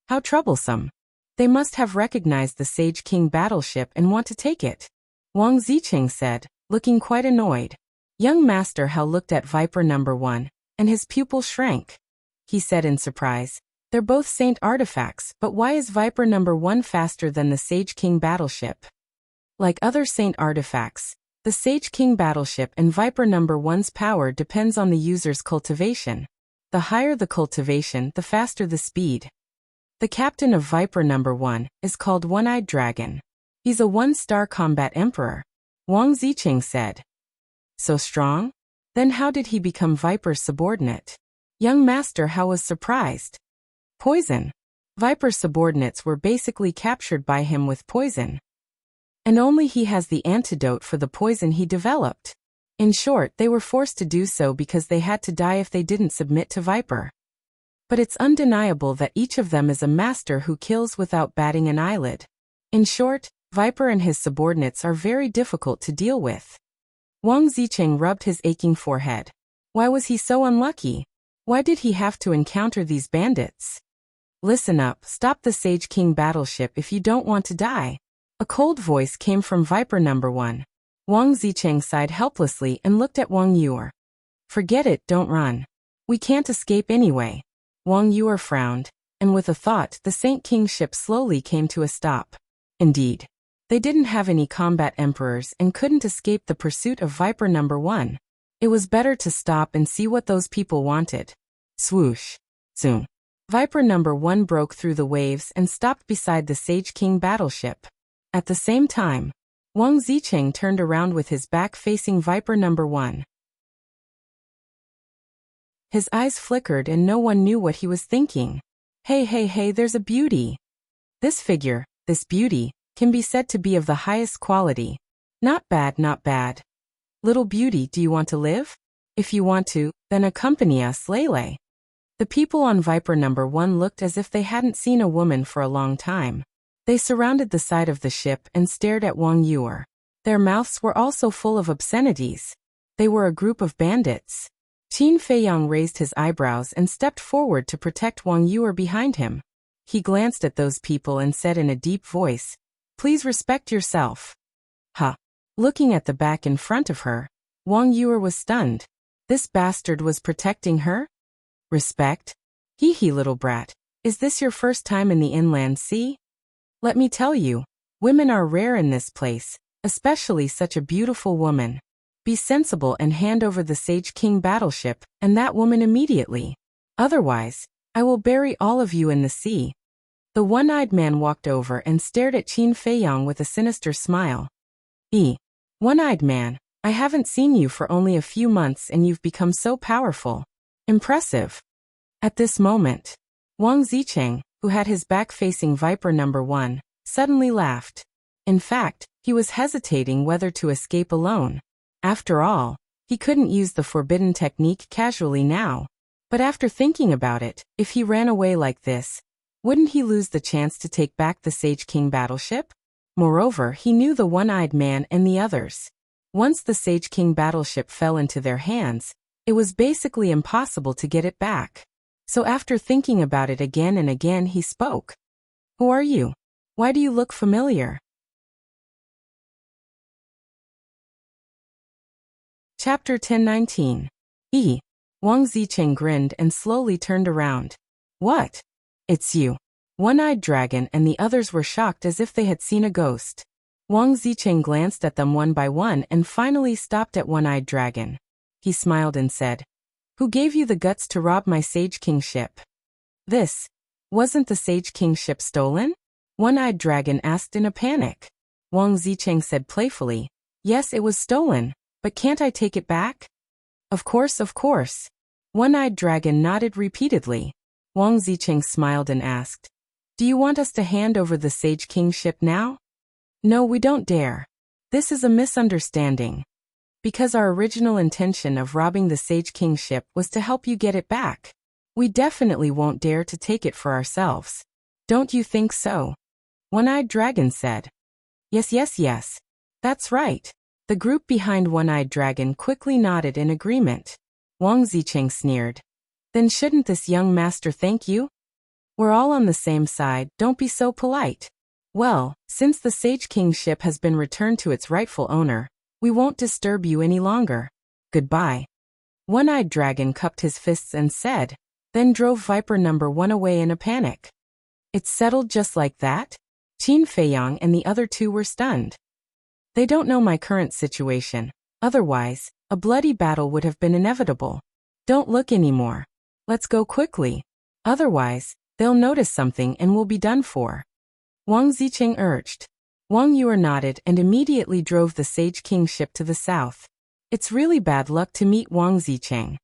How troublesome! They must have recognized the Sage King battleship and want to take it." Wang Zicheng said, looking quite annoyed. Young Master Hao looked at Viper number 1, and his pupil shrank. He said in surprise, "They're both saint artifacts, but why is Viper number 1 faster than the Sage King battleship?" Like other saint artifacts, the Sage King battleship and Viper number 1's power depends on the user's cultivation. The higher the cultivation, the faster the speed. The captain of Viper number 1 is called One-Eyed Dragon. He's a 1-star combat emperor. Wang Zicheng said. So strong? Then how did he become Viper's subordinate? Young Master Hao was surprised. Poison. Viper's subordinates were basically captured by him with poison. And only he has the antidote for the poison he developed. In short, they were forced to do so because they had to die if they didn't submit to Viper. But it's undeniable that each of them is a master who kills without batting an eyelid. In short, Viper and his subordinates are very difficult to deal with. Wang Zicheng rubbed his aching forehead. Why was he so unlucky? Why did he have to encounter these bandits? Listen up, stop the Sage King battleship if you don't want to die. A cold voice came from Viper number 1. Wang Zicheng sighed helplessly and looked at Wang Yuer. Forget it, don't run. We can't escape anyway. Wang Yuer frowned, and with a thought, the Saint King ship slowly came to a stop. Indeed, they didn't have any combat emperors and couldn't escape the pursuit of Viper number 1. It was better to stop and see what those people wanted. Swoosh. Zoom. Viper number 1 broke through the waves and stopped beside the Sage King battleship. At the same time, Wang Zicheng turned around with his back facing Viper number 1. His eyes flickered and no one knew what he was thinking. Hey, there's a beauty. This figure, this beauty, can be said to be of the highest quality. Not bad, not bad. Little beauty, do you want to live? If you want to, then accompany us, Lele. The people on Viper number 1 looked as if they hadn't seen a woman for a long time. They surrounded the side of the ship and stared at Wang Yuer. Their mouths were also full of obscenities. They were a group of bandits. Qin Feiyang raised his eyebrows and stepped forward to protect Wang Yuer behind him. He glanced at those people and said in a deep voice, "Please respect yourself." Ha! Looking at the back in front of her, Wang Yuer was stunned. This bastard was protecting her? Respect? Hee hee, little brat. Is this your first time in the inland sea? Let me tell you, women are rare in this place, especially such a beautiful woman. Be sensible and hand over the Sage King battleship and that woman immediately. Otherwise, I will bury all of you in the sea. The one-eyed man walked over and stared at Qin Feiyang with a sinister smile. One-eyed man, I haven't seen you for only a few months and you've become so powerful. Impressive. At this moment, Wang Zicheng, who had his back facing Viper number 1, suddenly laughed. In fact, he was hesitating whether to escape alone. After all, he couldn't use the forbidden technique casually now. But after thinking about it, if he ran away like this, wouldn't he lose the chance to take back the Sage King battleship? Moreover, he knew the one-eyed man and the others. Once the Sage King battleship fell into their hands, it was basically impossible to get it back. So after thinking about it again and again, he spoke. Who are you? Why do you look familiar? Chapter 1019. Wang Zicheng grinned and slowly turned around. What? It's you. One-Eyed Dragon and the others were shocked as if they had seen a ghost. Wang Zicheng glanced at them one by one and finally stopped at One-Eyed Dragon. He smiled and said, Who gave you the guts to rob my Sage King ship? Wasn't the Sage King ship stolen? One-Eyed Dragon asked in a panic. Wang Zicheng said playfully. Yes, it was stolen, but can't I take it back? Of course, of course. One-eyed dragon nodded repeatedly. Wang Zicheng smiled and asked, do you want us to hand over the Sage Kingship now? No, we don't dare. This is a misunderstanding. Because our original intention of robbing the Sage Kingship was to help you get it back. We definitely won't dare to take it for ourselves. Don't you think so? One-eyed dragon said. Yes, yes, yes. That's right. The group behind One-eyed dragon quickly nodded in agreement. Wang Zicheng sneered. Then shouldn't this young master thank you? We're all on the same side, don't be so polite. Well, since the Sage Kingship has been returned to its rightful owner, we won't disturb you any longer. Goodbye. One-eyed dragon cupped his fists and said, then drove Viper number 1 away in a panic. It's settled just like that? Qin Feiyang and the other two were stunned. They don't know my current situation. Otherwise, a bloody battle would have been inevitable. Don't look anymore. Let's go quickly. Otherwise, they'll notice something and we'll be done for. Wang Zicheng urged. Wang Yuer nodded and immediately drove the Sage Kingship to the south. It's really bad luck to meet Wang Zicheng.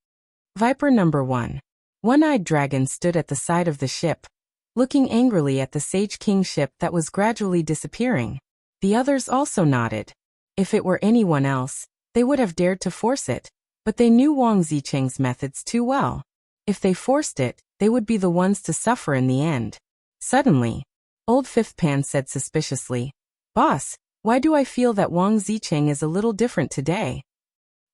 Viper number 1. One-eyed dragon stood at the side of the ship, looking angrily at the Sage Kingship that was gradually disappearing. The others also nodded. If it were anyone else, they would have dared to force it, but they knew Wang Zicheng's methods too well. If they forced it, they would be the ones to suffer in the end. Suddenly, Old Fifth Pan said suspiciously, Boss, why do I feel that Wang Zicheng is a little different today?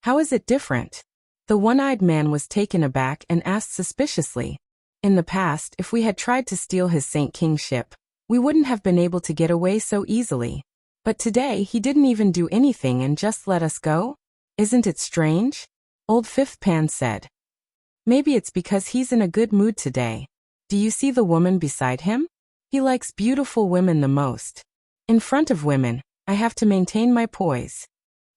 How is it different? The one-eyed man was taken aback and asked suspiciously. In the past, if we had tried to steal his Saint Kingship, we wouldn't have been able to get away so easily. But today he didn't even do anything and just let us go? Isn't it strange? Old Fifth Pan said. Maybe it's because he's in a good mood today. Do you see the woman beside him? He likes beautiful women the most. In front of women, I have to maintain my poise.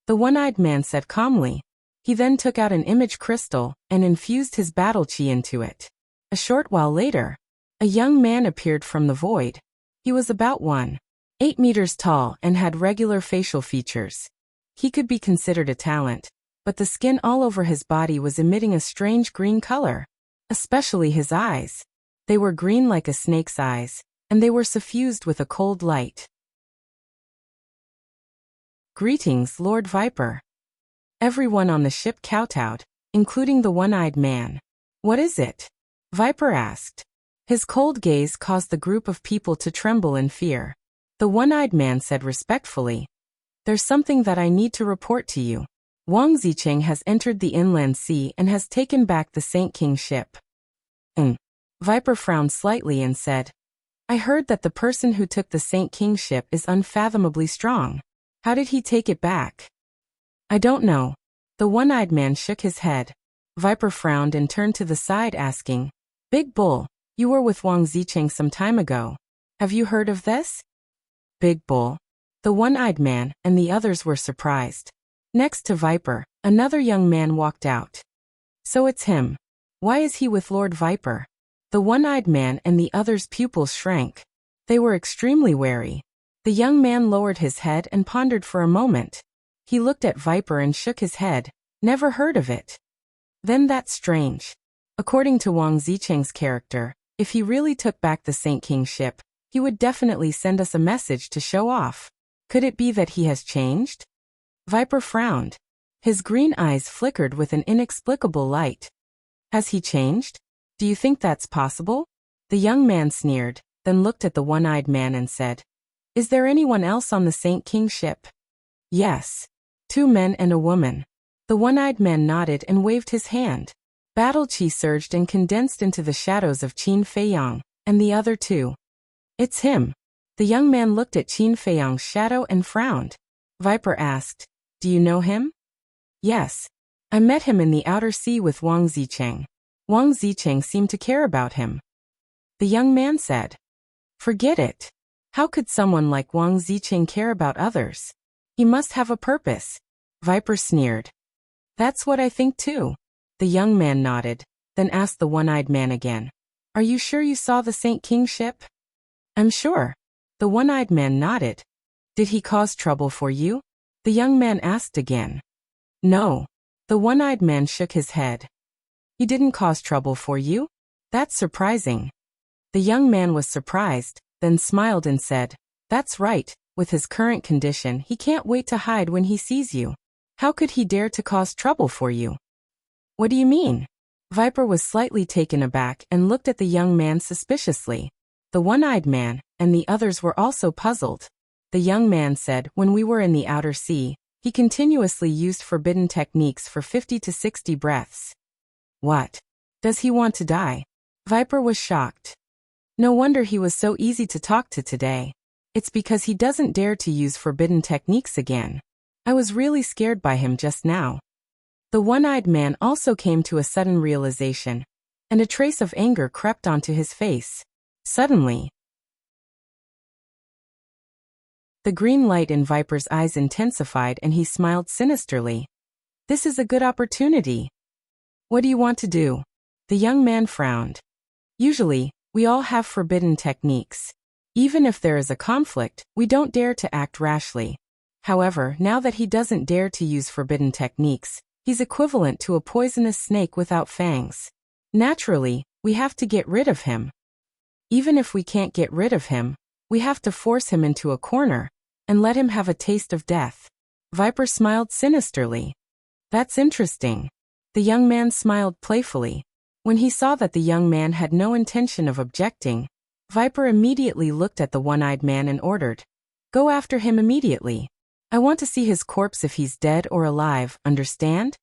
The one-eyed man said calmly. He then took out an image crystal and infused his battle chi into it. A short while later, a young man appeared from the void. He was about 1.8 meters tall and had regular facial features. He could be considered a talent, but the skin all over his body was emitting a strange green color, especially his eyes. They were green like a snake's eyes, and they were suffused with a cold light. Greetings, Lord Viper. Everyone on the ship kowtowed, including the one-eyed man. What is it? Viper asked. His cold gaze caused the group of people to tremble in fear. The one-eyed man said respectfully, There's something that I need to report to you. Wang Zicheng has entered the inland sea and has taken back the Saint King ship. Viper frowned slightly and said, I heard that the person who took the Saint King ship is unfathomably strong. How did he take it back? I don't know. The one-eyed man shook his head. Viper frowned and turned to the side asking, Big Bull, you were with Wang Zicheng some time ago. Have you heard of this? Big Bull. The one-eyed man and the others were surprised. Next to Viper, another young man walked out. So it's him. Why is he with Lord Viper? The one-eyed man and the others' pupils shrank. They were extremely wary. The young man lowered his head and pondered for a moment. He looked at Viper and shook his head. Never heard of it. Then that's strange. According to Wang Zicheng's character, if he really took back the Saint King ship, he would definitely send us a message to show off. Could it be that he has changed? Viper frowned. His green eyes flickered with an inexplicable light. Has he changed? Do you think that's possible? The young man sneered, then looked at the one-eyed man and said, Is there anyone else on the Saint King ship? Yes. 2 men and a woman. The one-eyed man nodded and waved his hand. Battle chi surged and condensed into the shadows of Qin Feiyang, and the other 2. It's him. The young man looked at Qin Feiyang's shadow and frowned. Viper asked, Do you know him? Yes. I met him in the outer sea with Wang Zicheng. Wang Zicheng seemed to care about him. The young man said, Forget it. How could someone like Wang Zicheng care about others? He must have a purpose. Viper sneered. That's what I think too. The young man nodded, then asked the one-eyed man again, Are you sure you saw the Saint King ship? I'm sure. The one-eyed man nodded. Did he cause trouble for you? The young man asked again. No. The one-eyed man shook his head. He didn't cause trouble for you? That's surprising. The young man was surprised, then smiled and said, That's right, with his current condition he can't wait to hide when he sees you. How could he dare to cause trouble for you? What do you mean? Viper was slightly taken aback and looked at the young man suspiciously. The one-eyed man and the others were also puzzled. The young man said, When we were in the outer sea, he continuously used forbidden techniques for 50 to 60 breaths. What? Does he want to die? Viper was shocked. No wonder he was so easy to talk to today. It's because he doesn't dare to use forbidden techniques again. I was really scared by him just now. The one-eyed man also came to a sudden realization, and a trace of anger crept onto his face. Suddenly, the green light in Viper's eyes intensified and he smiled sinisterly. This is a good opportunity. What do you want to do? The young man frowned. Usually, we all have forbidden techniques. Even if there is a conflict, we don't dare to act rashly. However, now that he doesn't dare to use forbidden techniques, he's equivalent to a poisonous snake without fangs. Naturally, we have to get rid of him. Even if we can't get rid of him, we have to force him into a corner and let him have a taste of death. Viper smiled sinisterly. That's interesting. The young man smiled playfully. When he saw that the young man had no intention of objecting, Viper immediately looked at the one-eyed man and ordered, Go after him immediately. I want to see his corpse if he's dead or alive, understand?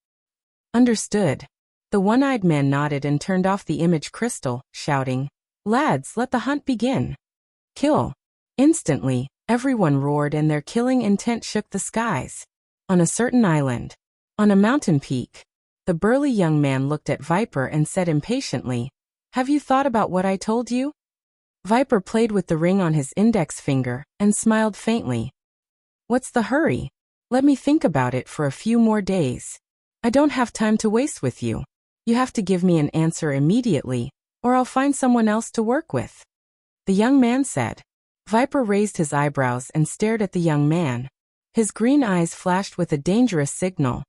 Understood. The one-eyed man nodded and turned off the image crystal, shouting, Lads, let the hunt begin. Kill. Instantly, everyone roared and their killing intent shook the skies. On a certain island, on a mountain peak, the burly young man looked at Viper and said impatiently, Have you thought about what I told you? Viper played with the ring on his index finger and smiled faintly. What's the hurry? Let me think about it for a few more days. I don't have time to waste with you. You have to give me an answer immediately, or I'll find someone else to work with. The young man said. Viper raised his eyebrows and stared at the young man. His green eyes flashed with a dangerous signal.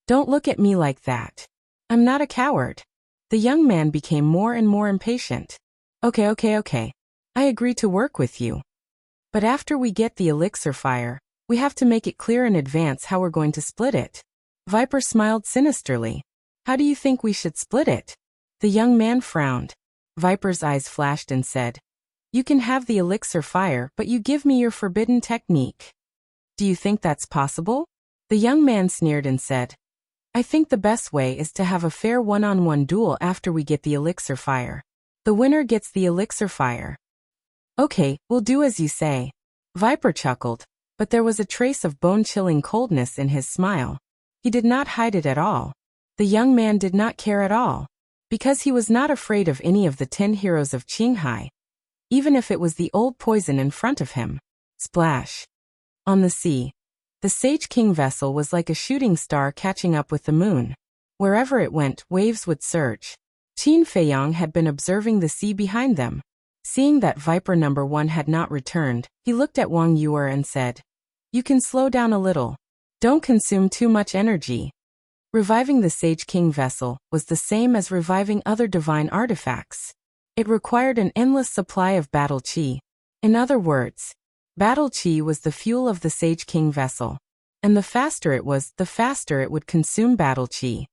Don't look at me like that. I'm not a coward. The young man became more and more impatient. Okay. I agree to work with you. But after we get the elixir fire, we have to make it clear in advance how we're going to split it. Viper smiled sinisterly. How do you think we should split it? The young man frowned. Viper's eyes flashed and said, You can have the elixir fire, but you give me your forbidden technique. Do you think that's possible? The young man sneered and said, I think the best way is to have a fair one-on-one duel after we get the elixir fire. The winner gets the elixir fire. Okay, we'll do as you say. Viper chuckled, but there was a trace of bone-chilling coldness in his smile. He did not hide it at all. The young man did not care at all, because he was not afraid of any of the 10 heroes of Qinghai, even if it was the old poison in front of him. Splash. On the sea, the Sage King vessel was like a shooting star catching up with the moon. Wherever it went, waves would surge. Qin Feiyang had been observing the sea behind them. Seeing that Viper number 1 had not returned, he looked at Wang Yuer and said, You can slow down a little. Don't consume too much energy. Reviving the Sage King vessel was the same as reviving other divine artifacts. It required an endless supply of battle qi. In other words, battle qi was the fuel of the Sage King vessel, and the faster it was, the faster it would consume battle qi.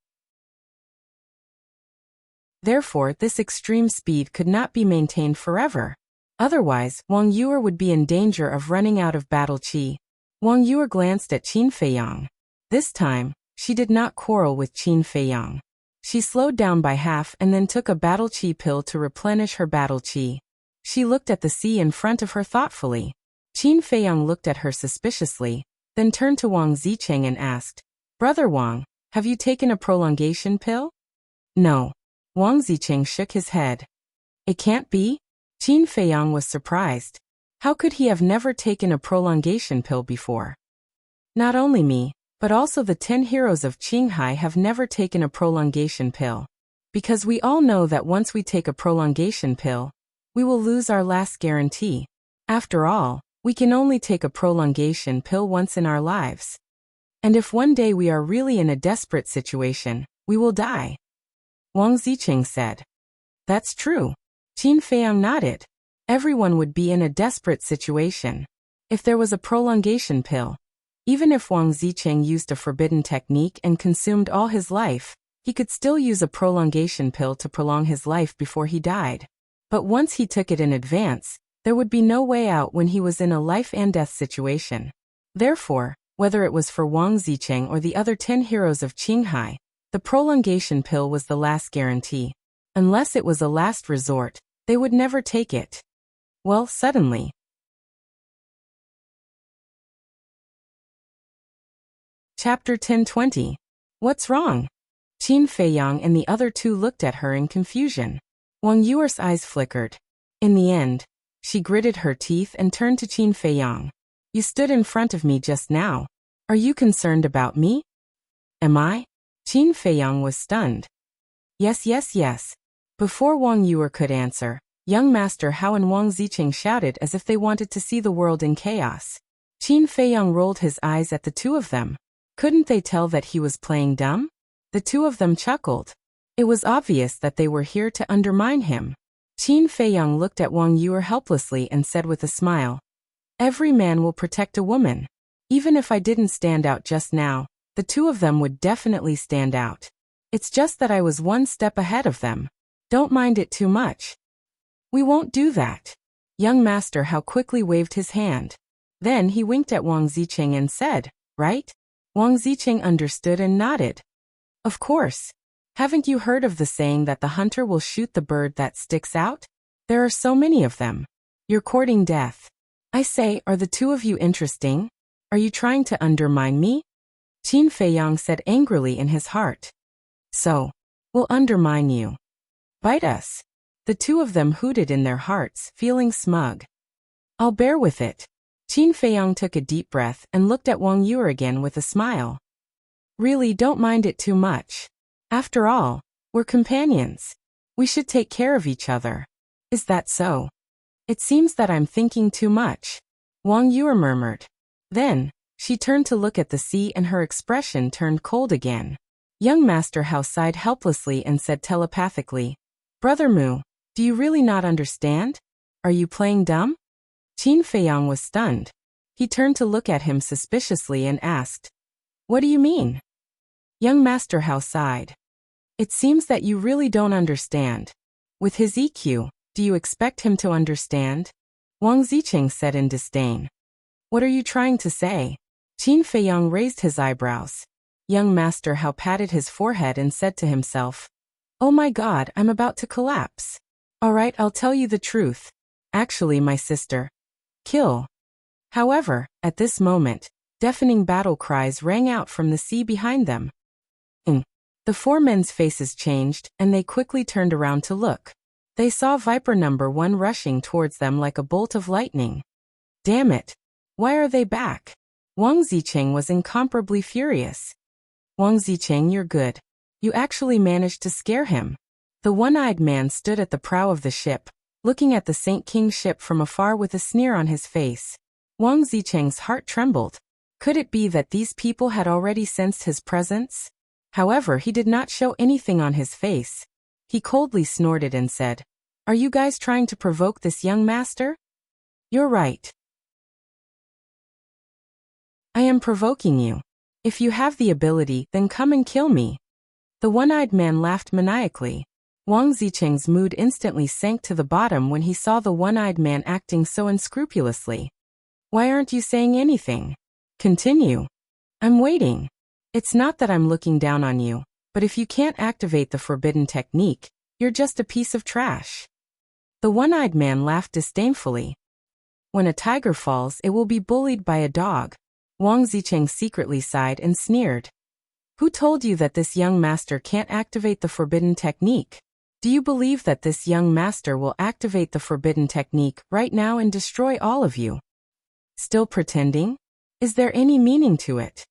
Therefore, this extreme speed could not be maintained forever. Otherwise, Wang Yuer would be in danger of running out of battle qi. Wang Yuer glanced at Qin Feiyang. This time, she did not quarrel with Qin Feiyang. She slowed down by half and then took a battle qi pill to replenish her battle qi. She looked at the sea in front of her thoughtfully. Qin Feiyang looked at her suspiciously, then turned to Wang Zicheng and asked, Brother Wang, have you taken a prolongation pill? No. Wang Zicheng shook his head. It can't be? Qin Feiyang was surprised. How could he have never taken a prolongation pill before? Not only me, but also the 10 heroes of Qinghai have never taken a prolongation pill. Because we all know that once we take a prolongation pill, we will lose our last guarantee. After all, We can only take a prolongation pill once in our lives. And if one day we are really in a desperate situation, we will die. Wang Ziqing said. That's true. Qin Feiyang nodded. Everyone would be in a desperate situation. If there was a prolongation pill, even if Wang Ziqing used a forbidden technique and consumed all his life, he could still use a prolongation pill to prolong his life before he died. But once he took it in advance, there would be no way out when he was in a life and death situation. Therefore, whether it was for Wang Ziqing or the other 10 heroes of Qinghai, the prolongation pill was the last guarantee. Unless it was a last resort, they would never take it. Well, suddenly. Chapter 10:20. What's wrong? Qin Feiyang and the other two looked at her in confusion. Wang Yuer's eyes flickered. In the end, she gritted her teeth and turned to Qin Feiyang. You stood in front of me just now. Are you concerned about me? Am I? Qin Feiyang was stunned. Yes. Before Wang Yuer could answer, young Master Hao and Wang Ziqing shouted as if they wanted to see the world in chaos. Qin Feiyang rolled his eyes at the two of them. Couldn't they tell that he was playing dumb? The two of them chuckled. It was obvious that they were here to undermine him. Qin Feiyang looked at Wang Yuer helplessly and said with a smile, Every man will protect a woman. Even if I didn't stand out just now, the two of them would definitely stand out. It's just that I was one step ahead of them. Don't mind it too much. We won't do that. Young Master Hao quickly waved his hand. Then he winked at Wang Ziqing and said, Right? Wang Ziqing understood and nodded. Of course. Haven't you heard of the saying that the hunter will shoot the bird that sticks out? There are so many of them. You're courting death. I say, are the two of you interesting? Are you trying to undermine me? Qin Feiyang said angrily in his heart. So, we'll undermine you. Bite us. The two of them hooted in their hearts, feeling smug. I'll bear with it. Qin Feiyang took a deep breath and looked at Wang Yuer again with a smile. Really, don't mind it too much. After all, we're companions. We should take care of each other. Is that so? It seems that I'm thinking too much. Wang Yuer murmured. Then, she turned to look at the sea and her expression turned cold again. Young Master Hao sighed helplessly and said telepathically, Brother Mu, do you really not understand? Are you playing dumb? Qin Feiyang was stunned. He turned to look at him suspiciously and asked, What do you mean? Young Master Hao sighed. It seems that you really don't understand. With his EQ, do you expect him to understand? Wang Ziqing said in disdain. What are you trying to say? Qin Feiyang raised his eyebrows. Young Master Hao patted his forehead and said to himself, Oh my God, I'm about to collapse. All right, I'll tell you the truth. Actually, my sister. Kill. However, at this moment, deafening battle cries rang out from the sea behind them. The four men's faces changed, and they quickly turned around to look. They saw Viper number 1 rushing towards them like a bolt of lightning. Damn it! Why are they back? Wang Ziqing was incomparably furious. Wang Ziqing, you're good. You actually managed to scare him. The one-eyed man stood at the prow of the ship, looking at the Saint King ship from afar with a sneer on his face. Wang Ziqing's heart trembled. Could it be that these people had already sensed his presence? However, he did not show anything on his face. He coldly snorted and said, Are you guys trying to provoke this young master? You're right. I am provoking you. If you have the ability, then come and kill me. The one-eyed man laughed maniacally. Wang Ziqing's mood instantly sank to the bottom when he saw the one-eyed man acting so unscrupulously. Why aren't you saying anything? Continue. I'm waiting. It's not that I'm looking down on you, but if you can't activate the forbidden technique, you're just a piece of trash. The one-eyed man laughed disdainfully. When a tiger falls, it will be bullied by a dog. Wang Ziqing secretly sighed and sneered. Who told you that this young master can't activate the forbidden technique? Do you believe that this young master will activate the forbidden technique right now and destroy all of you? Still pretending? Is there any meaning to it?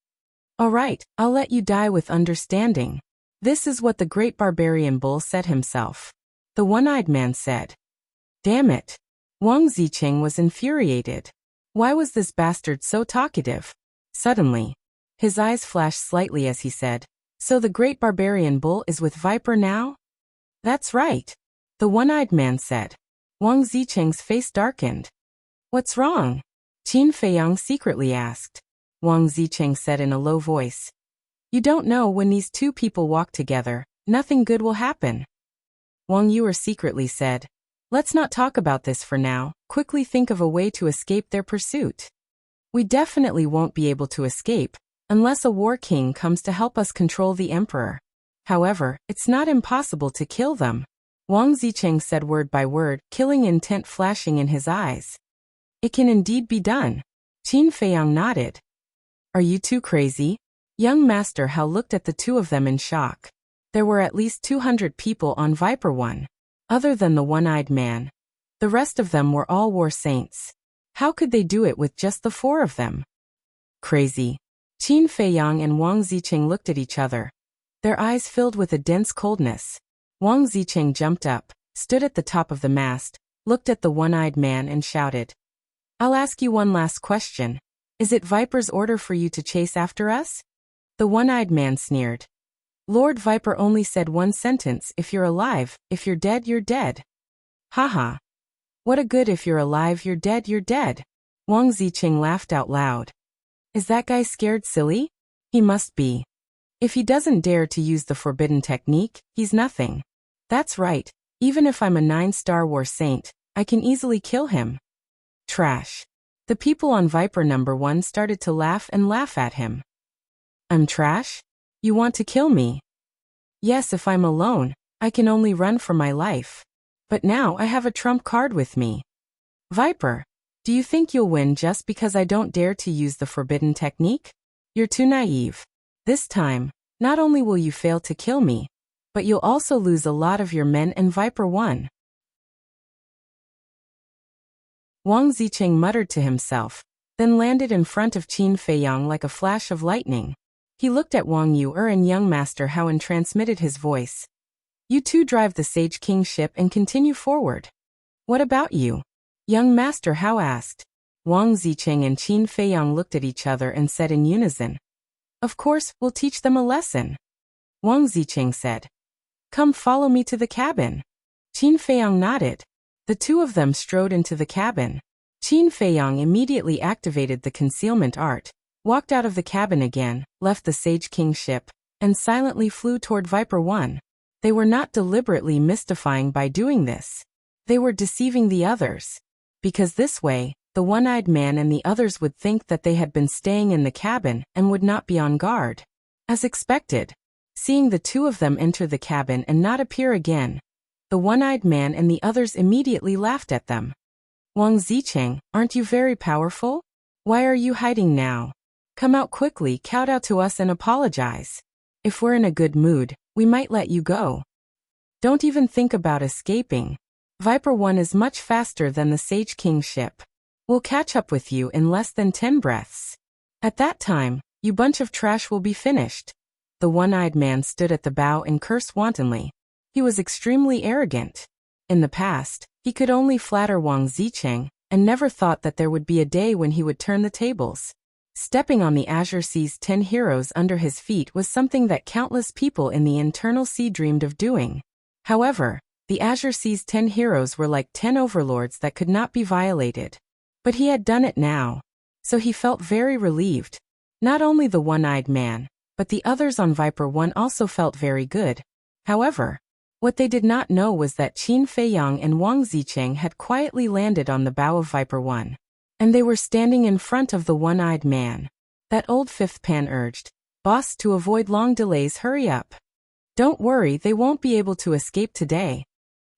All right, I'll let you die with understanding. This is what the great barbarian bull said himself. The one-eyed man said. Damn it. Wang Ziqing was infuriated. Why was this bastard so talkative? Suddenly, his eyes flashed slightly as he said, "So the great barbarian bull is with Viper now?" "That's right," the one-eyed man said. Wang Zicheng's face darkened. "What's wrong?" Qin Feiyang secretly asked. Wang Zicheng said in a low voice, "You don't know, when these two people walk together, nothing good will happen." Wang Yuer secretly said, "Let's not talk about this for now, quickly think of a way to escape their pursuit. We definitely won't be able to escape, unless a war king comes to help us control the emperor. However, it's not impossible to kill them." Wang Zicheng said word by word, killing intent flashing in his eyes. "It can indeed be done." Qin Feiyang nodded. "Are you too crazy?" Young Master Hao looked at the two of them in shock. There were at least 200 people on Viper 1. Other than the one-eyed man, the rest of them were all war saints. How could they do it with just the 4 of them? Crazy. Qin Feiyang and Wang Zicheng looked at each other. Their eyes filled with a dense coldness. Wang Zicheng jumped up, stood at the top of the mast, looked at the one-eyed man and shouted, "I'll ask you one last question. Is it Viper's order for you to chase after us?" The one-eyed man sneered. "Lord Viper only said one sentence: if you're alive, if you're dead, you're dead." "Haha. What a good if you're alive, you're dead, you're dead." Wang Zicheng laughed out loud. "Is that guy scared silly? He must be. If he doesn't dare to use the forbidden technique, he's nothing. That's right, even if I'm a 9-star war saint, I can easily kill him." Trash. The people on Viper number 1 started to laugh and laugh at him. "I'm trash? You want to kill me?" "Yes, if I'm alone, I can only run for my life. But now I have a trump card with me. Viper, do you think you'll win just because I don't dare to use the forbidden technique? You're too naive. This time, not only will you fail to kill me, but you'll also lose a lot of your men and Viper 1. Wang Zicheng muttered to himself, then landed in front of Qin Feiyang like a flash of lightning. He looked at Wang Yuer and young Master Hao and transmitted his voice. "You two drive the Sage King ship and continue forward." "What about you?" young Master Hao asked. Wang Zicheng and Qin Feiyang looked at each other and said in unison, "Of course, we'll teach them a lesson." Wang Zicheng said, "Come follow me to the cabin." Qin Feiyang nodded. The two of them strode into the cabin. Qin Feiyang immediately activated the concealment art, walked out of the cabin again, left the Sage King ship, and silently flew toward Viper 1. They were not deliberately mystifying by doing this. They were deceiving the others. Because this way, the one-eyed man and the others would think that they had been staying in the cabin and would not be on guard. As expected, seeing the two of them enter the cabin and not appear again, the one-eyed man and the others immediately laughed at them. "Wang Zicheng, aren't you very powerful? Why are you hiding now? Come out quickly, kowtow to us and apologize. If we're in a good mood, we might let you go. Don't even think about escaping. Viper 1 is much faster than the Sage King ship. We'll catch up with you in less than 10 breaths. At that time, you bunch of trash will be finished." The one-eyed man stood at the bow and cursed wantonly. He was extremely arrogant. In the past, he could only flatter Wang Zicheng, and never thought that there would be a day when he would turn the tables. Stepping on the Azure Sea's 10 heroes under his feet was something that countless people in the Internal Sea dreamed of doing. However, the Azure Sea's 10 heroes were like 10 overlords that could not be violated. But he had done it now. So he felt very relieved. Not only the one-eyed man, but the others on Viper 1 also felt very good. However, what they did not know was that Qin Feiyang and Wang Zicheng had quietly landed on the bow of Viper 1. And they were standing in front of the one-eyed man. That old fifth pan urged, "Boss, to avoid long delays, hurry up. Don't worry, they won't be able to escape today."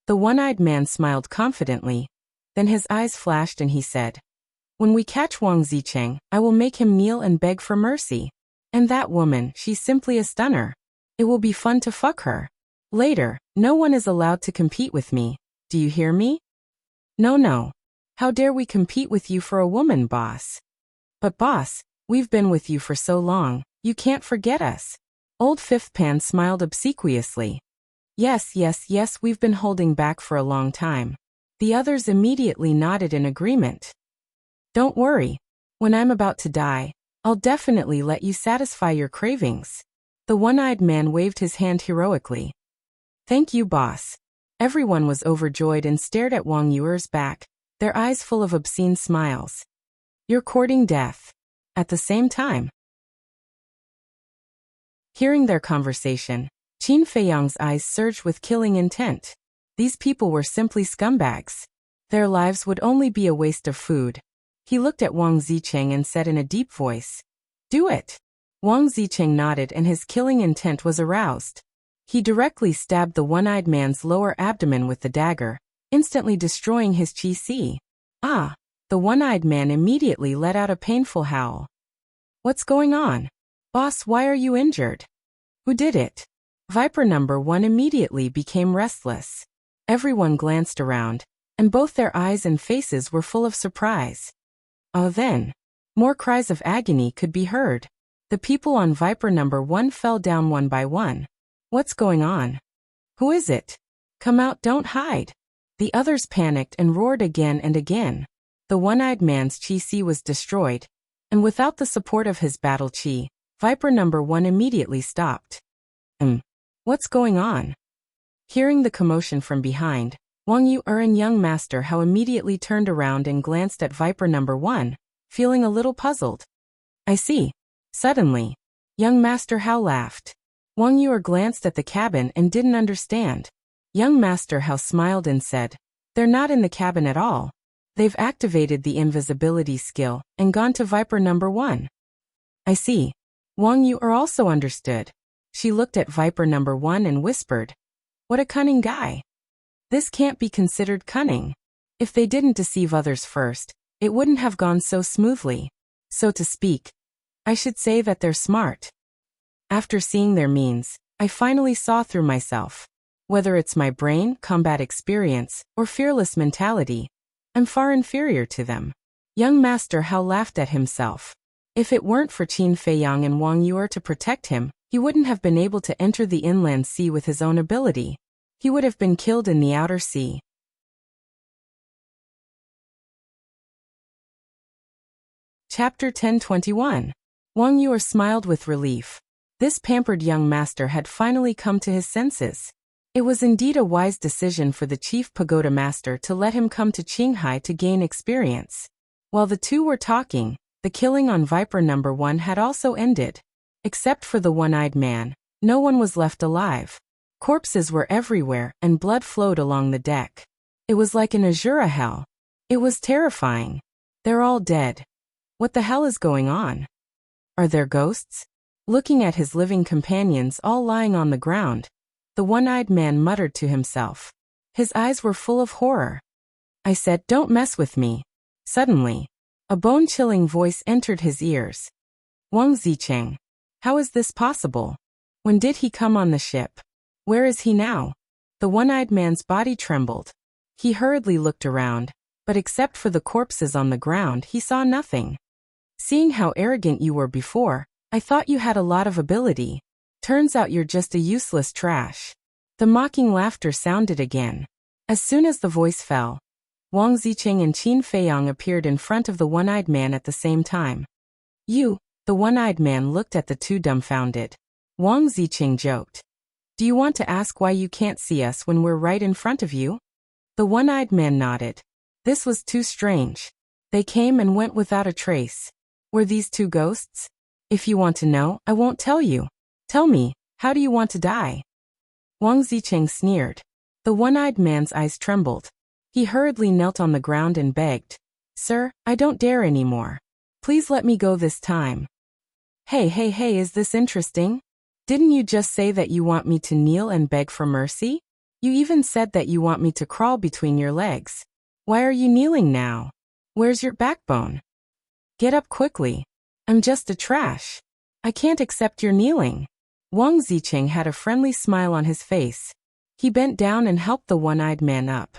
The one-eyed man smiled confidently. Then his eyes flashed and he said, "When we catch Wang Zicheng, I will make him kneel and beg for mercy. And that woman, she's simply a stunner. It will be fun to fuck her. Later, no one is allowed to compete with me. Do you hear me?" No. How dare we compete with you for a woman, boss?" "But boss, we've been with you for so long, you can't forget us." Old Fifth Pan smiled obsequiously. Yes, we've been holding back for a long time." The others immediately nodded in agreement. Don't worry. When I'm about to die, I'll definitely let you satisfy your cravings. The one-eyed man waved his hand heroically. Thank you, boss. Everyone was overjoyed and stared at Wang Yuer's back, their eyes full of obscene smiles. You're courting death. At the same time. Hearing their conversation, Qin Feiyang's eyes surged with killing intent. These people were simply scumbags. Their lives would only be a waste of food. He looked at Wang Zicheng and said in a deep voice, "Do it." Wang Zicheng nodded and his killing intent was aroused. He directly stabbed the one-eyed man's lower abdomen with the dagger, instantly destroying his qi. Ah! The one-eyed man immediately let out a painful howl. What's going on? Boss, why are you injured? Who did it? Viper number 1 immediately became restless. Everyone glanced around, and both their eyes and faces were full of surprise. Oh, then. More cries of agony could be heard. The people on Viper number 1 fell down one by one. What's going on? Who is it? Come out, don't hide. The others panicked and roared again and again. The one-eyed man's qi was destroyed, and without the support of his battle qi, Viper number 1 immediately stopped. What's going on? Hearing the commotion from behind, Wang Yuer and young Master Hao immediately turned around and glanced at Viper number 1, feeling a little puzzled. I see. Suddenly, young Master Hao laughed. Wang Yuer glanced at the cabin and didn't understand. Young Master Hao smiled and said, "They're not in the cabin at all. They've activated the invisibility skill and gone to Viper number 1. I see. Wang Yuer also understood. She looked at Viper number 1 and whispered, "What a cunning guy." This can't be considered cunning. If they didn't deceive others first, it wouldn't have gone so smoothly. So to speak, I should say that they're smart. After seeing their means, I finally saw through myself. Whether it's my brain, combat experience, or fearless mentality, I'm far inferior to them. Young Master Hao laughed at himself. If it weren't for Qin Feiyang and Wang Yuer to protect him, he wouldn't have been able to enter the inland sea with his own ability. He would have been killed in the outer sea. Chapter 10:21. Wang Yuer smiled with relief. This pampered young master had finally come to his senses. It was indeed a wise decision for the chief pagoda master to let him come to Qinghai to gain experience. While the two were talking, the killing on Viper number 1 had also ended. Except for the one-eyed man, no one was left alive. Corpses were everywhere and blood flowed along the deck. It was like an Azura hell. It was terrifying. They're all dead. What the hell is going on? Are there ghosts? Looking at his living companions all lying on the ground, the one-eyed man muttered to himself. His eyes were full of horror. I said, "Don't mess with me." Suddenly, a bone-chilling voice entered his ears. Wang Zicheng. How is this possible? When did he come on the ship? Where is he now? The one-eyed man's body trembled. He hurriedly looked around, but except for the corpses on the ground, he saw nothing. Seeing how arrogant you were before, I thought you had a lot of ability. Turns out you're just a useless trash. The mocking laughter sounded again. As soon as the voice fell, Wang Zicheng and Qin Feiyang appeared in front of the one-eyed man at the same time. You, the one-eyed man looked at the two dumbfounded. Wang Zicheng joked. Do you want to ask why you can't see us when we're right in front of you? The one-eyed man nodded. This was too strange. They came and went without a trace. Were these two ghosts? If you want to know, I won't tell you. Tell me, how do you want to die? Wang Zicheng sneered. The one-eyed man's eyes trembled. He hurriedly knelt on the ground and begged. Sir, I don't dare anymore. Please let me go this time. Hey, is this interesting? Didn't you just say that you want me to kneel and beg for mercy? You even said that you want me to crawl between your legs. Why are you kneeling now? Where's your backbone? Get up quickly. I'm just a trash. I can't accept your kneeling. Wang Zicheng had a friendly smile on his face. He bent down and helped the one-eyed man up.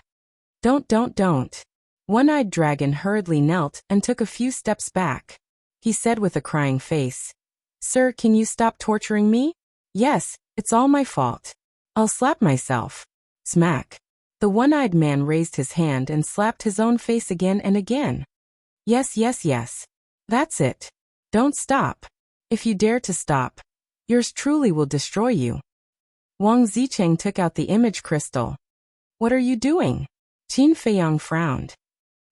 Don't. One-eyed dragon hurriedly knelt and took a few steps back. He said with a crying face, Sir, can you stop torturing me? Yes, it's all my fault. I'll slap myself. Smack. The one-eyed man raised his hand and slapped his own face again and again. Yes, yes, yes. That's it. Don't stop. If you dare to stop, yours truly will destroy you. Wang Zicheng took out the image crystal. What are you doing? Qin Feiyang frowned.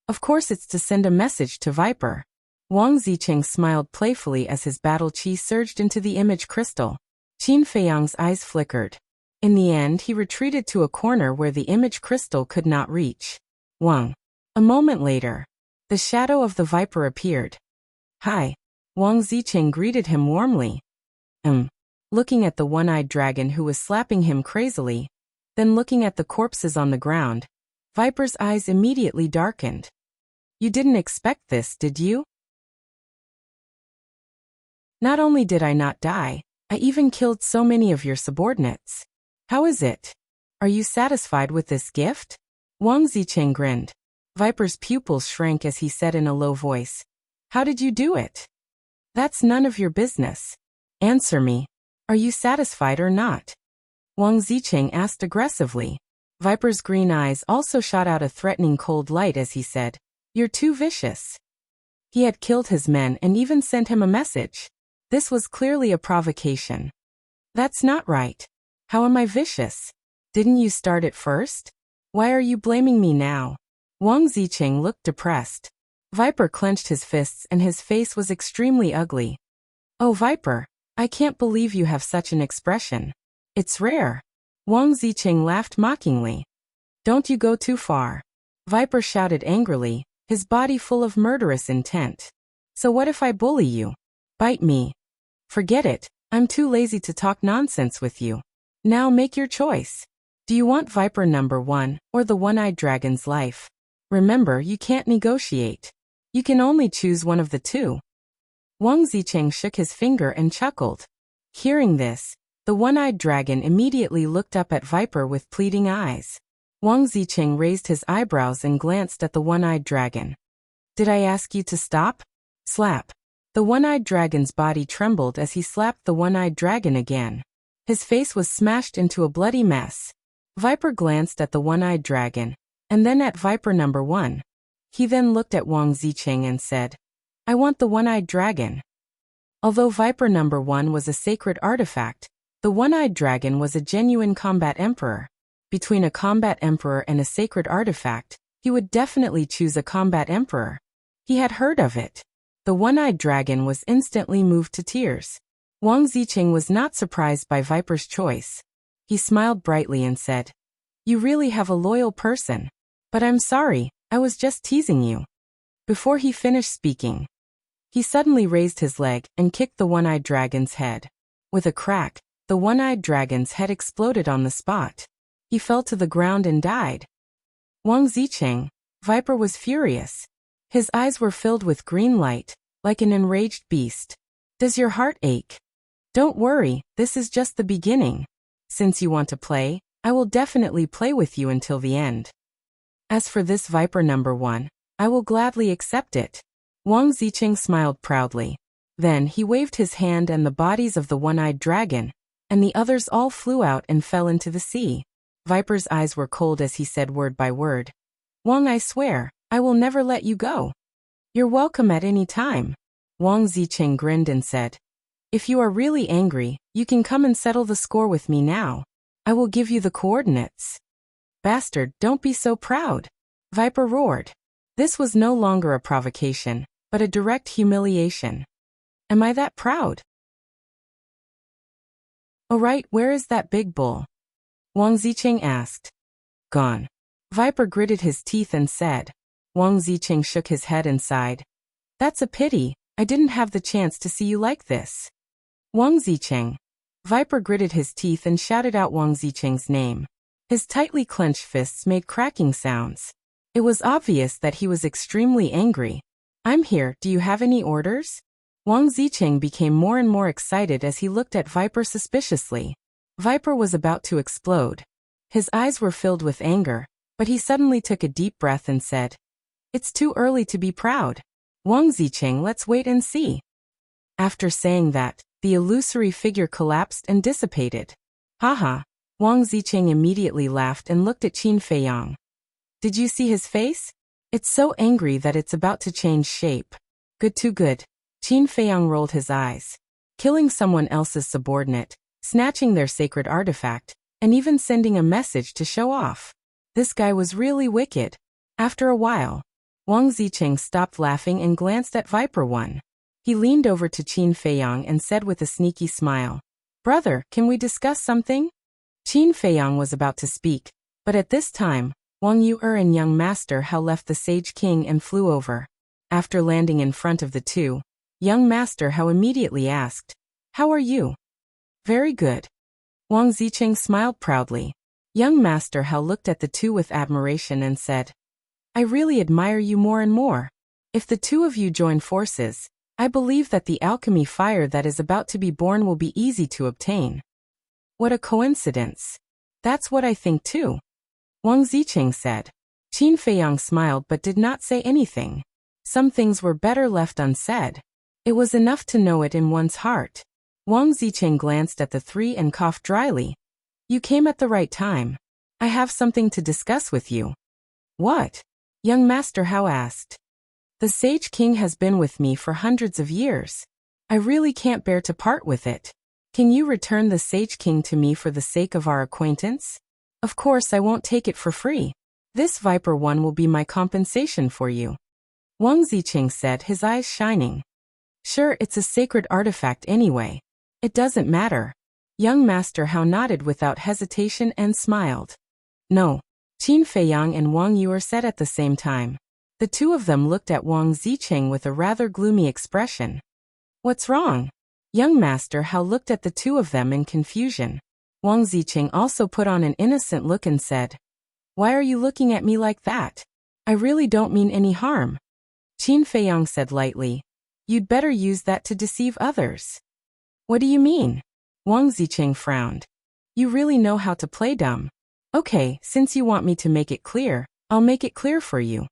Of course it's to send a message to Viper. Wang Zicheng smiled playfully as his battle chi surged into the image crystal. Qin Feiyang's eyes flickered. In the end, he retreated to a corner where the image crystal could not reach. Wang. A moment later, the shadow of the Viper appeared. Hi. Wang Zicheng greeted him warmly. Looking at the one-eyed dragon who was slapping him crazily, then looking at the corpses on the ground, Viper's eyes immediately darkened. You didn't expect this, did you? Not only did I not die, I even killed so many of your subordinates. How is it? Are you satisfied with this gift? Wang Zicheng grinned. Viper's pupils shrank as he said in a low voice. How did you do it? That's none of your business. Answer me. Are you satisfied or not? Wang Zicheng asked aggressively. Viper's green eyes also shot out a threatening cold light as he said, You're too vicious. He had killed his men and even sent him a message. This was clearly a provocation. That's not right. How am I vicious? Didn't you start it first? Why are you blaming me now? Wang Zicheng looked depressed. Viper clenched his fists and his face was extremely ugly. Oh Viper, I can't believe you have such an expression. It's rare. Wang Zicheng laughed mockingly. Don't you go too far. Viper shouted angrily, his body full of murderous intent. So what if I bully you? Bite me. Forget it, I'm too lazy to talk nonsense with you. Now make your choice. Do you want Viper number 1 or the one-eyed dragon's life? Remember, you can't negotiate. You can only choose one of the two. Wang Zicheng shook his finger and chuckled. Hearing this, the one-eyed dragon immediately looked up at Viper with pleading eyes. Wang Zicheng raised his eyebrows and glanced at the one-eyed dragon. Did I ask you to stop? Slap. The one-eyed dragon's body trembled as he slapped the one-eyed dragon again. His face was smashed into a bloody mess. Viper glanced at the one-eyed dragon, and then at Viper number 1. He then looked at Wang Zicheng and said, I want the one-eyed dragon. Although Viper number 1 was a sacred artifact, the one-eyed dragon was a genuine combat emperor. Between a combat emperor and a sacred artifact, he would definitely choose a combat emperor. He had heard of it. The one-eyed dragon was instantly moved to tears. Wang Zicheng was not surprised by Viper's choice. He smiled brightly and said, You really have a loyal person. But I'm sorry, I was just teasing you. Before he finished speaking, he suddenly raised his leg and kicked the one-eyed dragon's head. With a crack, the one-eyed dragon's head exploded on the spot. He fell to the ground and died. Wang Zicheng, Viper was furious. His eyes were filled with green light, like an enraged beast. Does your heart ache? Don't worry, this is just the beginning. Since you want to play, I will definitely play with you until the end. As for this Viper number 1, I will gladly accept it. Wang Zicheng smiled proudly. Then he waved his hand and the bodies of the one-eyed dragon, and the others all flew out and fell into the sea. Viper's eyes were cold as he said word by word, Wang, I swear, I will never let you go. You're welcome at any time. Wang Zicheng grinned and said, If you are really angry, you can come and settle the score with me now. I will give you the coordinates. Bastard, don't be so proud. Viper roared. This was no longer a provocation, but a direct humiliation. Am I that proud? Oh right, where is that big bull? Wang Zicheng asked. Gone. Viper gritted his teeth and said. Wang Zicheng shook his head and sighed. That's a pity, I didn't have the chance to see you like this. Wang Zicheng. Viper gritted his teeth and shouted out Wang Zicheng's name. His tightly clenched fists made cracking sounds. It was obvious that he was extremely angry. I'm here, do you have any orders? Wang Zicheng became more and more excited as he looked at Viper suspiciously. Viper was about to explode. His eyes were filled with anger, but he suddenly took a deep breath and said, It's too early to be proud. Wang Zicheng, let's wait and see. After saying that, the illusory figure collapsed and dissipated. Haha. Wang Zicheng immediately laughed and looked at Qin Feiyang. Did you see his face? It's so angry that it's about to change shape. Good too good. Qin Feiyang rolled his eyes. Killing someone else's subordinate, snatching their sacred artifact, and even sending a message to show off. This guy was really wicked. After a while, Wang Zicheng stopped laughing and glanced at Viper One. He leaned over to Qin Feiyang and said with a sneaky smile, "Brother, can we discuss something?" Qin Feiyang was about to speak, but at this time, Wang Yu'er and young Master Hao left the Sage King and flew over. After landing in front of the two, young Master Hao immediately asked, "How are you?" "Very good." Wang Zicheng smiled proudly. Young Master Hao looked at the two with admiration and said, "I really admire you more and more. If the two of you join forces, I believe that the alchemy fire that is about to be born will be easy to obtain." "What a coincidence. That's what I think too," Wang Zicheng said. Qin Feiyang smiled but did not say anything. Some things were better left unsaid. It was enough to know it in one's heart. Wang Zicheng glanced at the three and coughed dryly. "You came at the right time. I have something to discuss with you." "What?" young Master Hao asked. "The Sage King has been with me for hundreds of years. I really can't bear to part with it. Can you return the Sage King to me for the sake of our acquaintance? Of course I won't take it for free. This Viper One will be my compensation for you," Wang Zicheng said, his eyes shining. "Sure, it's a sacred artifact anyway. It doesn't matter." Young Master Hao nodded without hesitation and smiled. "No," Qin Feiyang and Wang Yu'er said at the same time. The two of them looked at Wang Zicheng with a rather gloomy expression. "What's wrong?" Young Master Hao looked at the two of them in confusion. Wang Zicheng also put on an innocent look and said, "Why are you looking at me like that? I really don't mean any harm." Qin Feiyang said lightly, "You'd better use that to deceive others." "What do you mean?" Wang Zicheng frowned. "You really know how to play dumb. Okay, since you want me to make it clear, I'll make it clear for you.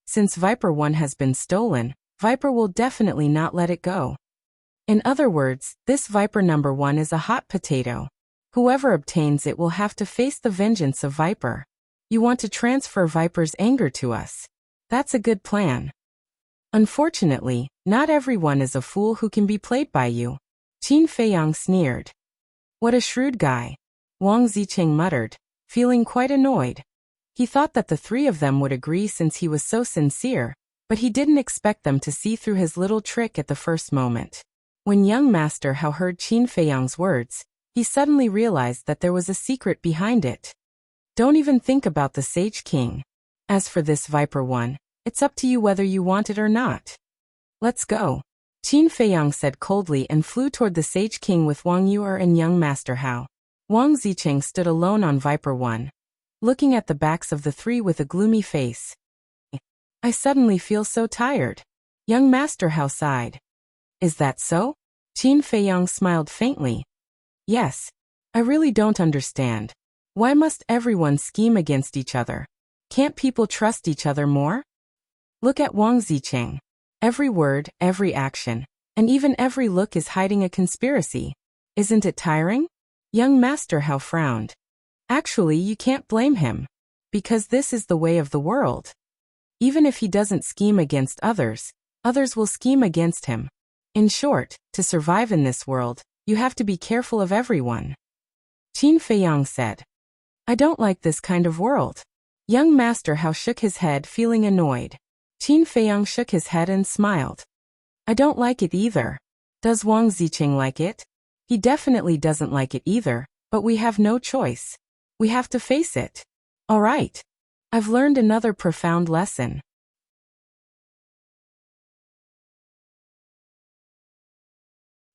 Since Viper One has been stolen, Viper will definitely not let it go. In other words, this Viper number 1 is a hot potato. Whoever obtains it will have to face the vengeance of Viper. You want to transfer Viper's anger to us. That's a good plan. Unfortunately, not everyone is a fool who can be played by you." Qin Feiyang sneered. "What a shrewd guy," Wang Zicheng muttered, feeling quite annoyed. He thought that the three of them would agree since he was so sincere, but he didn't expect them to see through his little trick at the first moment. When young Master Hao heard Qin Feiyang's words, he suddenly realized that there was a secret behind it. "Don't even think about the Sage King. As for this Viper One, it's up to you whether you want it or not. Let's go," Qin Feiyang said coldly and flew toward the Sage King with Wang Yu'er and young Master Hao. Wang Zicheng stood alone on Viper One, looking at the backs of the three with a gloomy face. "I suddenly feel so tired," young Master Hao sighed. "Is that so?" Qin Feiyang smiled faintly. "Yes. I really don't understand. Why must everyone scheme against each other? Can't people trust each other more? Look at Wang Zicheng. Every word, every action, and even every look is hiding a conspiracy. Isn't it tiring?" Young Master Hao frowned. "Actually, you can't blame him. Because this is the way of the world. Even if he doesn't scheme against others, others will scheme against him. In short, to survive in this world, you have to be careful of everyone." Qin Feiyang said. "I don't like this kind of world." Young Master Hao shook his head, feeling annoyed. Qin Feiyang shook his head and smiled. "I don't like it either." "Does Wang Zicheng like it?" "He definitely doesn't like it either, but we have no choice. We have to face it." "All right. I've learned another profound lesson."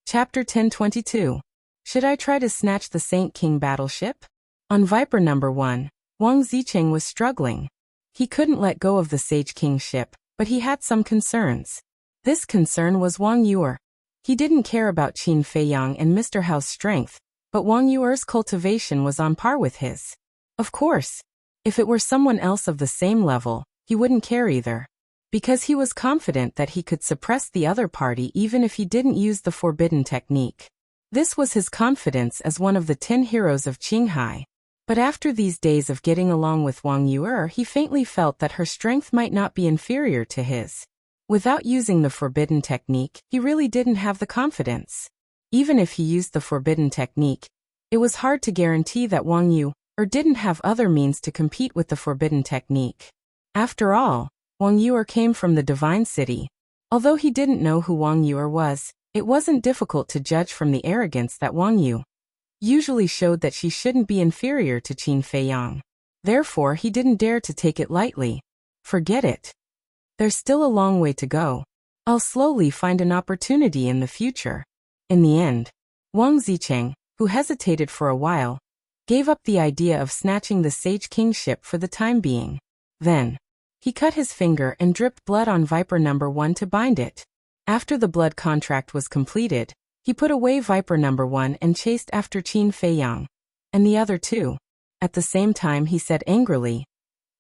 Chapter 1022. Should I try to snatch the Saint King battleship? On Viper number 1, Wang Zicheng was struggling. He couldn't let go of the Sage King ship, but he had some concerns. This concern was Wang Yu'er. He didn't care about Qin Feiyang and Mr. Hao's strength, but Wang Yu'er's cultivation was on par with his. Of course, if it were someone else of the same level, he wouldn't care either. Because he was confident that he could suppress the other party even if he didn't use the forbidden technique. This was his confidence as one of the 10 heroes of Qinghai. But after these days of getting along with Wang Yuer, he faintly felt that her strength might not be inferior to his. Without using the forbidden technique, he really didn't have the confidence. Even if he used the forbidden technique, it was hard to guarantee that Wang Yuer didn't have other means to compete with the forbidden technique. After all, Wang Yuer came from the Divine City. Although he didn't know who Wang Yuer was, it wasn't difficult to judge from the arrogance that Wang Yuer usually showed that she shouldn't be inferior to Qin Feiyang. Therefore, he didn't dare to take it lightly. Forget it. There's still a long way to go. I'll slowly find an opportunity in the future. In the end, Wang Zicheng, who hesitated for a while, gave up the idea of snatching the Sage Kingship for the time being. Then, he cut his finger and dripped blood on Viper number 1 to bind it. After the blood contract was completed, he put away Viper number 1 and chased after Qin Feiyang, and the other two. At the same time he said angrily,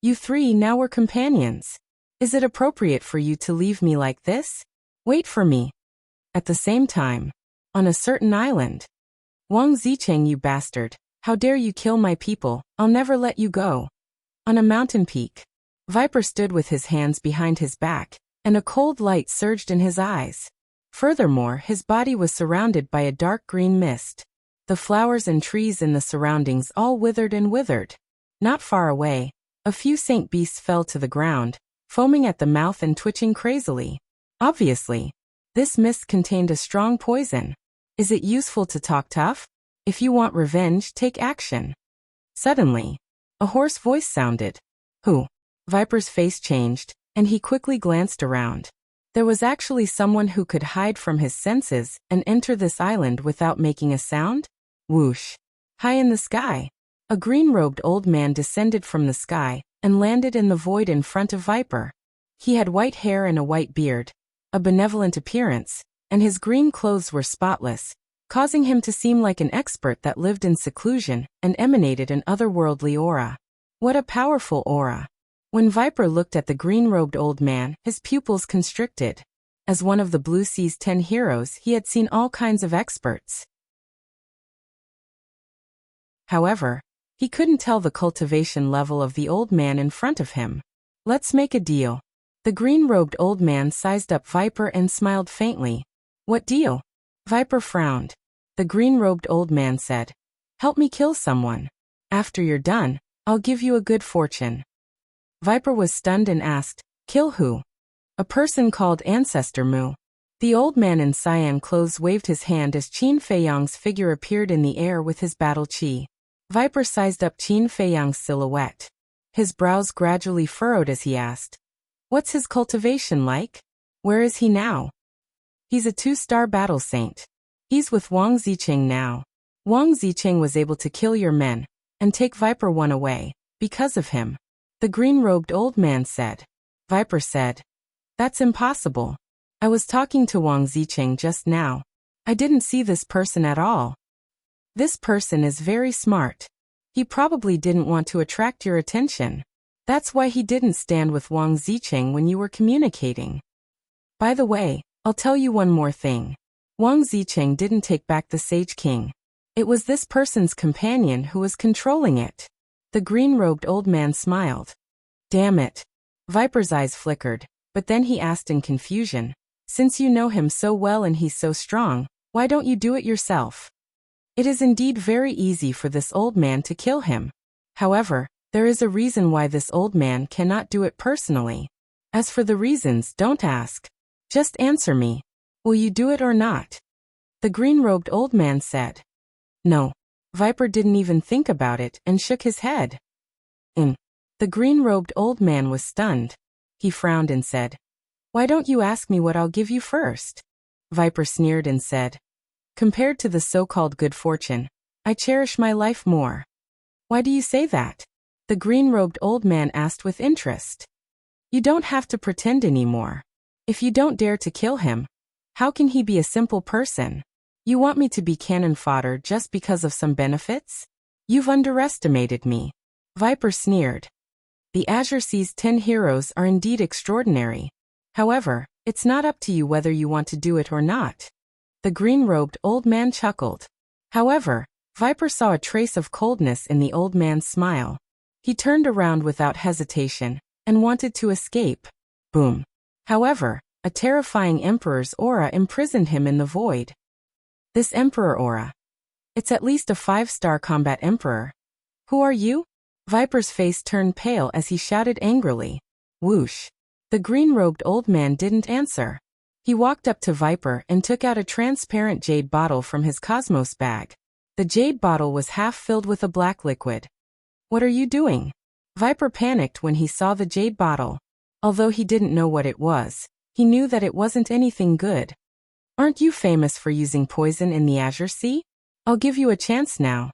"You three now were companions. Is it appropriate for you to leave me like this? Wait for me." At the same time, on a certain island, "Wang Zicheng, you bastard, how dare you kill my people, I'll never let you go." On a mountain peak, Viper stood with his hands behind his back, and a cold light surged in his eyes. Furthermore, his body was surrounded by a dark green mist. The flowers and trees in the surroundings all withered and withered. Not far away, a few saint beasts fell to the ground, foaming at the mouth and twitching crazily. Obviously, this mist contained a strong poison. Is it useful to talk tough? If you want revenge, take action. Suddenly, a hoarse voice sounded. Who? Viper's face changed, and he quickly glanced around. There was actually someone who could hide from his senses and enter this island without making a sound? Whoosh! High in the sky, a green-robed old man descended from the sky and landed in the void in front of Viper. He had white hair and a white beard, a benevolent appearance, and his green clothes were spotless, causing him to seem like an expert that lived in seclusion and emanated an otherworldly aura. What a powerful aura! When Viper looked at the green-robed old man, his pupils constricted. As one of the Blue Sea's 10 heroes, he had seen all kinds of experts. However, he couldn't tell the cultivation level of the old man in front of him. Let's make a deal. The green-robed old man sized up Viper and smiled faintly. What deal? Viper frowned. The green-robed old man said, "Help me kill someone. After you're done, I'll give you a good fortune." Viper was stunned and asked, "Kill who?" "A person called Ancestor Mu." The old man in cyan clothes waved his hand as Qin Feiyang's figure appeared in the air with his battle chi. Viper sized up Qin Feiyang's silhouette. His brows gradually furrowed as he asked, "What's his cultivation like? Where is he now?" "He's a 2-star battle saint. He's with Wang Zicheng now. Wang Zicheng was able to kill your men and take Viper 1 away because of him," the green-robed old man said. Viper said, "That's impossible. I was talking to Wang Zicheng just now. I didn't see this person at all. This person is very smart. He probably didn't want to attract your attention. That's why he didn't stand with Wang Zicheng when you were communicating. By the way, I'll tell you one more thing. Wang Zicheng didn't take back the Sage King. It was this person's companion who was controlling it." The green-robed old man smiled. "Damn it." Viper's eyes flickered, but then he asked in confusion, "Since you know him so well and he's so strong, why don't you do it yourself?" It is indeed very easy for this old man to kill him. However, there is a reason why this old man cannot do it personally. As for the reasons, don't ask. Just answer me. Will you do it or not? The green-robed old man said. No. Viper didn't even think about it and shook his head. The green-robed old man was stunned. He frowned and said, "Why don't you ask me what I'll give you first?" Viper sneered and said, "Compared to the so-called good fortune, I cherish my life more." "Why do you say that?" The green-robed old man asked with interest. "You don't have to pretend anymore. If you don't dare to kill him, how can he be a simple person? You want me to be cannon fodder just because of some benefits? You've underestimated me." Viper sneered. The Azure Sea's 10 heroes are indeed extraordinary. However, it's not up to you whether you want to do it or not. The green-robed old man chuckled. However, Viper saw a trace of coldness in the old man's smile. He turned around without hesitation and wanted to escape. Boom. However, a terrifying Emperor's aura imprisoned him in the void. This Emperor aura. It's at least a 5-star combat Emperor. Who are you? Viper's face turned pale as he shouted angrily. Whoosh. The green-robed old man didn't answer. He walked up to Viper and took out a transparent jade bottle from his cosmos bag. The jade bottle was half filled with a black liquid. What are you doing? Viper panicked when he saw the jade bottle. Although he didn't know what it was, he knew that it wasn't anything good. Aren't you famous for using poison in the Azure Sea? I'll give you a chance now.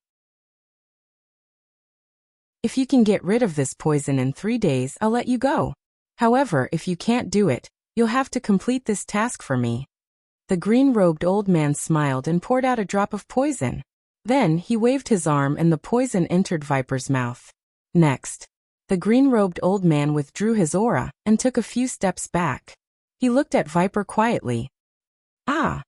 If you can get rid of this poison in 3 days, I'll let you go. However, if you can't do it, you'll have to complete this task for me. The green-robed old man smiled and poured out a drop of poison. Then, he waved his arm and the poison entered Viper's mouth. Next, the green-robed old man withdrew his aura and took a few steps back. He looked at Viper quietly. Ah!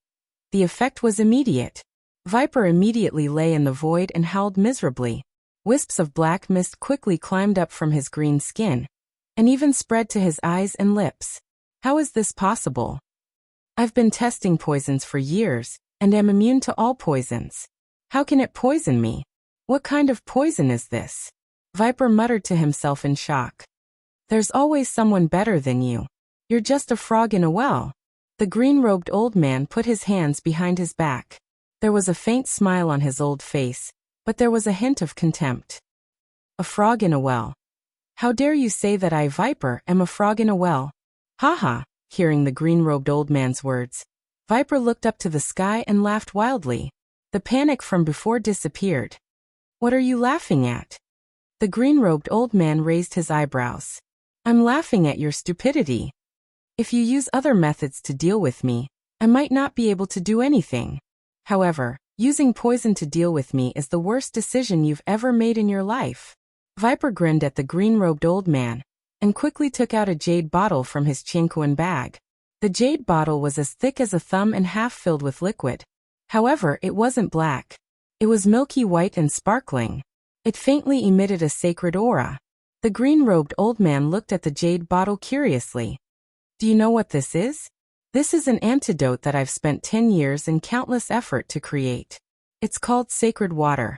The effect was immediate. Viper immediately lay in the void and howled miserably. Wisps of black mist quickly climbed up from his green skin, and even spread to his eyes and lips. How is this possible? I've been testing poisons for years, and am immune to all poisons. How can it poison me? What kind of poison is this? Viper muttered to himself in shock. There's always someone better than you. You're just a frog in a well. The green-robed old man put his hands behind his back. There was a faint smile on his old face, but there was a hint of contempt. A frog in a well. How dare you say that I, Viper, am a frog in a well? Ha! Hearing the green-robed old man's words, Viper looked up to the sky and laughed wildly. The panic from before disappeared. What are you laughing at? The green-robed old man raised his eyebrows. I'm laughing at your stupidity. If you use other methods to deal with me, I might not be able to do anything. However, using poison to deal with me is the worst decision you've ever made in your life. Viper grinned at the green-robed old man, and quickly took out a jade bottle from his chinquan bag. The jade bottle was as thick as a thumb and half filled with liquid. However, it wasn't black. It was milky white and sparkling. It faintly emitted a sacred aura. The green-robed old man looked at the jade bottle curiously. Do you know what this is? This is an antidote that I've spent 10 years and countless effort to create. It's called sacred water.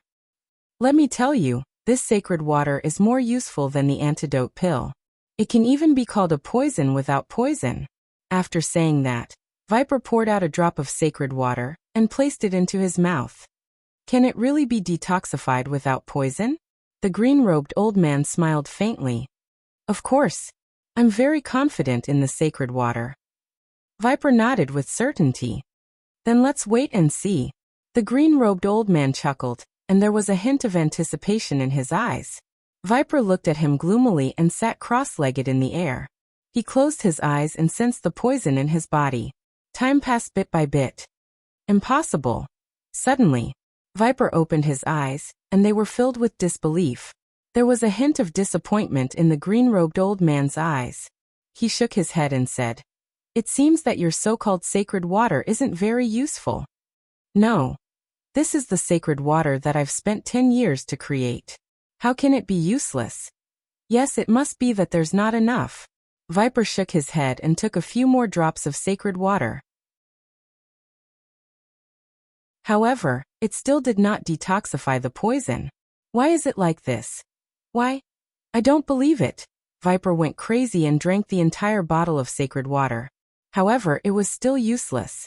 Let me tell you, this sacred water is more useful than the antidote pill. It can even be called a poison without poison. After saying that, Viper poured out a drop of sacred water and placed it into his mouth. Can it really be detoxified without poison? The green-robed old man smiled faintly. Of course. I'm very confident in the sacred water. Viper nodded with certainty. Then let's wait and see. The green-robed old man chuckled, and there was a hint of anticipation in his eyes. Viper looked at him gloomily and sat cross-legged in the air. He closed his eyes and sensed the poison in his body. Time passed bit by bit. Impossible. Suddenly, Viper opened his eyes, and they were filled with disbelief. There was a hint of disappointment in the green-robed old man's eyes. He shook his head and said, It seems that your so-called sacred water isn't very useful. No. This is the sacred water that I've spent 10 years to create. How can it be useless? Yes, it must be that there's not enough. Viper shook his head and took a few more drops of sacred water. However, it still did not detoxify the poison. Why is it like this? Why? I don't believe it. Viper went crazy and drank the entire bottle of sacred water. However, it was still useless.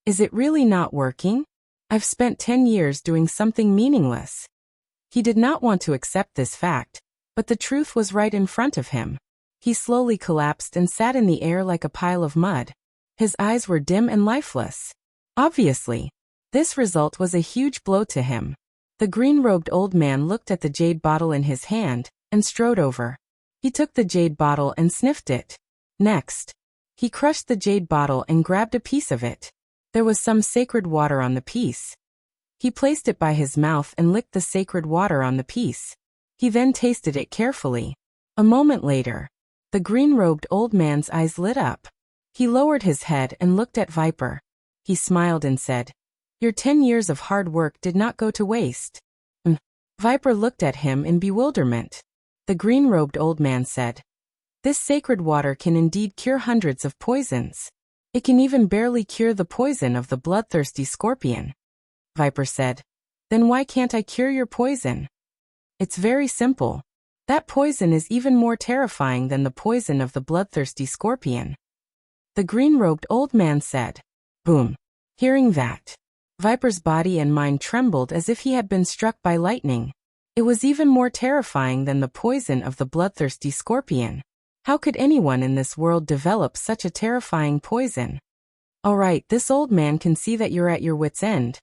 Is it really not working? I've spent 10 years doing something meaningless. He did not want to accept this fact, but the truth was right in front of him. He slowly collapsed and sat in the air like a pile of mud. His eyes were dim and lifeless. Obviously, this result was a huge blow to him. The green-robed old man looked at the jade bottle in his hand and strode over. He took the jade bottle and sniffed it. Next, he crushed the jade bottle and grabbed a piece of it. There was some sacred water on the piece. He placed it by his mouth and licked the sacred water on the piece. He then tasted it carefully. A moment later, the green-robed old man's eyes lit up. He lowered his head and looked at Viper. He smiled and said, Your 10 years of hard work did not go to waste. Viper looked at him in bewilderment. The green-robed old man said, "This sacred water can indeed cure hundreds of poisons. It can even barely cure the poison of the bloodthirsty scorpion." Viper said, "Then why can't I cure your poison?" "It's very simple. That poison is even more terrifying than the poison of the bloodthirsty scorpion." The green-robed old man said. Boom. Hearing that, Viper's body and mind trembled as if he had been struck by lightning. It was even more terrifying than the poison of the bloodthirsty scorpion. How could anyone in this world develop such a terrifying poison? All right, this old man can see that you're at your wit's end.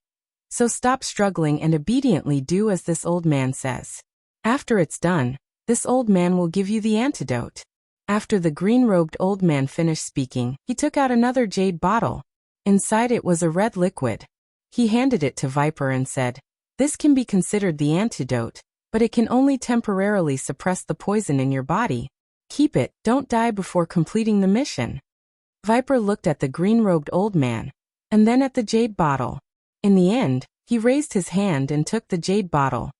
So stop struggling and obediently do as this old man says. After it's done, this old man will give you the antidote. After the green-robed old man finished speaking, he took out another jade bottle. Inside it was a red liquid. He handed it to Viper and said, "This can be considered the antidote, but it can only temporarily suppress the poison in your body. Keep it, don't die before completing the mission." Viper looked at the green-robed old man, and then at the jade bottle. In the end, he raised his hand and took the jade bottle.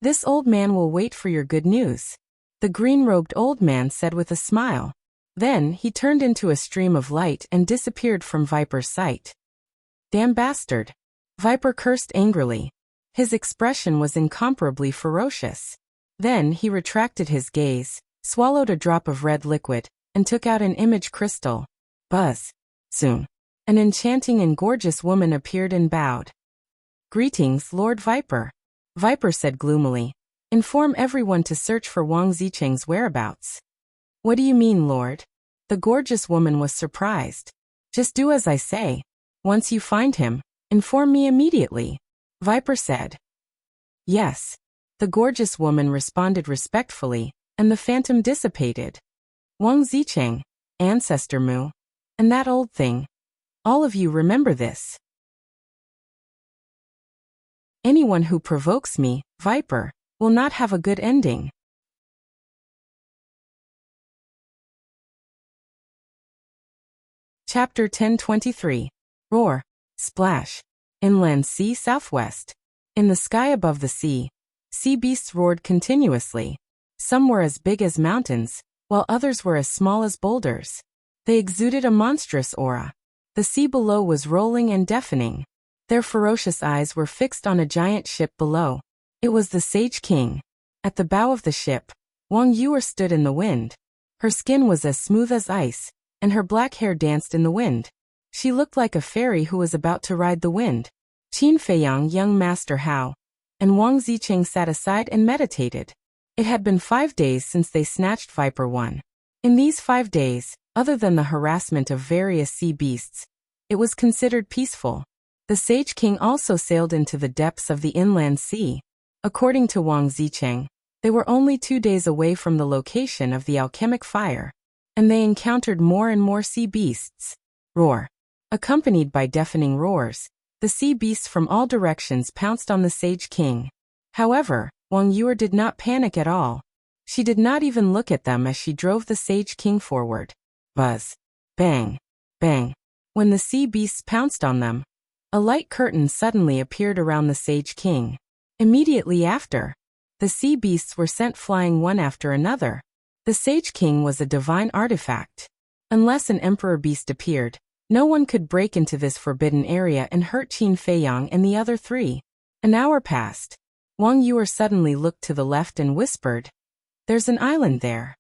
"This old man will wait for your good news," the green-robed old man said with a smile. Then he turned into a stream of light and disappeared from Viper's sight. "Damn bastard!" Viper cursed angrily. His expression was incomparably ferocious. Then he retracted his gaze, swallowed a drop of red liquid, and took out an image crystal. Buzz. Soon, an enchanting and gorgeous woman appeared and bowed. "Greetings, Lord Viper," Viper said gloomily. "Inform everyone to search for Wang Zicheng's whereabouts." "What do you mean, Lord?" The gorgeous woman was surprised. "Just do as I say. Once you find him, inform me immediately," Viper said. "Yes." The gorgeous woman responded respectfully, and the phantom dissipated. "Wang Zicheng, Ancestor Mu, and that old thing. All of you remember this. Anyone who provokes me, Viper, will not have a good ending." Chapter 1023. Roar. Splash. Inland sea southwest. In the sky above the sea beasts roared continuously. Some were as big as mountains, while others were as small as boulders. They exuded a monstrous aura. The sea below was rolling and deafening. Their ferocious eyes were fixed on a giant ship below. It was the Sage King. At the bow of the ship, Wang Yuer stood in the wind. Her skin was as smooth as ice, and her black hair danced in the wind. She looked like a fairy who was about to ride the wind. Qin Feiyang, young Master Hao, and Wang Zicheng sat aside and meditated. It had been 5 days since they snatched Viper 1. In these 5 days, other than the harassment of various sea beasts, it was considered peaceful. The Sage King also sailed into the depths of the inland sea. According to Wang Zicheng, they were only 2 days away from the location of the alchemic fire, and they encountered more and more sea beasts. Roar. Accompanied by deafening roars, the sea beasts from all directions pounced on the Sage King. However, Wang Yuer did not panic at all. She did not even look at them as she drove the Sage King forward. Buzz. Bang. Bang. When the sea beasts pounced on them, a light curtain suddenly appeared around the Sage King. Immediately after, the sea beasts were sent flying one after another. The Sage King was a divine artifact. Unless an emperor beast appeared, no one could break into this forbidden area and hurt Qin Feiyang and the other 3. An hour passed. Wang Yuer suddenly looked to the left and whispered, "There's an island there."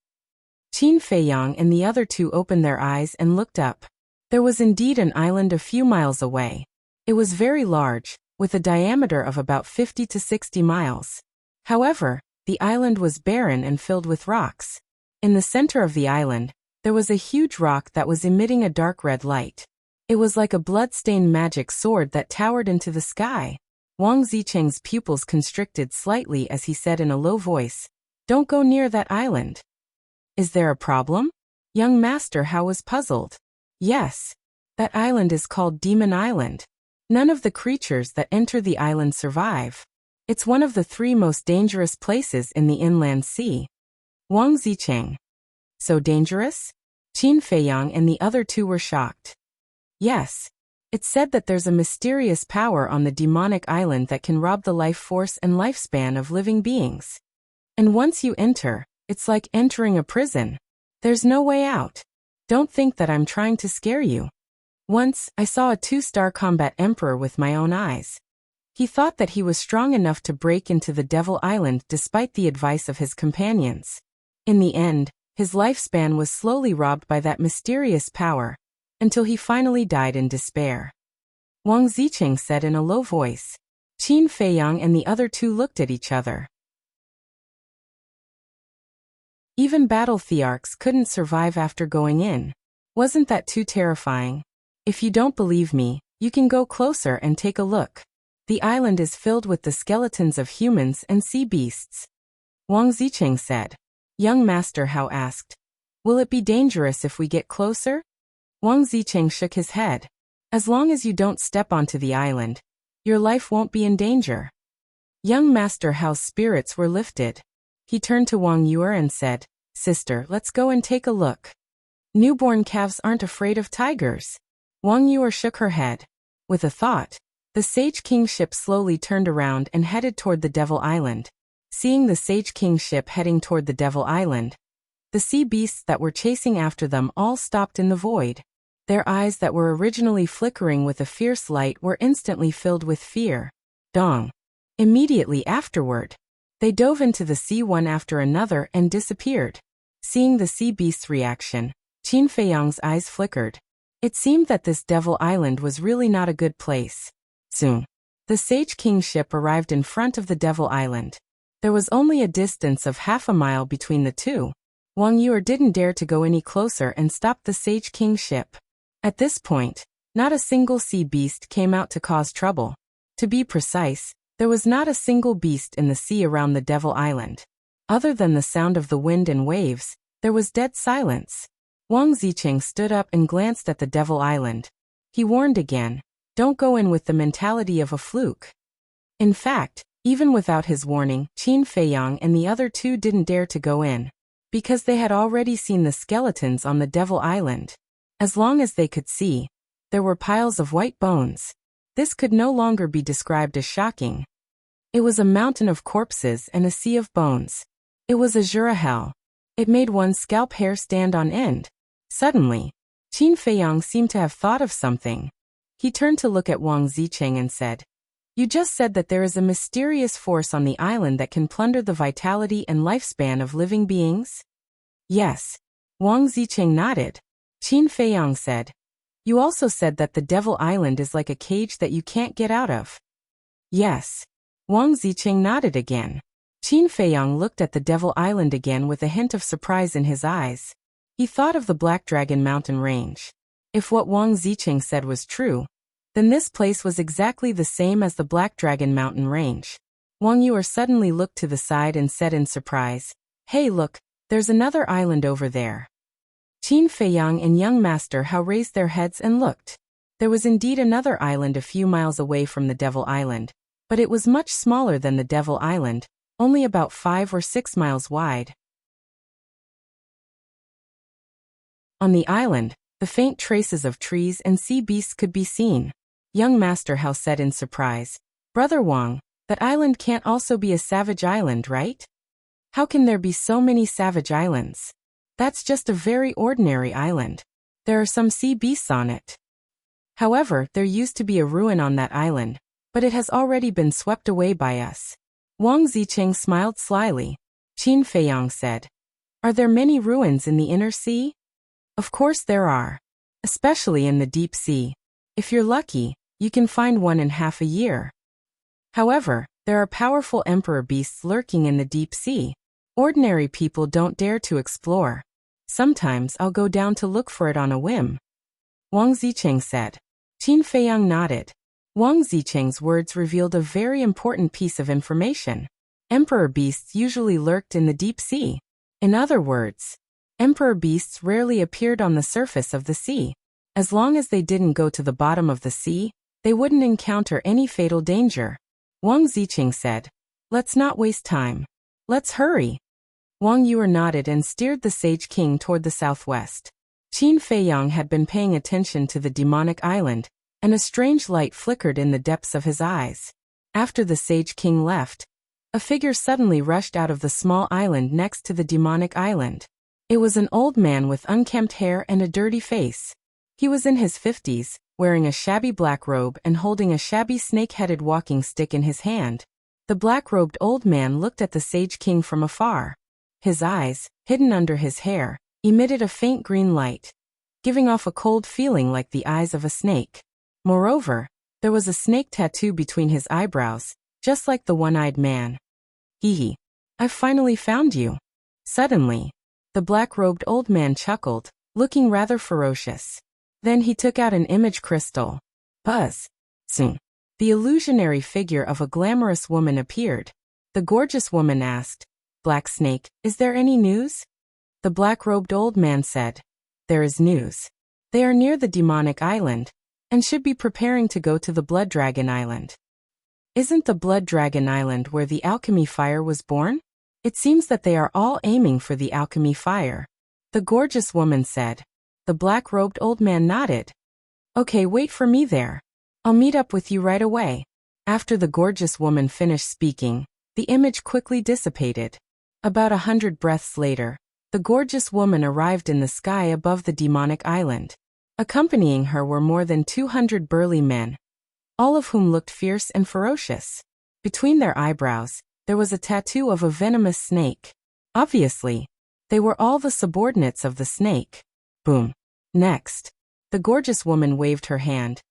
Qin Feiyang and the other 2 opened their eyes and looked up. There was indeed an island a few miles away. It was very large, with a diameter of about 50 to 60 miles. However, the island was barren and filled with rocks. In the center of the island, there was a huge rock that was emitting a dark red light. It was like a blood-stained magic sword that towered into the sky. Wang Zicheng's pupils constricted slightly as he said in a low voice, "Don't go near that island." "Is there a problem?" Young Master Hao was puzzled. "Yes. That island is called Demon Island. None of the creatures that enter the island survive. It's one of the 3 most dangerous places in the inland sea." Wang Zicheng. "So dangerous?" Qin Feiyang and the other 2 were shocked. "Yes. It's said that there's a mysterious power on the demonic island that can rob the life force and lifespan of living beings. And once you enter, it's like entering a prison. There's no way out. Don't think that I'm trying to scare you. Once, I saw a 2-star combat emperor with my own eyes. He thought that he was strong enough to break into the Devil Island despite the advice of his companions. In the end, his lifespan was slowly robbed by that mysterious power, until he finally died in despair. Wang Ziqing said in a low voice. Qin Feiyang and the other two looked at each other. Even battle thearchs couldn't survive after going in. Wasn't that too terrifying? If you don't believe me, you can go closer and take a look. The island is filled with the skeletons of humans and sea beasts. Wang Ziqing said. Young Master Hao asked. Will it be dangerous if we get closer? Wang Ziqing shook his head. As long as you don't step onto the island, your life won't be in danger. Young Master Hao's spirits were lifted. He turned to Wang Yuer and said, Sister, let's go and take a look. Newborn calves aren't afraid of tigers. Wang Yuer shook her head. With a thought, the Sage King ship slowly turned around and headed toward the Devil Island. Seeing the Sage King ship heading toward the Devil Island, the sea beasts that were chasing after them all stopped in the void. Their eyes that were originally flickering with a fierce light were instantly filled with fear. Dong. Immediately afterward, they dove into the sea one after another and disappeared. Seeing the sea beast's reaction, Qin Feiyang's eyes flickered. It seemed that this Devil Island was really not a good place. Soon, the Sage King ship arrived in front of the Devil Island. There was only a distance of half a mile between the two. Wang Yuer didn't dare to go any closer and stop the Sage King ship. At this point, not a single sea beast came out to cause trouble. To be precise, there was not a single beast in the sea around the Devil Island. Other than the sound of the wind and waves, there was dead silence. Wang Ziqing stood up and glanced at the Devil Island. He warned again, don't go in with the mentality of a fluke. In fact, even without his warning, Qin Feiyang and the other two didn't dare to go in, because they had already seen the skeletons on the Devil Island. As long as they could see, there were piles of white bones. This could no longer be described as shocking. It was a mountain of corpses and a sea of bones. It was a Jura hell. It made one's scalp hair stand on end. Suddenly, Qin Feiyang seemed to have thought of something. He turned to look at Wang Ziqing and said, You just said that there is a mysterious force on the island that can plunder the vitality and lifespan of living beings? Yes. Wang Ziqing nodded. Qin Feiyang said, You also said that the Devil Island is like a cage that you can't get out of. Yes. Wang Ziqing nodded again. Qin Feiyang looked at the Devil Island again with a hint of surprise in his eyes. He thought of the Black Dragon Mountain Range. If what Wang Ziqing said was true, then this place was exactly the same as the Black Dragon Mountain Range. Wang Yuer suddenly looked to the side and said in surprise, Hey look, there's another island over there. Qin Feiyang and young Master Hao raised their heads and looked. There was indeed another island a few miles away from the Devil Island, but it was much smaller than the Devil Island, only about 5 or 6 miles wide. On the island, the faint traces of trees and sea beasts could be seen. Young Master Hao said in surprise, Brother Wang, that island can't also be a savage island, right? How can there be so many savage islands? That's just a very ordinary island. There are some sea beasts on it. However, there used to be a ruin on that island, but it has already been swept away by us. Wang Ziqing smiled slyly. Qin Feiyang said, Are there many ruins in the inner sea? Of course there are. Especially in the deep sea. If you're lucky, you can find one in half a year. However, there are powerful emperor beasts lurking in the deep sea. Ordinary people don't dare to explore. Sometimes I'll go down to look for it on a whim. Wang Ziqing said. Qin Feiyang nodded. Wang Ziqing's words revealed a very important piece of information. Emperor beasts usually lurked in the deep sea. In other words, emperor beasts rarely appeared on the surface of the sea. As long as they didn't go to the bottom of the sea, they wouldn't encounter any fatal danger. Wang Ziqing said, Let's not waste time. Let's hurry. Wang Yuer nodded and steered the Sage King toward the southwest. Qin Feiyang had been paying attention to the demonic island, and a strange light flickered in the depths of his eyes. After the Sage King left, a figure suddenly rushed out of the small island next to the demonic island. It was an old man with unkempt hair and a dirty face. He was in his 50s, wearing a shabby black robe and holding a shabby snake-headed walking stick in his hand. The black-robed old man looked at the Sage King from afar. His eyes, hidden under his hair, emitted a faint green light, giving off a cold feeling like the eyes of a snake. Moreover, there was a snake tattoo between his eyebrows, just like the one-eyed man. Hee, I've finally found you. Suddenly, the black-robed old man chuckled, looking rather ferocious. Then he took out an image crystal. Buzz. Soon. The illusionary figure of a glamorous woman appeared. The gorgeous woman asked, Black Snake, is there any news? The black-robed old man said, There is news. They are near the demonic island, and should be preparing to go to the Blood Dragon Island. Isn't the Blood Dragon Island where the alchemy fire was born? It seems that they are all aiming for the alchemy fire. The gorgeous woman said. The black-robed old man nodded. Okay, wait for me there. I'll meet up with you right away. After the gorgeous woman finished speaking, the image quickly dissipated. About 100 breaths later, the gorgeous woman arrived in the sky above the demonic island. Accompanying her were more than 200 burly men, all of whom looked fierce and ferocious. Between their eyebrows, there was a tattoo of a venomous snake. Obviously, they were all the subordinates of the snake. Boom. Next, the gorgeous woman waved her hand,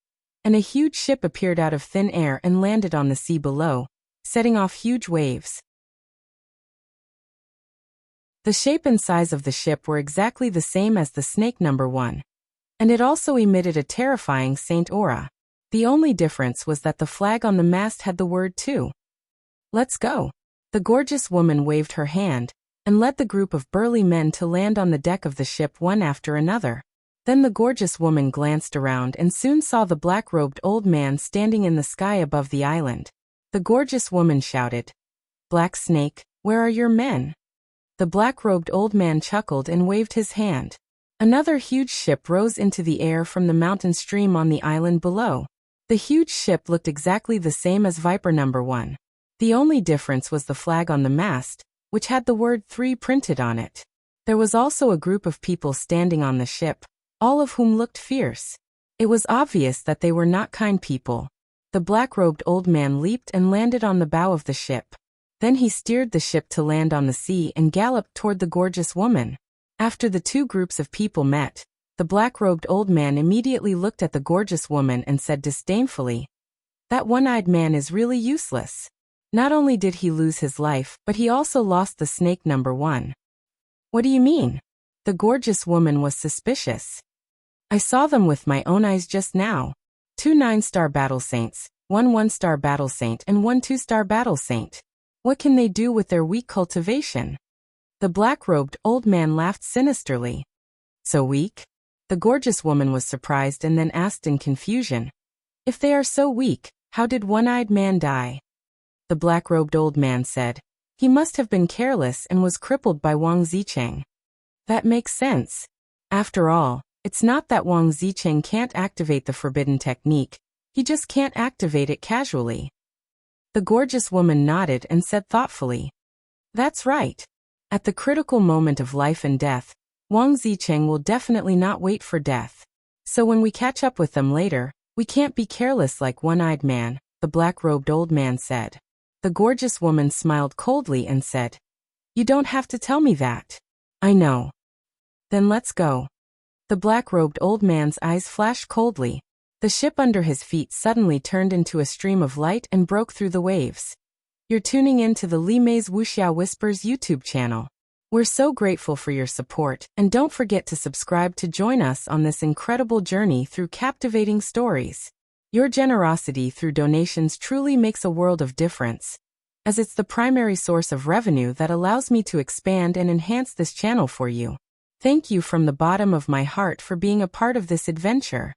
and a huge ship appeared out of thin air and landed on the sea below, setting off huge waves. The shape and size of the ship were exactly the same as the snake number 1, and it also emitted a terrifying saint aura. The only difference was that the flag on the mast had the word 2. Let's go. The gorgeous woman waved her hand and led the group of burly men to land on the deck of the ship one after another. Then the gorgeous woman glanced around and soon saw the black-robed old man standing in the sky above the island. The gorgeous woman shouted, Black Snake, where are your men? The black-robed old man chuckled and waved his hand. Another huge ship rose into the air from the mountain stream on the island below. The huge ship looked exactly the same as Viper number 1. The only difference was the flag on the mast, which had the word 3 printed on it. There was also a group of people standing on the ship, all of whom looked fierce. It was obvious that they were not kind people. The black-robed old man leaped and landed on the bow of the ship. Then he steered the ship to land on the sea and galloped toward the gorgeous woman. After the two groups of people met, the black-robed old man immediately looked at the gorgeous woman and said disdainfully, That one-eyed man is really useless. Not only did he lose his life, but he also lost the snake number 1. What do you mean? The gorgeous woman was suspicious. I saw them with my own eyes just now. 2 9-star battle saints, 1 1-star battle saint and 1 2-star battle saint. What can they do with their weak cultivation? The black-robed old man laughed sinisterly. So weak? The gorgeous woman was surprised and then asked in confusion. If they are so weak, how did one-eyed man die? The black-robed old man said, He must have been careless and was crippled by Wang Zicheng. That makes sense. After all, it's not that Wang Zicheng can't activate the forbidden technique, he just can't activate it casually. The gorgeous woman nodded and said thoughtfully, That's right. At the critical moment of life and death, Wang Zicheng will definitely not wait for death. So when we catch up with them later, we can't be careless like one-eyed man, the black-robed old man said. The gorgeous woman smiled coldly and said, You don't have to tell me that. I know. Then let's go. The black-robed old man's eyes flashed coldly. The ship under his feet suddenly turned into a stream of light and broke through the waves. You're tuning in to the Li Mei's Wuxia Whispers YouTube channel. We're so grateful for your support, and don't forget to subscribe to join us on this incredible journey through captivating stories. Your generosity through donations truly makes a world of difference, as it's the primary source of revenue that allows me to expand and enhance this channel for you. Thank you from the bottom of my heart for being a part of this adventure.